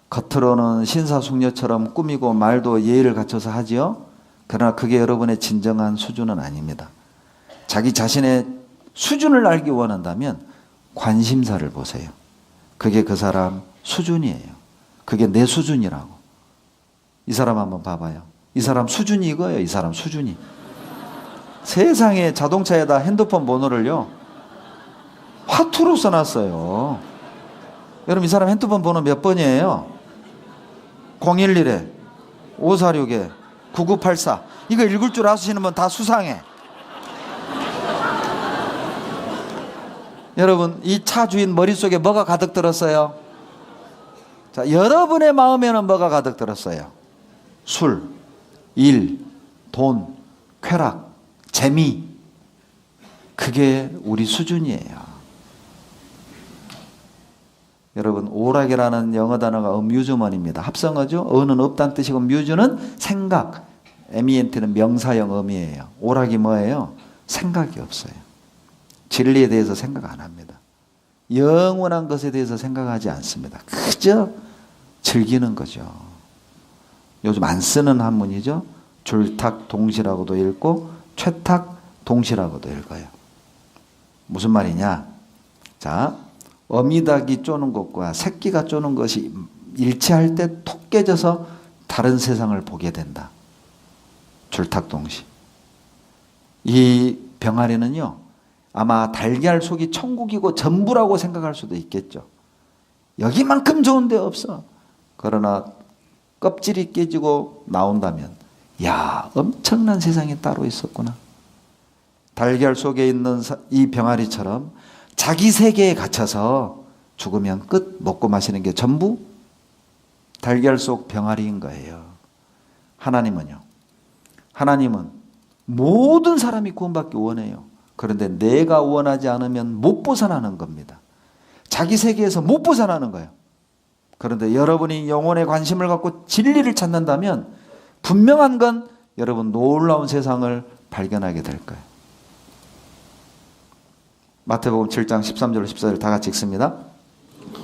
겉으로는 신사숙녀처럼 꾸미고 말도 예의를 갖춰서 하지요. 그러나 그게 여러분의 진정한 수준은 아닙니다. 자기 자신의 수준을 알기 원한다면 관심사를 보세요. 그게 그 사람 수준이에요. 그게 내 수준이라고. 이 사람 한번 봐봐요. 이 사람 수준이 이거예요. 이 사람 수준이. 세상에 자동차에다 핸드폰 번호를요 화투로 써놨어요. 여러분 이 사람 핸드폰 번호 몇 번이에요? 011에 546에 9984. 이거 읽을 줄 아시는 분 다 수상해. 여러분 이 차 주인 머릿속에 뭐가 가득 들었어요? 자, 여러분의 마음에는 뭐가 가득 들었어요? 술, 일, 돈, 쾌락, 재미. 그게 우리 수준이에요. 여러분 오락이라는 영어 단어가 어뮤즈먼입니다. 합성어죠. 어는 없다는 뜻이고 뮤즈는 생각. MENT는 명사형 어미예요. 오락이 뭐예요? 생각이 없어요. 진리에 대해서 생각 안 합니다. 영원한 것에 대해서 생각하지 않습니다. 그저 즐기는 거죠. 요즘 안 쓰는 한문이죠. 줄탁동시라고도 읽고 최탁동시라고도 읽어요. 무슨 말이냐? 자, 어미닭이 쪼는 것과 새끼가 쪼는 것이 일치할 때 톡 깨져서 다른 세상을 보게 된다. 줄탁동시. 이 병아리는요, 아마 달걀 속이 천국이고 전부라고 생각할 수도 있겠죠. 여기만큼 좋은 데 없어. 그러나 껍질이 깨지고 나온다면, 야, 엄청난 세상이 따로 있었구나. 달걀 속에 있는 이 병아리처럼 자기 세계에 갇혀서 죽으면 끝, 먹고 마시는 게 전부 달걀 속 병아리인 거예요. 하나님은요, 하나님은 모든 사람이 구원받기 원해요. 그런데 내가 원하지 않으면 못 벗어나는 겁니다. 자기 세계에서 못 벗어나는 거예요. 그런데 여러분이 영혼에 관심을 갖고 진리를 찾는다면 분명한 건 여러분 놀라운 세상을 발견하게 될 거예요. 마태복음 7장 13절 14절 다 같이 읽습니다.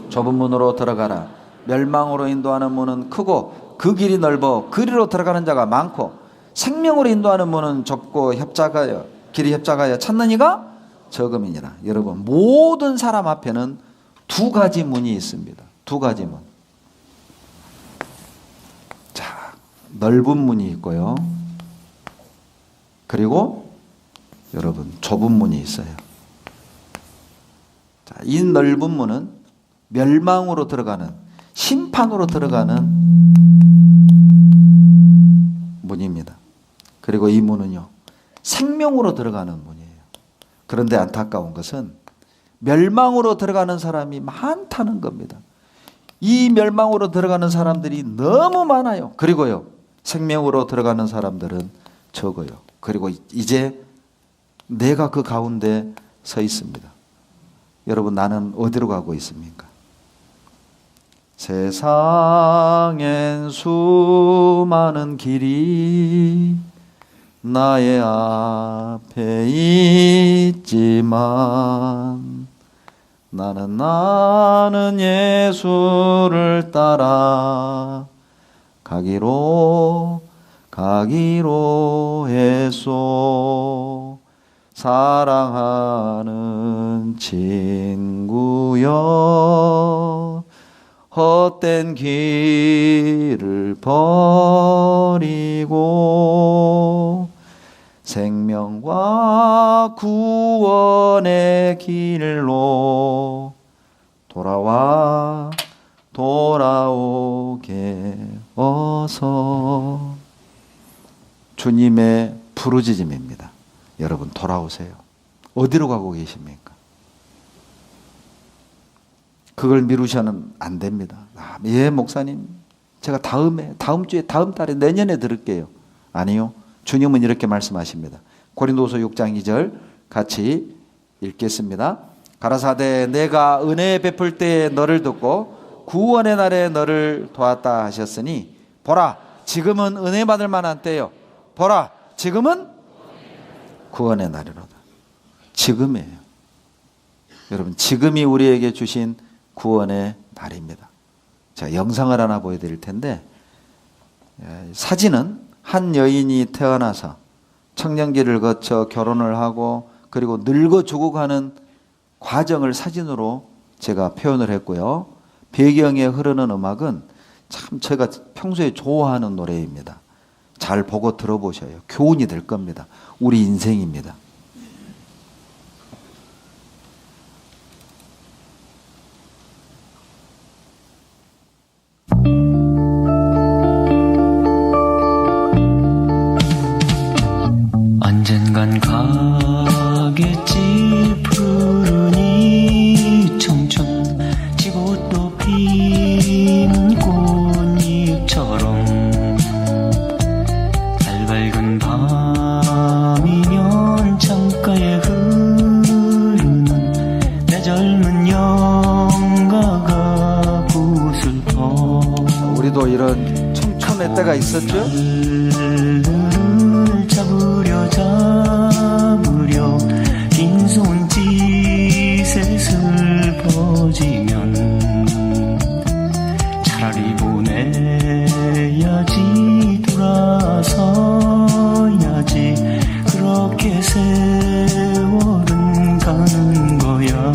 좁은 문으로 들어가라. 멸망으로 인도하는 문은 크고 그 길이 넓어 그리로 들어가는 자가 많고 생명으로 인도하는 문은 좁고 협착하여 길이 협착하여 찾는 이가 적음이니라. 여러분 모든 사람 앞에는 두 가지 문이 있습니다. 두 가지 문. 자, 넓은 문이 있고요. 그리고 여러분 좁은 문이 있어요. 자, 이 넓은 문은 멸망으로 들어가는, 심판으로 들어가는 문입니다. 그리고 이 문은요, 생명으로 들어가는 문이에요. 그런데 안타까운 것은 멸망으로 들어가는 사람이 많다는 겁니다. 이 멸망으로 들어가는 사람들이 너무 많아요. 그리고요, 생명으로 들어가는 사람들은 적어요. 그리고 이제 내가 그 가운데 서 있습니다. 여러분, 나는 어디로 가고 있습니까? 세상엔 수많은 길이 나의 앞에 있지만 나는 예수를 따라 가기로 했소. 사랑하는 친구여, 헛된 길을 버리고 생명과 구원의 길로 돌아오게 어서. 주님의 부르짖음입니다. 여러분, 돌아오세요. 어디로 가고 계십니까? 그걸 미루셔는 안 됩니다. 예, 목사님, 제가 다음 주에, 다음 달에, 내년에 들을게요. 아니요. 주님은 이렇게 말씀하십니다. 고린도서 6장 2절 같이 읽겠습니다. 가라사대 내가 은혜 베풀 때에 너를 듣고 구원의 날에 너를 도왔다 하셨으니 보라, 지금은 은혜 받을 만한 때요. 보라, 지금은 구원의 날이로다. 지금이에요. 여러분, 지금이 우리에게 주신 구원의 날입니다. 자, 영상을 하나 보여드릴 텐데, 사진은 한 여인이 태어나서 청년기를 거쳐 결혼을 하고 그리고 늙어 죽어가는 과정을 사진으로 제가 표현을 했고요. 배경에 흐르는 음악은 참 제가 평소에 좋아하는 노래입니다. 잘 보고 들어보셔요. 교훈이 될 겁니다. 우리 인생입니다. 언젠간 가겠지 푸른 이 청춘 지고 또 피는 꽃잎처럼 달 밝은 밤이면 창가에 흐르는 내 젊은 영가가 부슬퍼 우리도 이런 청춘의 때가 있었죠? 잡으려 긴 손짓에 슬퍼지면 차라리 보내야지 돌아서야지 그렇게 세월은 가는 거야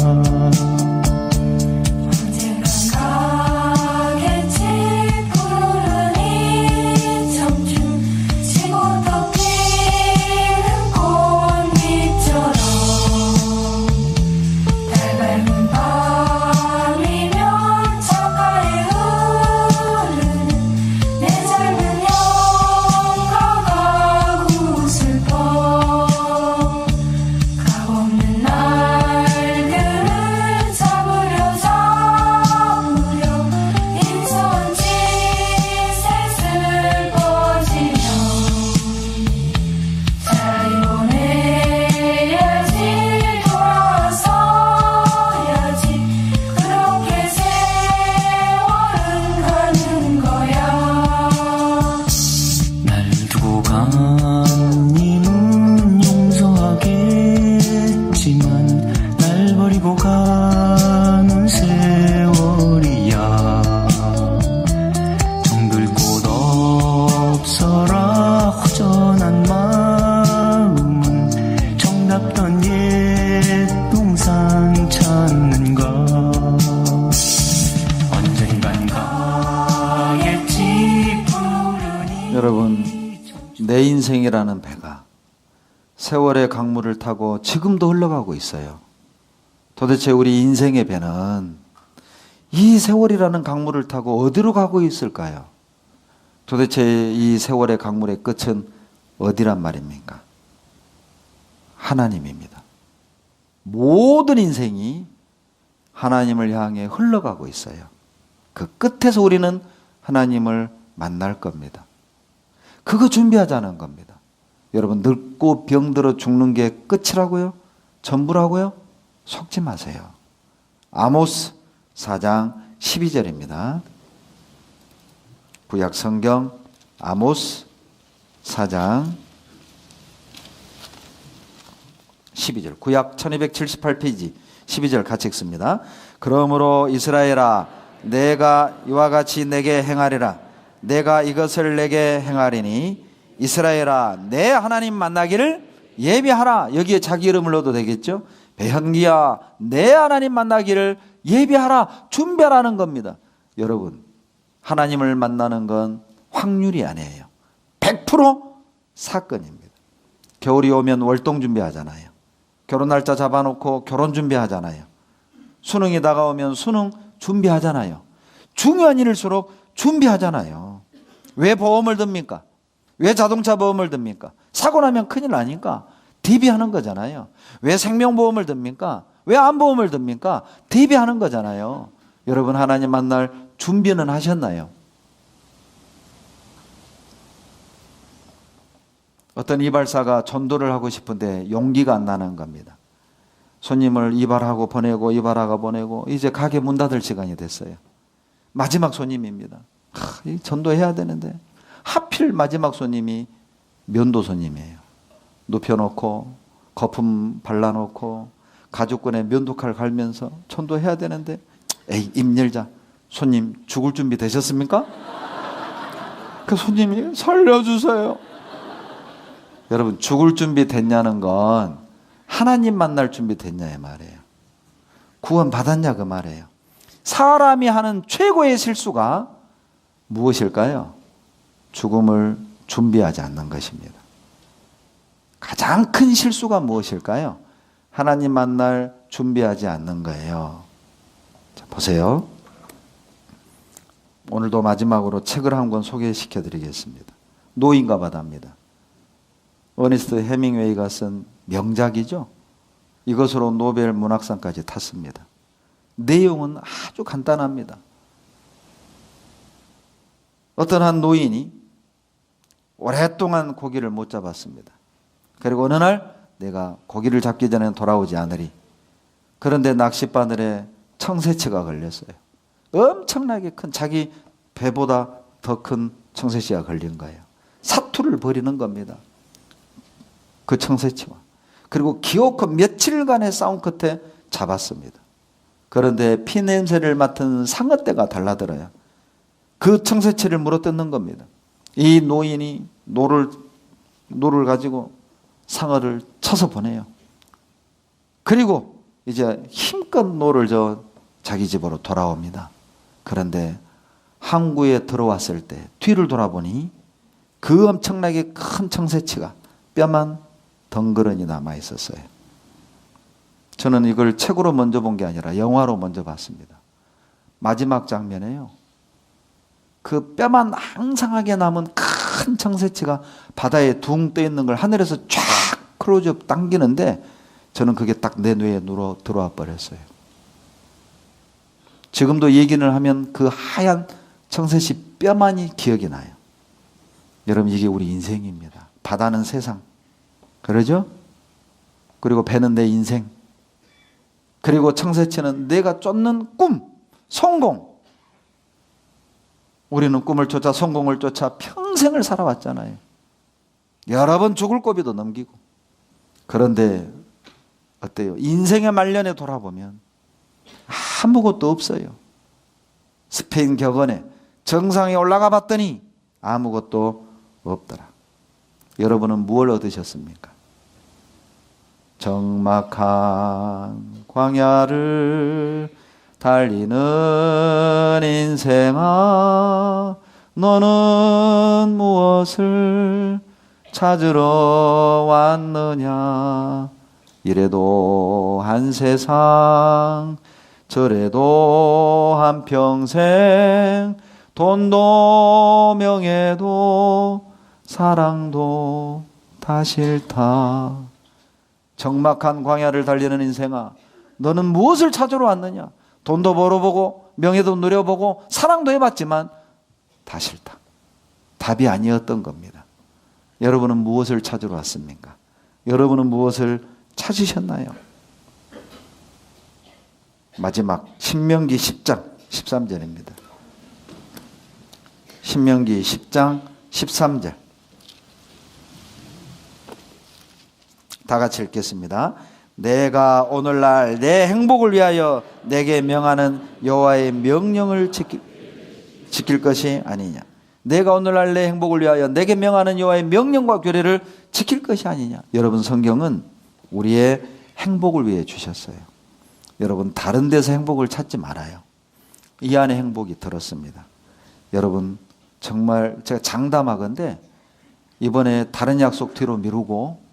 여러분, 내 인생이라는 배가 세월의 강물을 타고 지금도 흘러가고 있어요. 도대체 우리 인생의 배는 이 세월이라는 강물을 타고 어디로 가고 있을까요? 도대체 이 세월의 강물의 끝은 어디란 말입니까? 하나님입니다. 모든 인생이 하나님을 향해 흘러가고 있어요. 그 끝에서 우리는 하나님을 만날 겁니다. 그거 준비하자는 겁니다. 여러분, 늙고 병들어 죽는 게 끝이라고요? 전부라고요? 속지 마세요. 아모스 4장 12절입니다. 구약 성경 아모스 4장 12절. 구약 1278페이지 12절 같이 읽습니다. 그러므로 이스라엘아, 내가 이와 같이 내게 행하리라. 내가 이것을 내게 행하리니 이스라엘아, 내 하나님 만나기를 예비하라. 여기에 자기 이름을 넣어도 되겠죠? 배현기야, 내 하나님 만나기를 예비하라. 준비하라는 겁니다. 여러분, 하나님을 만나는 건 확률이 아니에요. 100% 사건입니다. 겨울이 오면 월동 준비하잖아요. 결혼 날짜 잡아놓고 결혼 준비하잖아요. 수능이 다가오면 수능 준비하잖아요. 중요한 일일수록 준비하잖아요. 왜 보험을 듭니까? 왜 자동차 보험을 듭니까? 사고 나면 큰일 나니까 대비하는 거잖아요. 왜 생명보험을 듭니까? 왜 암보험을 듭니까? 대비하는 거잖아요. 여러분, 하나님 만날 준비는 하셨나요? 어떤 이발사가 전도를 하고 싶은데 용기가 안 나는 겁니다. 손님을 이발하고 보내고 이발하고 보내고 이제 가게 문 닫을 시간이 됐어요. 마지막 손님입니다. 전도해야 되는데 하필 마지막 손님이 면도 손님이에요. 눕혀놓고 거품 발라놓고 가죽끈에 면도칼 갈면서 전도해야 되는데 에이, 입 열자. 손님 죽을 준비 되셨습니까? 그 손님이 살려주세요. 여러분, 죽을 준비 됐냐는 건 하나님 만날 준비 됐냐 이 말이에요. 구원 받았냐 그 말이에요. 사람이 하는 최고의 실수가 무엇일까요? 죽음을 준비하지 않는 것입니다. 가장 큰 실수가 무엇일까요? 하나님 만날 준비하지 않는 거예요. 자, 보세요. 오늘도 마지막으로 책을 한 권 소개시켜 드리겠습니다. 노인과 바다입니다. 어니스트 해밍웨이가 쓴 명작이죠. 이것으로 노벨 문학상까지 탔습니다. 내용은 아주 간단합니다. 어떤 한 노인이 오랫동안 고기를 못 잡았습니다. 그리고 어느 날 내가 고기를 잡기 전에 돌아오지 않으리. 그런데 낚싯바늘에 청새치가 걸렸어요. 엄청나게 큰, 자기 배보다 더 큰 청새치가 걸린 거예요. 사투를 벌이는 겁니다. 그 청새치와. 그리고 기어코 며칠간의 싸움 끝에 잡았습니다. 그런데 피 냄새를 맡은 상어떼가 달라들어요. 그 청새치를 물어뜯는 겁니다. 이 노인이 노를 가지고 상어를 쳐서 보내요. 그리고 이제 힘껏 노를 자기 집으로 돌아옵니다. 그런데 항구에 들어왔을 때 뒤를 돌아보니 그 엄청나게 큰 청새치가 뼈만 덩그러니 남아 있었어요. 저는 이걸 책으로 먼저 본 게 아니라 영화로 먼저 봤습니다. 마지막 장면에요. 그 뼈만 앙상하게 남은 큰 청새치가 바다에 둥 떠 있는 걸 하늘에서 쫙 클로즈업 당기는데 저는 그게 딱 내 뇌에 들어와 버렸어요. 지금도 얘기를 하면 그 하얀 청새치 뼈만이 기억이 나요. 여러분, 이게 우리 인생입니다. 바다는 세상, 그러죠? 그리고 배는 내 인생, 그리고 청새치는 내가 쫓는 꿈, 성공. 우리는 꿈을 쫓아 성공을 쫓아 평생을 살아왔잖아요. 여러 번 죽을 고비도 넘기고. 그런데 어때요? 인생의 말년에 돌아보면 아무것도 없어요. 스페인 격언에 정상에 올라가 봤더니 아무것도 없더라. 여러분은 무엇을 얻으셨습니까? 적막한 광야를 달리는 인생아, 너는 무엇을 찾으러 왔느냐? 이래도 한 세상, 저래도 한 평생, 돈도 명예도 사랑도 다 싫다. 적막한 광야를 달리는 인생아, 너는 무엇을 찾으러 왔느냐? 돈도 벌어보고 명예도 누려보고 사랑도 해봤지만 다 싫다. 답이 아니었던 겁니다. 여러분은 무엇을 찾으러 왔습니까? 여러분은 무엇을 찾으셨나요? 마지막 신명기 10장 13절입니다. 신명기 10장 13절. 다 같이 읽겠습니다. 내가 오늘날 내 행복을 위하여 내게 명하는 여호와의 명령을 지킬 것이 아니냐. 내가 오늘날 내 행복을 위하여 내게 명하는 여호와의 명령과 규례를 지킬 것이 아니냐. 여러분, 성경은 우리의 행복을 위해 주셨어요. 여러분, 다른 데서 행복을 찾지 말아요. 이 안에 행복이 들었습니다. 여러분, 정말 제가 장담하건대 이번에 다른 약속 뒤로 미루고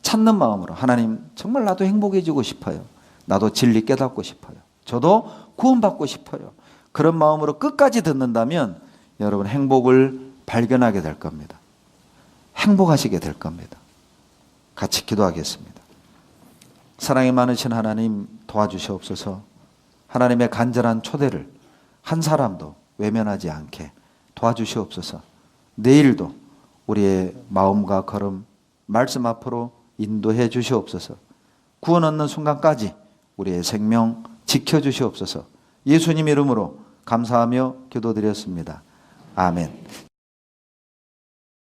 찾는 마음으로, 하나님 정말 나도 행복해지고 싶어요. 나도 진리 깨닫고 싶어요. 저도 구원받고 싶어요. 그런 마음으로 끝까지 듣는다면 여러분, 행복을 발견하게 될 겁니다. 행복하시게 될 겁니다. 같이 기도하겠습니다. 사랑이 많으신 하나님, 도와주시옵소서. 하나님의 간절한 초대를 한 사람도 외면하지 않게 도와주시옵소서. 내일도 우리의 마음과 걸음, 말씀 앞으로 인도해 주시옵소서. 구원 얻는 순간까지 우리의 생명 지켜주시옵소서. 예수님 이름으로 감사하며 기도드렸습니다. 아멘.